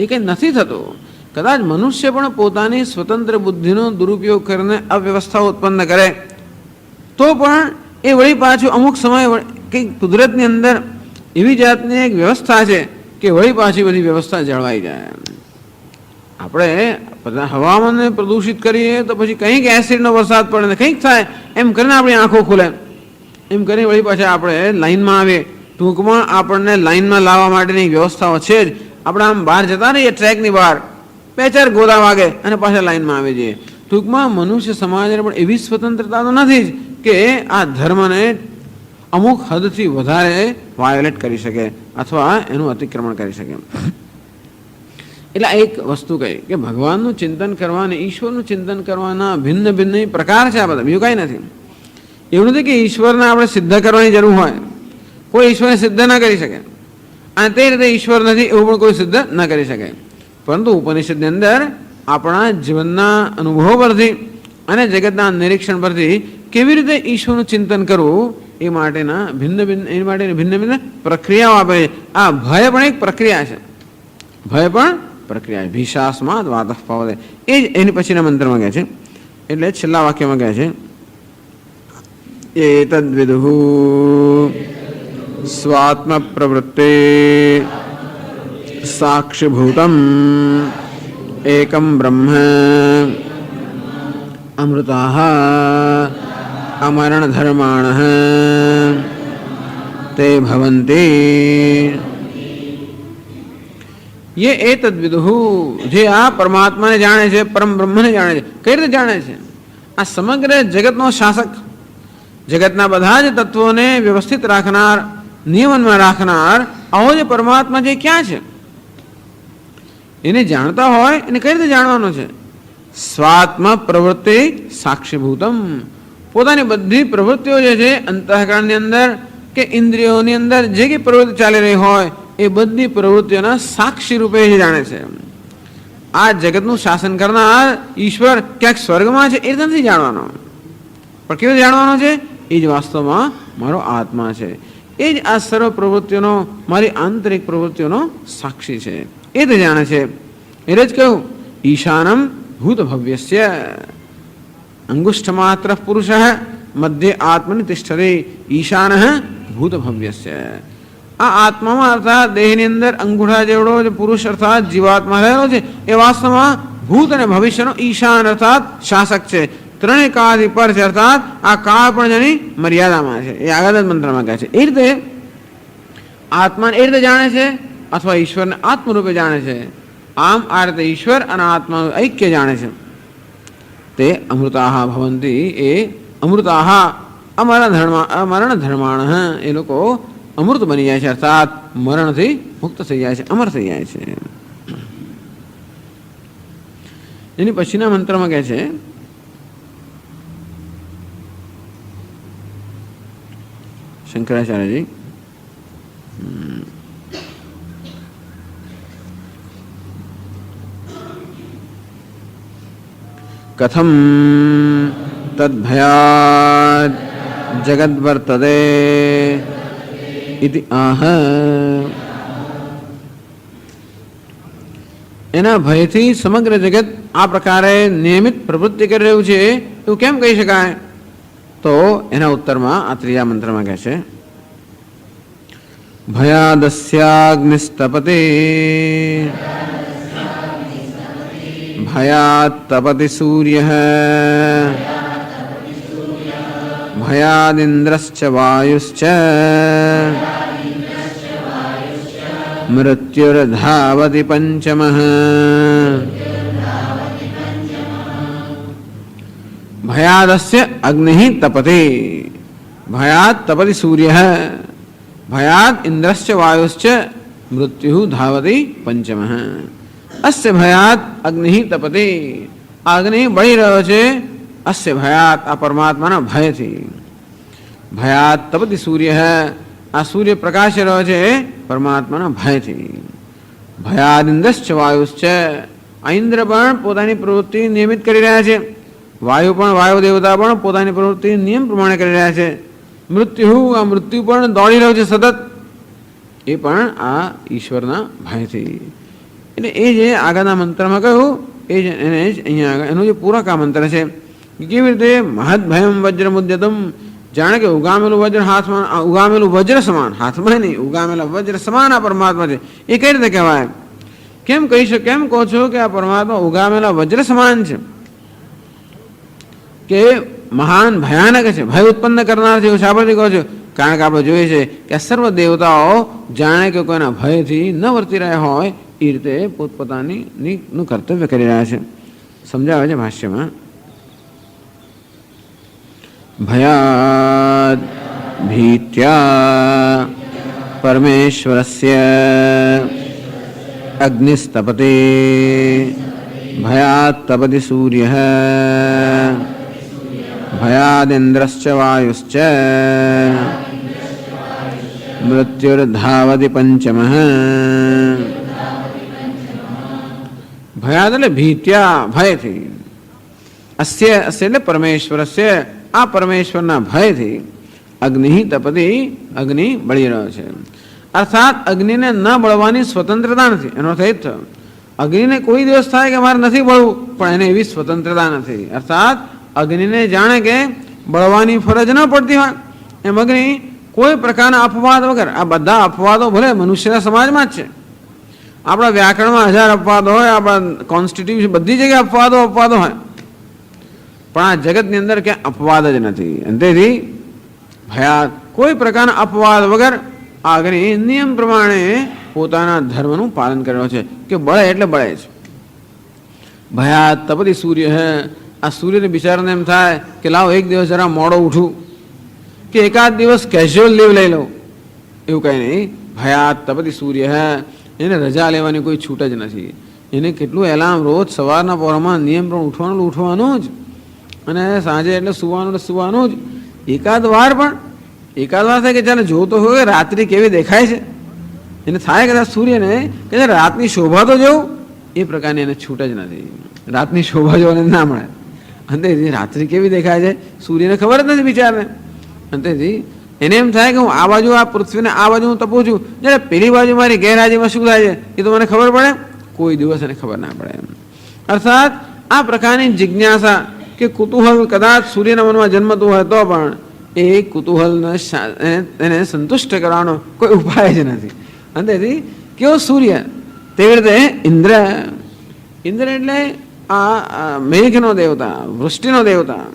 એ કંઈ નથી થતું. કદાચ મનુષ્ય પણ પોતાની સ્વતંત્ર બુદ્ધિનો દુરુપયોગ કરીને અવ્યવસ્થા ઉત્પન્ન કરે તો પણ એ વળી પાછું અમુક સમય કંઈક કુદરતની અંદર એવી જાતની એક વ્યવસ્થા છે કે વળી પાછી બધી વ્યવસ્થા જળવાઈ જાય. આપણે હવામાનને પ્રદૂષિત કરીએ તો પછી કંઈક એસિડનો વરસાદ પડે ને કંઈક થાય એમ કરીને આપણી આંખો ખુલે, એમ કરીને વળી પાછા આપણે લાઈનમાં આવીએ. ટૂંકમાં આપણને લાઈનમાં લાવવા માટેની વ્યવસ્થાઓ છે જ. આપણે આમ બહાર જતા રહીએ ટ્રેકની બહાર, 2-4 ગોદા વાગે અને પાછા લાઈનમાં આવી જઈએ. ટૂંકમાં મનુષ્ય સમાજને પણ એવી સ્વતંત્રતા તો નથી જ કે આ ધર્મને અમુક હદથી વધારે વાયોલેટ કરી શકે અથવા એનું અતિક્રમણ કરી શકે. એટલે એક વસ્તુ કહી કે ભગવાનનું ચિંતન કરવા અને ઈશ્વરનું ચિંતન કરવાના ભિન્ન ભિન્ન પ્રકાર છે આ બધા, બીજું કાંઈ નથી. એવું નથી કે ઈશ્વરને આપણે સિદ્ધ કરવાની જરૂર હોય, કોઈ ઈશ્વરને સિદ્ધ ના કરી શકે, અને તે રીતે ઈશ્વર નથી એવું પણ કોઈ સિદ્ધ ન કરી શકે. પરંતુ ઉપનિષદની અંદર આપણા જીવનના અનુભવો પરથી અને જગતના નિરીક્ષણ પરથી કેવી રીતે ઈશ્વરનું ચિંતન કરવું એ માટેના ભિન્ન ભિન્ન પ્રક્રિયાઓ આપે છે. આ ભય પણ એક પ્રક્રિયા છે, ભય પણ પ્રક્રિયા. ભીષાસ્માદ વાતઃ પવદે, એ જ એની પછીના મંત્રમાં કહે છે. એટલે છેલ્લા વાક્યમાં કહે છે એતદ્વિદુઃ સ્વાત્મ પ્રવૃત્તે સાક્ષીભૂતમ એકમ બ્રહ્મ અમૃતાઃ અમરણ ધર્માણઃ તે ભવન્તિ. ये एतद्विदुः, જે આ પરમાત્માને જાણે છે, પરમ બ્રહ્મને જાણે છે. કઈ રીતે જાણે છે? આ સમગ્ર જગતનો શાસક, જગતના બધા જ તત્વોને વ્યવસ્થિત રાખનાર, નિયમનમાં રાખનાર આવો જે પરમાત્મા જે ક્યાં છે એને જાણતા હોય એને કઈ રીતે જાણવાનો છે? સ્વાત્મ પ્રવૃત્તિ સાક્ષીભૂતમ, પોતાની બધી પ્રવૃત્તિઓ જે છે અંતઃકરણની અંદર કે ઇન્દ્રિયોની અંદર જે કંઈ પ્રવૃત્તિ ચાલી રહી હોય એ બધી પ્રવૃત્તિઓના સાક્ષી રૂપે જાણે છે. આ જગતનું શાસન કરનાર ઈશ્વર ક્યાંક સ્વર્ગમાં છે એ નથી જાણવાનો, પણ કેવું જાણવાનો છે? એ જ વાસ્તવમાં મારો આત્મા છે, એ જ આ સર્વ પ્રવૃત્તિઓનો, મારી આંતરિક પ્રવૃત્તિઓનો સાક્ષી છે, એ જ જાણે છે. એટલે જ કહ્યું ઈશાનમ ભૂત ભવ્યસ્ય અંગુષ્ઠમાત્ર પુરુષ મધ્ય આત્મનિ તિષ્ઠતે ઈશાન ભૂત ભવ્યસ્ય. આ આત્મામાં અર્થાત દેહની અંદર અંગૂઠા જેવડો જે પુરુષ અર્થાત જીવાત્મા રહેલો છે એ વાસ્તવમાં ભૂત અને ભવિષ્યનો ઈશાન અર્થાત શાસક છે. ત્રણેય કાળથી પર છે, અર્થાત આ કાળ પણ જેની મર્યાદામાં છે. એ આગળ જ મંત્રમાં કહે છે. એ રીતે આત્માને એ રીતે જાણે છે અથવા ઈશ્વરને આત્મરૂપે જાણે છે. આમ આ રીતે ઈશ્વર અને આત્માનું ઐક્ય જાણે છે. તે અમૃતાહ ભવંતી, એ અમૃતાહ અમરણ ધર્માણ, એ લોકો અમૃત બની જાય છે, અર્થાત મરણથી મુક્ત થઈ જાય છે, અમર થઈ જાય છે. એની પછીના મંત્રમાં કહે છે શંકરાચાર્યજી, કથમ તદ્ભયાદ જગદ્વર્તતે ઇતિ આહ. એના ભયથી સમગ્ર જગત આ પ્રકારે નિયમિત પ્રવૃત્તિ કરી રહ્યું છે એવું કેમ કહી શકાય? તો એના ઉત્તરમાં આ ત્રીજા મંત્રમાં કહે છે ભયાદસ્યાગ્નિસ્તપતે ભયાત તપતિ સૂર્યઃ ભયાદિન્દ્રશ્ચ વાયુશ્ચ મૃત્યુર્ધાવતિ પંચમઃ. ભયાદસ્ય અગ્નિ તપતે, ભયાત તપતિ સૂર્યઃ, ભયાદ ઇન્દ્રશ્ચ વાયુશ્ચ મૃત્યુ ધાવતિ પંચમઃ. અસ્ય ભયાત અગ્નિ તપતે, અગ્નિ બળી રહ્યો છે. અસ્ય ભયાત, આ પરમાત્માના ભયથી. ભયાત તપતિ સૂર્ય, આ સૂર્ય પ્રકાશ રહ્યો છે પરમાત્માના ભયથી. ભયાદ ઇન્દ્રશ્ચ વાયુશ્ચ, આ ઇન્દ્ર પણ પોતાની પ્રવૃત્તિ નિયમિત કરી રહ્યા છે. વાયુ પણ, વાયુ દેવતા પણ પોતાની પ્રવૃત્તિ નિયમ પ્રમાણે કરી રહ્યા છે. મૃત્યુ, આ મૃત્યુ પણ દોડી રહ્યો છે સતત, એ પણ આ ઈશ્વરના ભયથી. એટલે એ જે આગળના મંત્રમાં કહ્યું એ જ એને જ અહીંયા આગળ એનું જે પૂરક આ મંત્ર છે કે કેવી રીતે મહદ ભયમ વજ્ર મુદ્યતમ, જાણે કે ઉગામેલું વજ્ર હાથમાં, ઉગામેલું વજ્ર સમાન, હાથમાં નહીં, ઉગામેલા વજ્ર સમાન આ પરમાત્મા છે. એ કઈ રીતે કહેવાય? કેમ કહી શકો, કેમ કહો છો કે આ પરમાત્મા ઉગામેલા વજ્ર સમાન છે, કે મહાન ભયાનક છે, ભય ઉત્પન્ન કરનાર છે, એવું શાબ્દિક કહો છો? કારણ કે આપણે જોઈએ છે કે આ સર્વ દેવતાઓ જાણે કે કોઈના ભયથી ન વર્તી રહ્યા હોય એ રીતે પોતપોતાનું કર્તવ્ય કરી રહ્યા છે. સમજાવે છે ભાષ્યમાં. ભયાદ ભીત્યા પરમેશ્વરસ્ય અગ્નિસ્તપતે ભયાદ તપતિ સૂર્યઃ ભયાદિન્દ્રશ્ચ વાયુશ્ચ મૃત્યુર્ધાવતિ પંચમઃ. ભયાદ એટલે ભીત્યા, ભયથી. અસ્ય, અસ્ય એટલે પરમેશ્વરસ્ય, આ પરમેશ્વરના ભયથી. અગ્નિ તપતિ, અગ્નિ બળી રહ્યો છે. અર્થાત અગ્નિને ન બળવાની સ્વતંત્રતા નથી. એનો અર્થ એ જ થયો, અગ્નિને કોઈ દિવસ થાય કે મારે નથી બળવું, પણ એને એવી સ્વતંત્રતા નથી. અર્થાત અગ્નિને જાણે કે બળવાની ફરજ ન પડતી હોય એમ અગ્નિ કોઈ પ્રકારના અપવાદ વગર, આ બધા અપવાદો ભલે મનુષ્યના સમાજમાં જ છે, આપણા વ્યાકરણમાં 1000 અપવાદો હોય, આપણા કોન્સ્ટિટ્યુશન બધી જગ્યાએ અપવાદો હોય, પણ આ જગતની અંદર ક્યાં અપવાદ જ નથી. અને તેથી ભયાત, કોઈ પ્રકારના અપવાદ વગર આ અગ્નિ નિયમ પ્રમાણે પોતાના ધર્મનું પાલન કરી રહ્યો છે કે બળે એટલે બળે છે. ભયાત તપતિ સૂર્ય હે, આ સૂર્યને બિચારાને એમ થાય કે લાવ એક દિવસ જરા મોડો ઉઠું કે એકાદ દિવસ કેઝ્યુઅલ લીવ લઈ લઉં, એવું કંઈ નહીં. ભયાત તપતિ સૂર્ય હે, એને રજા લેવાની કોઈ છૂટ જ નથી. એને કેટલું એલાર્મ, રોજ સવારના પોરમાં નિયમ પણ ઉઠવાનું જ, અને સાંજે એટલે સુવાનું જ. એકાદ વાર થાય કે ચાલે જોતો હોય રાત્રિ કેવી દેખાય છે, એને થાય કે સૂર્યને કે રાતની શોભા તો જોઉં, એ પ્રકારની એને છૂટ જ નથી. રાતની શોભા જોવાને ના મળે. અંતેથી રાત્રિ કેવી દેખાય છે સૂર્યને ખબર જ નથી બિચારને. અંતેથી એને એમ થાય કે હું આ બાજુ, આ પૃથ્વીને આ બાજુ હું તપું છું, જ્યારે પેલી બાજુ મારી ગેરહાજરીમાં શું થાય છે એ તો મને ખબર પડે? કોઈ દિવસ એને ખબર ના પડે. અર્થાત આ પ્રકારની જિજ્ઞાસા કે કુતૂહલ કદાચ સૂર્યના મનમાં જન્મતું હોય તો પણ એ કુતૂહલને એને સંતુષ્ટ કરવાનો કોઈ ઉપાય જ નથી. અંતેથી કેવો સૂર્ય, તેવી રીતે ઇન્દ્ર એટલે આ મેઘનો દેવતા, વૃષ્ટિનો દેવતા.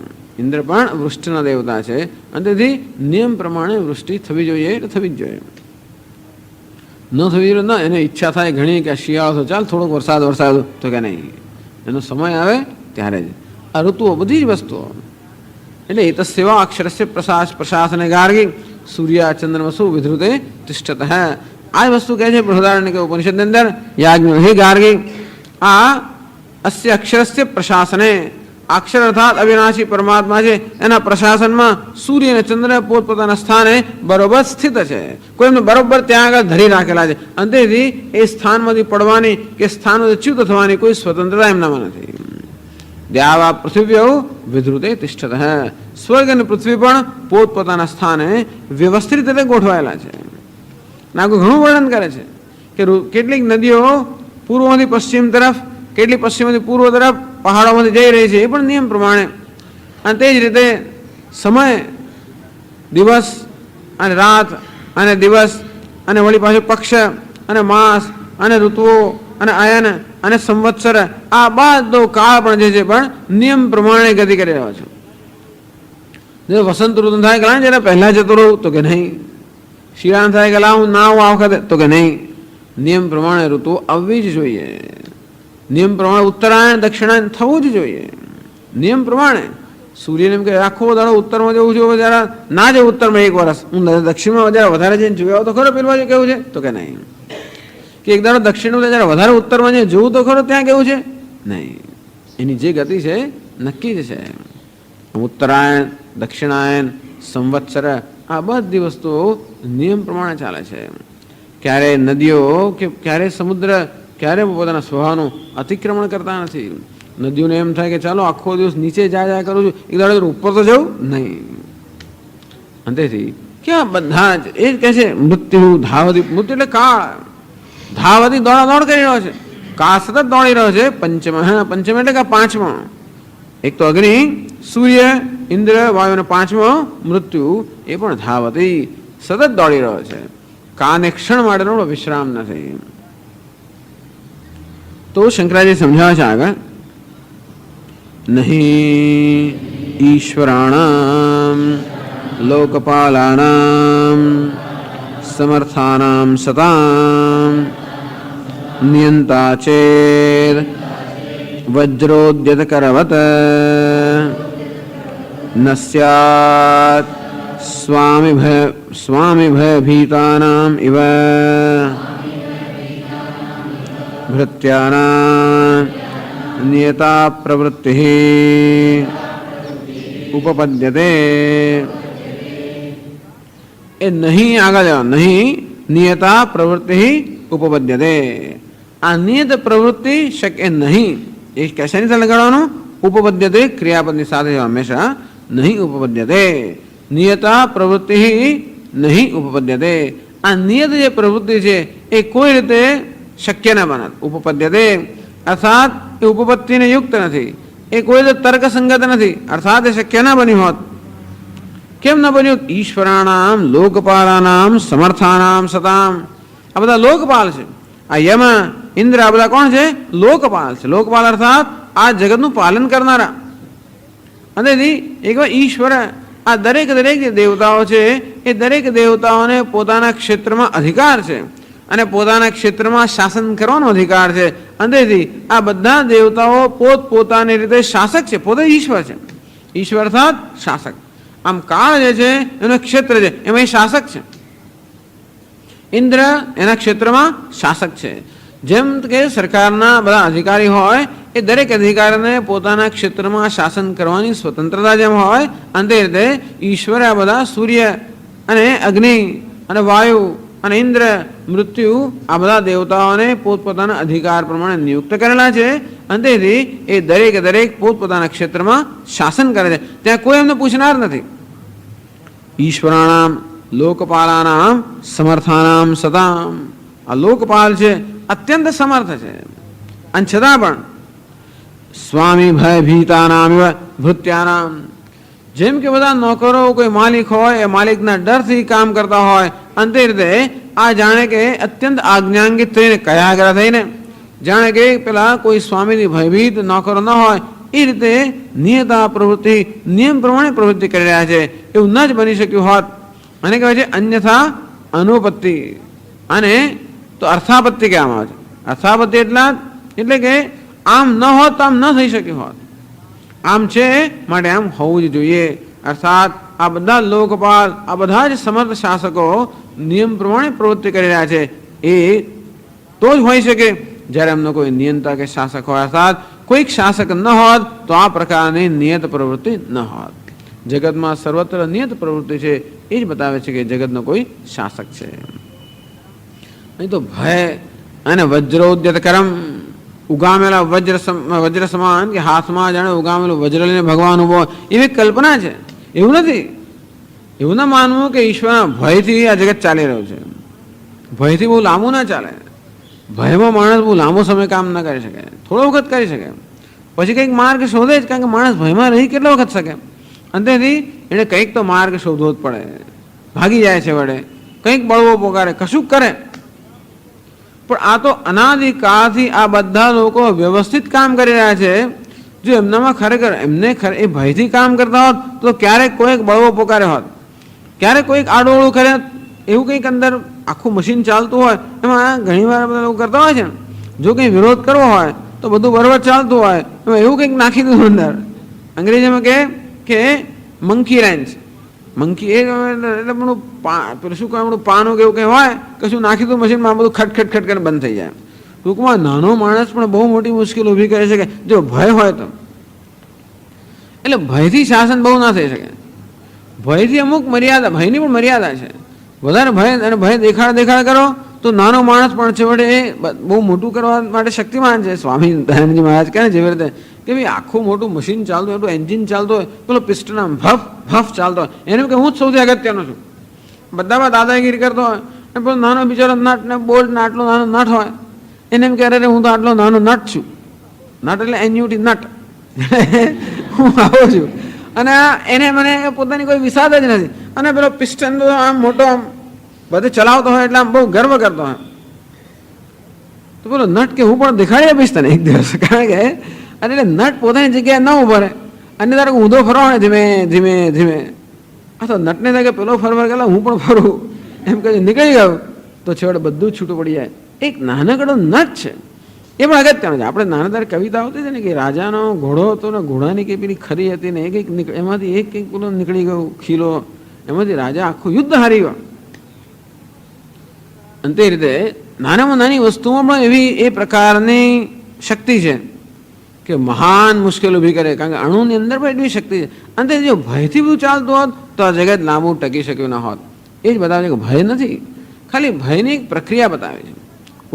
ઇન્દ્ર પણ વૃષ્ટિનો દેવતા છે અને તેથી નિયમ પ્રમાણે વૃષ્ટિ થવી જોઈએ એટલે થવી જ જોઈએ. ન થવી જોઈએ ના, એને ઈચ્છા થાય ઘણી કે શિયાળો તો ચાલ થોડોક વરસાદ તો કે નહીં, એનો સમય આવે ત્યારે જ. આ ઋતુઓ બધી જ વસ્તુઓ એટલે એ તો સેવા અક્ષરસ્ય પ્રશાસને ગાર્ગી સૂર્ય ચંદ્રમસુ વિધૃતે તિષ્ઠત. આ વસ્તુ કહે છે બૃહદારણ્ય કે ઉપનિષદની અંદર યાજ્ઞ હે ગાર્ગી આ અસ્ય અક્ષરસ્ય પ્રશાસને, અક્ષર અર્થાત અવિનાશી પરમાત્મા છે એના પ્રશાસનમાં સૂર્ય અને ચંદ્ર પોતપોતાના સ્થાને બરોબર સ્થિત છે. કોઈ એમને બરોબર ત્યાં આગળ ધરી રાખેલા છે. અંતેથી એ સ્થાનમાંથી પડવાની કે સ્થાનમાંથી ચ્યુત થવાની કોઈ સ્વતંત્રતા એમનામાં નથી. દ્યાવા પૃથ્વી વિધૃતે તિષ્ઠત. સ્વર્ગ અને પૃથ્વી પણ પોતપોતાના સ્થાને વ્યવસ્થિત રીતે ગોઠવાયેલા છે. નાગુ ઘણું વર્ણન કરે છે કે કેટલીક નદીઓ પૂર્વમાંથી પશ્ચિમ તરફ, કેટલી પશ્ચિમથી પૂર્વ તરફ પહાડોમાંથી જઈ રહી છે, એ પણ નિયમ પ્રમાણે. અને તે જ રીતે સમય, દિવસ અને રાત અને દિવસ અને વળી પાછું પક્ષ અને માસ અને ઋતુઓ અને અયન અને સંવત્સર, આ બધો કાળ પણ જે છે પણ નિયમ પ્રમાણે ગતિ કરી રહ્યો છે. જો વસંત ઋતુ થાય કે જરા પહેલા જતો રહું તો કે નહીં, શિયાળા થાય કે હું ના આવું આ વખતે તો કે નહીં. નિયમ પ્રમાણે ઋતુ આવવી જ જોઈએ. નિયમ પ્રમાણે ઉત્તરાયણ દક્ષિણાયન થવું જ જોઈએ. નિયમ પ્રમાણે સૂર્યને એમ કે આખો દાડો ઉત્તરમાં જવું છું, જરા ના જે ઉત્તરમાં એક વર્ષ હું દક્ષિણમાં જરા વધારે જઈને જોયા તો ખરો પેલું બાજુ કેવું છે તો કે નહીં. કે એક દાડો દક્ષિણમાં જરા વધારે ઉત્તરમાં જઈને જોવું તો ખરો ત્યાં કેવું છે નહીં. એની જે ગતિ છે નક્કી જ છે. ઉત્તરાયણ દક્ષિણાયન સંવત્સર આ બધી વસ્તુઓ નિયમ પ્રમાણે ચાલે છે. ક્યારે નદીઓ કે ક્યારે સમુદ્ર ક્યારે પોતાના સ્વભાવનું અતિક્રમણ કરતા નથી. નદીઓને એમ થાય કે ચાલો આખો દિવસ નીચે જાય કરું છું, એક દાડો ઉપર તો જવું નહીં. અંતેથી ક્યાં બધા જ એ જ કહે છે મૃત્યુ ધાવતી. મૃત્યુ એટલે કાળ ધાવતી દોડાદોડ કરી રહ્યો છે, કાળ સતત દોડી રહ્યો છે. પંચમ એટલે કે પાંચમો, એક તો અગ્નિ, સૂર્ય, ઇન્દ્ર, વાયુ અને પાંચમો મૃત્યુ, એ પણ ધાવતી સતત દોડી રહ્યો છે. કાને ક્ષણ માટેનો વિશ્રામ નથી. તો શંકરાચાર્ય સમજાવે છે આગળ, નહીં ઈશ્વરાણામ લોકપાલાનામ સમર્થાનામ સતામ નિયંતા ચેદ વજ્રોદ્યત કરવત ન સ્યાત સ્વામી ભયભીતાનામ ઇવ ભૃત્યાનામ નિયતા પ્રવૃત્તિ ઉપપદ્યતે. એ નહીં આગળ જવા, નહીં નિયતા પ્રવૃત્તિ ઉપપદ્યતે. આ નિયત પ્રવૃત્તિ શક્ય નહીં. એ કશાની સાથે લગાડવાનું? ઉપપદ્યતે ક્રિયાપદની સાથે હંમેશા નહીં ઉપપદ્યતે. નિયતા પ્રવૃત્તિ નહીં ઉપપદ્યતે. આ નિયત જે પ્રવૃત્તિ છે એ કોઈ રીતે શક્ય ન બને. ઉપપદ્યતે અર્થાત એ ઉપપત્તિને યુક્ત નથી, એ કોઈ રીતે તર્કસંગત નથી, અર્થાત એ શક્ય ન બન્યું હોત. કેમ ન બન્યું? ઈશ્વરાણામ લોકપાલાનામ સમર્થાનામ સતામ. આ બધા લોકપાલ છે. આ યમ ઇન્દ્ર આ બધા કોણ છે? લોકપાલ છે. લોકપાલ અર્થાત આ જગતનું પાલન કરનારા. અને એક ઈશ્વર આ દરેક જે દેવતાઓ છે એ દરેક દેવતાઓને પોતાના ક્ષેત્રમાં અધિકાર છે અને પોતાના ક્ષેત્રમાં શાસન કરવાનો અધિકાર છે. અંતેથી આ બધા દેવતાઓ પોતપોતાની રીતે શાસક છે, પોતે ઈશ્વર છે. ઈશ્વર અર્થાત શાસક. આમ કાળ જે છે એનું ક્ષેત્ર છે, એમાં શાસક છે. ઇન્દ્ર એના ક્ષેત્રમાં શાસક છે. જેમ કે સરકારના બધા અધિકારી હોય એ દરેક અધિકારીને પોતાના ક્ષેત્રમાં શાસન કરવાની સ્વતંત્રતા જેમ હોય, અંતે રીતે ઈશ્વર આ બધા સૂર્ય અને અગ્નિ અને વાયુ અને ઇન્દ્ર મૃત્યુ આ બધા દેવતાઓને પોતપોતાના અધિકાર પ્રમાણે નિયુક્ત કરેલા છે. અંતેથી એ દરેક પોતપોતાના ક્ષેત્રમાં શાસન કરે છે. ત્યાં કોઈ એમને પૂછનાર નથી. ઈશ્વરાણામ લોકપાલાનામ સમર્થાનામ સતામ. આ લોકપાલ છે, અત્યંત સમર્થ છે. અને છતાં પણ સ્વામી ભયભીતાનામ ભૃત્યાનામ, જેમ કે બધા નોકરો કોઈ માલિક હોય એ માલિકના ડરથી કામ કરતા હોય, અંતે રીતે આ જાણે કે અત્યંત આજ્ઞાંકિત થઈને કયાગ્રહ થઈને જાણે કે પેલા કોઈ સ્વામીની ભયભીત નોકરો ન હોય એ રીતે નિયતા પ્રવૃત્તિ નિયમ પ્રમાણે પ્રવૃત્તિ કરી રહ્યા છે એવું ન જ બની શક્યું હોત. અને કહેવાય છે અન્યથા અનુપત્તિ, અને તો અર્થાપત્તિ કહેવામાં આવે છે. અર્થાપત્તિ એટલે કે આમ ન હોત તો આમ ન થઈ શક્યું હોત, આમ છે માટે આમ હોવું જ જોઈએ. અર્થાત આ બધા લોકપાલ, આ બધા જ સમર્થ શાસકો નિયમ પ્રમાણે પ્રવૃત્તિ કરી રહ્યા છે એ તો જ હોઈ શકે જ્યારે એમનો કોઈ નિયંતા કે શાસક હોય. અર્થાત કોઈક શાસક ન હોત તો આ પ્રકારની નિયત પ્રવૃત્તિ ન હોત. જગતમાં સર્વત્ર નિયત પ્રવૃત્તિ છે એ જ બતાવે છે કે જગતનો કોઈ શાસક છે. અહીં તો ભય અને વજ્રોદ્યત કરમ, ઉગામેલા વજ્ર સમાન કે હાથમાં જાણે ઉગામેલું વજ્ર લઈને ભગવાન ઉભો, એવી કલ્પના છે. એવું નથી, એવું ના માનવું કે ઈશ્વરના ભયથી આ જગત ચાલી રહ્યું છે. ભયથી બહુ લાંબુ ના ચાલે. ભયમાં માણસ બહુ લાંબો સમય કામ ના કરી શકે, થોડો વખત કરી શકે, પછી કંઈક માર્ગ શોધે જ. કારણ કે માણસ ભયમાં રહી કેટલો વખત શકે? અંતેથી એને કંઈક તો માર્ગ શોધવો જ પડે. ભાગી જાય છે વડે, કંઈક બળવો પોકારે, કશુંક કરે. પણ આ તો અનાદિકાળથી આ બધા લોકો વ્યવસ્થિત કામ કરી રહ્યા છે. જો એમનામાં ખરેખર એમને એ ભયથી કામ કરતા હોત તો ક્યારેક કોઈક બળવો પોકારે હોત, ક્યારેક કોઈક આડોળું કરે. એવું કંઈક અંદર આખું મશીન ચાલતું હોય, એમાં ઘણી વાર બધા લોકો કરતા હોય છે. જો કંઈ વિરોધ કરવો હોય તો બધું બરોબર ચાલતું હોય, એમાં એવું કંઈક નાખી દીધું અંદર. અંગ્રેજીમાં કે મંકી રેન્ચ, મંકી એ એટલે પેલું પેલું શું કહેવાય, પાનું કે એવું કંઈ હોય, કશું નાખી દઉં મશીનમાં, બધું ખટખટ કરીને બંધ થઈ જાય. ટૂંકમાં નાનો માણસ પણ બહુ મોટી મુશ્કેલ ઊભી કરી શકે જો ભય હોય તો. એટલે ભયથી શાસન બહુ ના થઈ શકે. ભયથી અમુક મર્યાદા, ભયની પણ મર્યાદા છે. વધારે ભય અને ભય દેખાડ કરો તો નાનો માણસ પણ છે વડે એ બહુ મોટું કરવા માટે શક્તિમાન છે. સ્વામી દયાનંદજી મહારાજ કહે ને જેવી રીતે કે ભાઈ આખું મોટું મશીન ચાલતું હોય, એટલું એન્જિન ચાલતું હોય, પેલો પિસ્ટન આમ ભફ ભફ ચાલતો હોય, એને કે હું જ સૌથી અગત્યનો છું. બધામાં દાદાગીરી કરતો હોય, અને પેલો નાનો બિચારો નટ ને બોલ્ટ ને આટલો નાનો નટ હોય, એને એમ કહે અરે હું તો આટલો નાનો નટ છું. નટ એટલે એન્યુટી નટ, હું આવો છું. અને એને મને પોતાની કોઈ વિષાદ જ નથી. અને પેલો પિસ્ટન તો આમ મોટો આમ બધે ચલાવતો હોય એટલે આમ બહુ ગર્વ કરતો હોય. તો પેલો નટ કે હું પણ દેખાડી આપીશ તને એક દિવસ. કારણ કે એટલે નટ પોતાની જગ્યાએ ન ઉભો રહે, અને તારે ઊંધો ફરવા હોય ધીમે ધીમે ધીમે. આ તો નટને થાય કે પેલો ફરવા ગયેલા હું પણ ફરું, એમ કહે નીકળી ગયો તો છેવટે બધું જ છૂટું પડી જાય. એક નાનકડો નટ છે એ પણ અગત્યનો છે. આપણે નાના ત્યારે કવિતા આવતી છે ને કે રાજાનો ઘોડો હતો ને ઘોડાની કંઈ પેલી ખરી હતી ને એક એમાંથી એક કંઈક પેલો નીકળી ગયો ખીલો, એમાંથી રાજા આખું યુદ્ધ હારી ગયો. અને તે રીતે નાનામાં નાની વસ્તુમાં પણ એવી એ પ્રકારની શક્તિ છે કે મહાન મુશ્કેલ ઊભી કરે. કારણ કે અણુની અંદર પણ એટલી શક્તિ છે. અને જો ભયથી બધું ચાલતું હોત તો આ જગત લાંબુ ટકી શક્યું ન હોત. એ જ બતાવે છે કે ભય નથી, ખાલી ભયની એક પ્રક્રિયા બતાવે છે.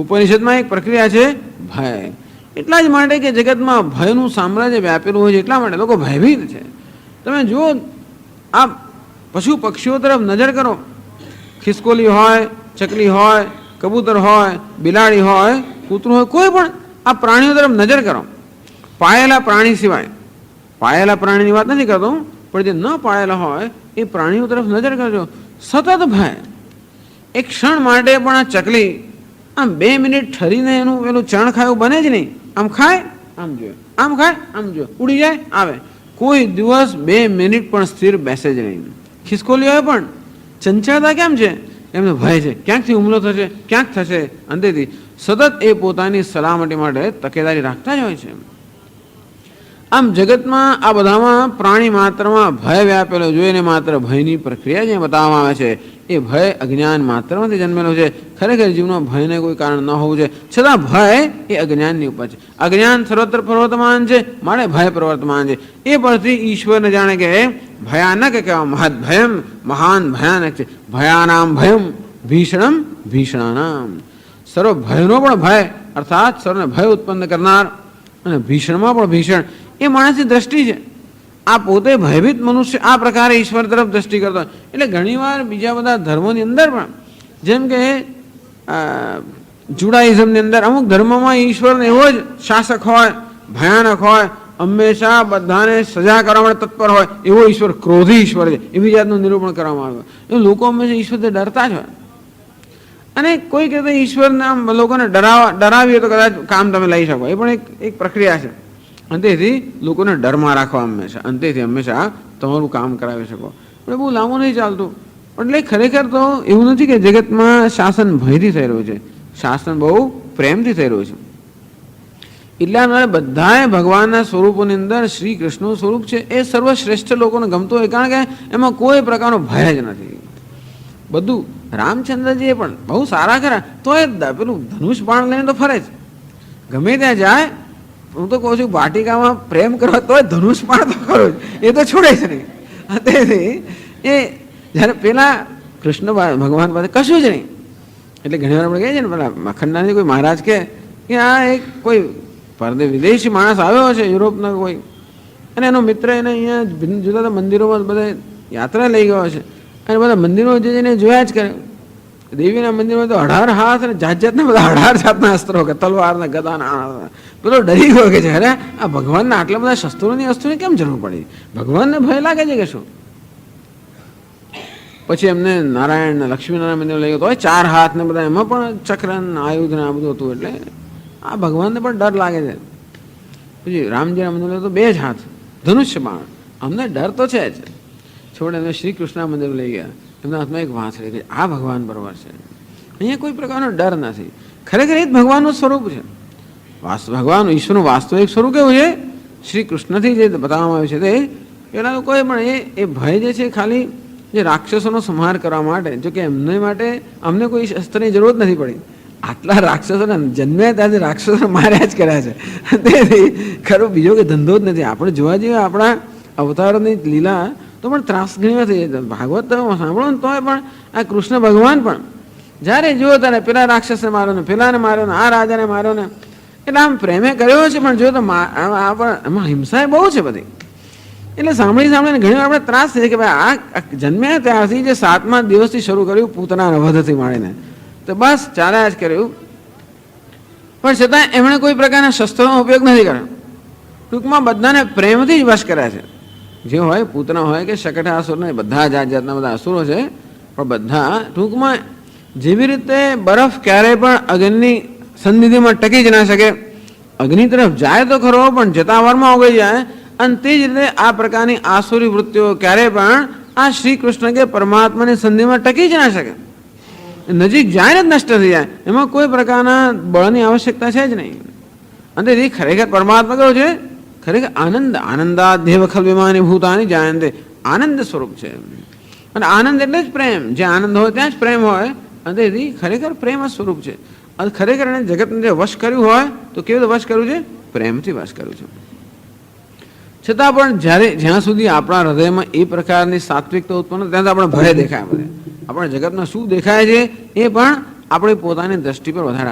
ઉપનિષદમાં એક પ્રક્રિયા છે ભય. એટલા જ માટે કે જગતમાં ભયનું સામ્રાજ્ય વ્યાપેલું હોય છે, એટલા માટે લોકો ભયભીત છે. તમે જુઓ આ પશુ પક્ષીઓ તરફ નજર કરો, ખિસકોલી હોય, ચકલી હોય, કબૂતર હોય, બિલાડી હોય, કૂતરું હોય, કોઈ પણ આ પ્રાણીઓ તરફ નજર કરો. પાયેલા પ્રાણી સિવાય, પાયેલા પ્રાણીની વાત નથી કરતો, પણ જે ન પાયેલા હોય એ પ્રાણીઓ તરફ નજર કરજો, સતત ભય. એક ક્ષણ માટે પણ આ ચકલી આમ 2 મિનિટ ઠરીને એનું પેલું ચણ ખાયું બને જ નહીં. આમ ખાય આમ જોયે, આમ ખાય આમ જોયે, ઉડી જાય આવે. કોઈ દિવસ 2 મિનિટ પણ સ્થિર બેસે જ નહીં. ખિસકોલીઓએ પણ ચંચળતા કેમ છે? એમને ભય છે, ક્યાંકથી હુમલો થશે, ક્યાંક થશે. અંતેથી સતત એ પોતાની સલામતી માટે તકેદારી રાખતા જ હોય છે. આમ જગતમાં આ બધામાં પ્રાણી માત્રમાં ભય વ્યાપેલો જોઈને માત્ર ભયની પ્રક્રિયા જે બતાવવામાં આવે છે એ ભય અજ્ઞાન માત્રમાંથી જન્મેલો છે. ખરેખર જીવનમાં ભયને કોઈ કારણ ન હોવું છે, છતાં ભય એ અજ્ઞાનની ઉપર છે. અજ્ઞાન સર્વત્ર પ્રવર્તમાન છે, માટે ભય પ્રવર્તમાન છે. એ પરથી ઈશ્વરને જાણે કે ભયાનક કહેવા, મહદ ભયમ, મહાન ભયાનક છે. ભયાનામ ભયમ ભીષણમ ભીષણાનામ. સર્વ ભયનો પણ ભય, અર્થાત સર્વને ભય ઉત્પન્ન કરનાર અને ભીષણમાં પણ ભીષણ એ માણસની દ્રષ્ટિ છે. આ પોતે ભયભીત મનુષ્ય આ પ્રકારે ઈશ્વર તરફ દ્રષ્ટિ કરતો હોય. એટલે ઘણીવાર બીજા બધા ધર્મોની અંદર પણ, જેમ કે જુડાઇઝમની અંદર અમુક ધર્મોમાં ઈશ્વરને એવો જ શાસક હોય, ભયાનક હોય, હંમેશા બધાને સજા કરવા માટે તત્પર હોય, એવો ઈશ્વર ક્રોધી ઈશ્વર છે, એવી જાતનું નિરૂપણ કરવામાં આવે. એ લોકો હંમેશા ઈશ્વરથી ડરતા જ હોય. અને કોઈક રીતે ઈશ્વરને આમ લોકોને ડરાવીએ તો કદાચ કામ તમે લઈ શકો, એ પણ એક પ્રક્રિયા છે. અંતેથી લોકોને ડરમાં રાખવા હંમેશા, અંતેથી હંમેશા તમારું કામ કરાવી શકો. પણ બહુ લાંબુ નહીં ચાલતું. એટલે ખરેખર તો એવું નથી કે જગતમાં શાસન ભયથી થઈ રહ્યું છે, શાસન બહુ પ્રેમથી થઈ રહ્યું છે. એટલા માટે બધાએ ભગવાનના સ્વરૂપોની અંદર શ્રી કૃષ્ણનું સ્વરૂપ છે એ સર્વશ્રેષ્ઠ લોકોને ગમતું હોય, કારણ કે એમાં કોઈ પ્રકારનો ભય જ નથી. બધું રામચંદ્રજી પણ બહુ સારા ખરા, તો એ પેલું ધનુષ બાણ લઈને તો ફરે જ, ગમે ત્યાં જાય. હું તો કહું છું વાટિકામાં પ્રેમ કરવા તો ધનુષ બાણ તો ખરો જ, એ તો છોડે જ નહીં. તેથી એ જ્યારે પેલા કૃષ્ણ ભગવાન પાસે કશું જ નહીં, એટલે ઘણી વાર આપણે કહીએ છીએ ને, પેલા અખંડાની કોઈ મહારાજ કે આ એક કોઈ વિદેશી માણસ આવ્યો છે યુરોપનો કોઈ, અને એનો મિત્ર એને અહીંયા જુદા જુદા મંદિરોમાં બધા યાત્રા લઈ ગયો છે, અને બધા મંદિરો જઈને જોયા જ કરે. દેવીના મંદિરમાં તો 18 હાથ અને જાત જાતના બધા 18 જાતના અસ્ત્રો, કે તલવાર ને ગદા ના. પેલો ડરી ગયો કે અરે આ ભગવાનના આટલા બધા શસ્ત્રોની અસ્ત્રોની કેમ જરૂર પડી, ભગવાનને ભય લાગે છે કે શું? પછી એમને નારાયણ લક્ષ્મીનારાયણ મંદિર લઈ ગયો તો 4 હાથ ને બધા, એમાં પણ ચક્ર આયુધ ને આ બધું હતું. એટલે આ ભગવાનને પણ ડર લાગે છે. પછી રામજીના મંદિર તો 2 જ હાથ, ધનુષ્ય બાણ. અમને ડર તો છે જ. છોડે એમને શ્રી કૃષ્ણ મંદિર લઈ ગયા, એમના હાથમાં એક વાંસળી કે આ ભગવાન બરોબર છે. અહીંયા કોઈ પ્રકારનો ડર નથી. ખરેખર એ જ ભગવાનનું સ્વરૂપ છે. ભગવાન ઈશ્વરનું વાસ્તવિક સ્વરૂપ કેવું છે? શ્રી કૃષ્ણથી જે બતાવવામાં આવ્યું છે તે પેલા લોકોએ પણ એ ભય જે છે ખાલી જે રાક્ષસોનો સંહાર કરવા માટે, જો કે એમને માટે અમને કોઈ શસ્ત્રની જરૂર નથી પડી. આટલા રાક્ષસોને જન્મ્યા ત્યાંથી રાક્ષસોને માર્યા જ કર્યા છે. તેથી ખરો બીજો કે ધંધો જ નથી. આપણે જોવા જઈએ આપણા અવતારોની લીલા તો પણ ત્રાસ ઘણી થઈ જાય. ભાગવત તમે સાંભળો ને તોય પણ આ કૃષ્ણ ભગવાન પણ જ્યારે જુઓ ત્યારે પેલા રાક્ષસને માર્યો ને, પેલાને માર્યો ને, આ રાજાને માર્યો ને, એટલે આમ પ્રેમે કર્યો છે. પણ જો તો એમાં હિંસા બહુ છે બધી. એટલે સાંભળીને ઘણી વાર આપણે ત્રાસ થાય કે ભાઈ આ જન્મ્યા ત્યારથી જે 7મા દિવસથી શરૂ કર્યું પૂતના વધથી માંડીને, તો બસ ચાલ્યા જ કર્યું. પણ છતાં એમણે કોઈ પ્રકારના શસ્ત્રોનો ઉપયોગ નથી કર્યો. ટૂંકમાં બધાને પ્રેમથી જ વશ કર્યા છે. જે હોય પૂતના હોય કે શકટાસુર ને, બધા જાત જાતના બધા અસુરો છે, પણ બધા ટૂંકમાં જેવી રીતે બરફ ક્યારેય પણ અગ્નિની સન્નિધિમાં ટકી જ ના શકે, અગ્નિ તરફ જાય તો ખરો પણ જતા વારમાં ઓગળી જાય, અને તે જ રીતે આ પ્રકારની આસુરી વૃત્તિઓ ક્યારેય પણ આ શ્રી કૃષ્ણ કે પરમાત્માની સંધિમાં ટકી જ ના શકે. નજીક જાય ને જ નષ્ટ થઈ જાય. એમાં કોઈ પ્રકારના બળની આવશ્યકતા છે જ નહીં. અને તેથી ખરેખર પરમાત્મા કયો છે? ખરેખર આનંદ. આનંદાદેવ ખલ વિમાની ભૂતાની જાયંતે. આનંદ સ્વરૂપ છે. અને આનંદ એટલે જ પ્રેમ. જે આનંદ હોય ત્યાં જ પ્રેમ હોય. અને તેથી ખરેખર પ્રેમ જ સ્વરૂપ છે. અને ખરેખર એને જગતને જે વશ કર્યું હોય તો કેવી રીતે વશ કર્યું છે? પ્રેમથી વશ કર્યું છે. છતાં પણ જ્યાં સુધી આપણા હૃદયમાં એ પ્રકારની સાત્વિકતા ઉત્પન્ન, ત્યાં તો આપણે ભય દેખાય. આપણે જગતમાં શું દેખાય છે એ પણ આપણી પોતાની દ્રષ્ટિ પર વધારે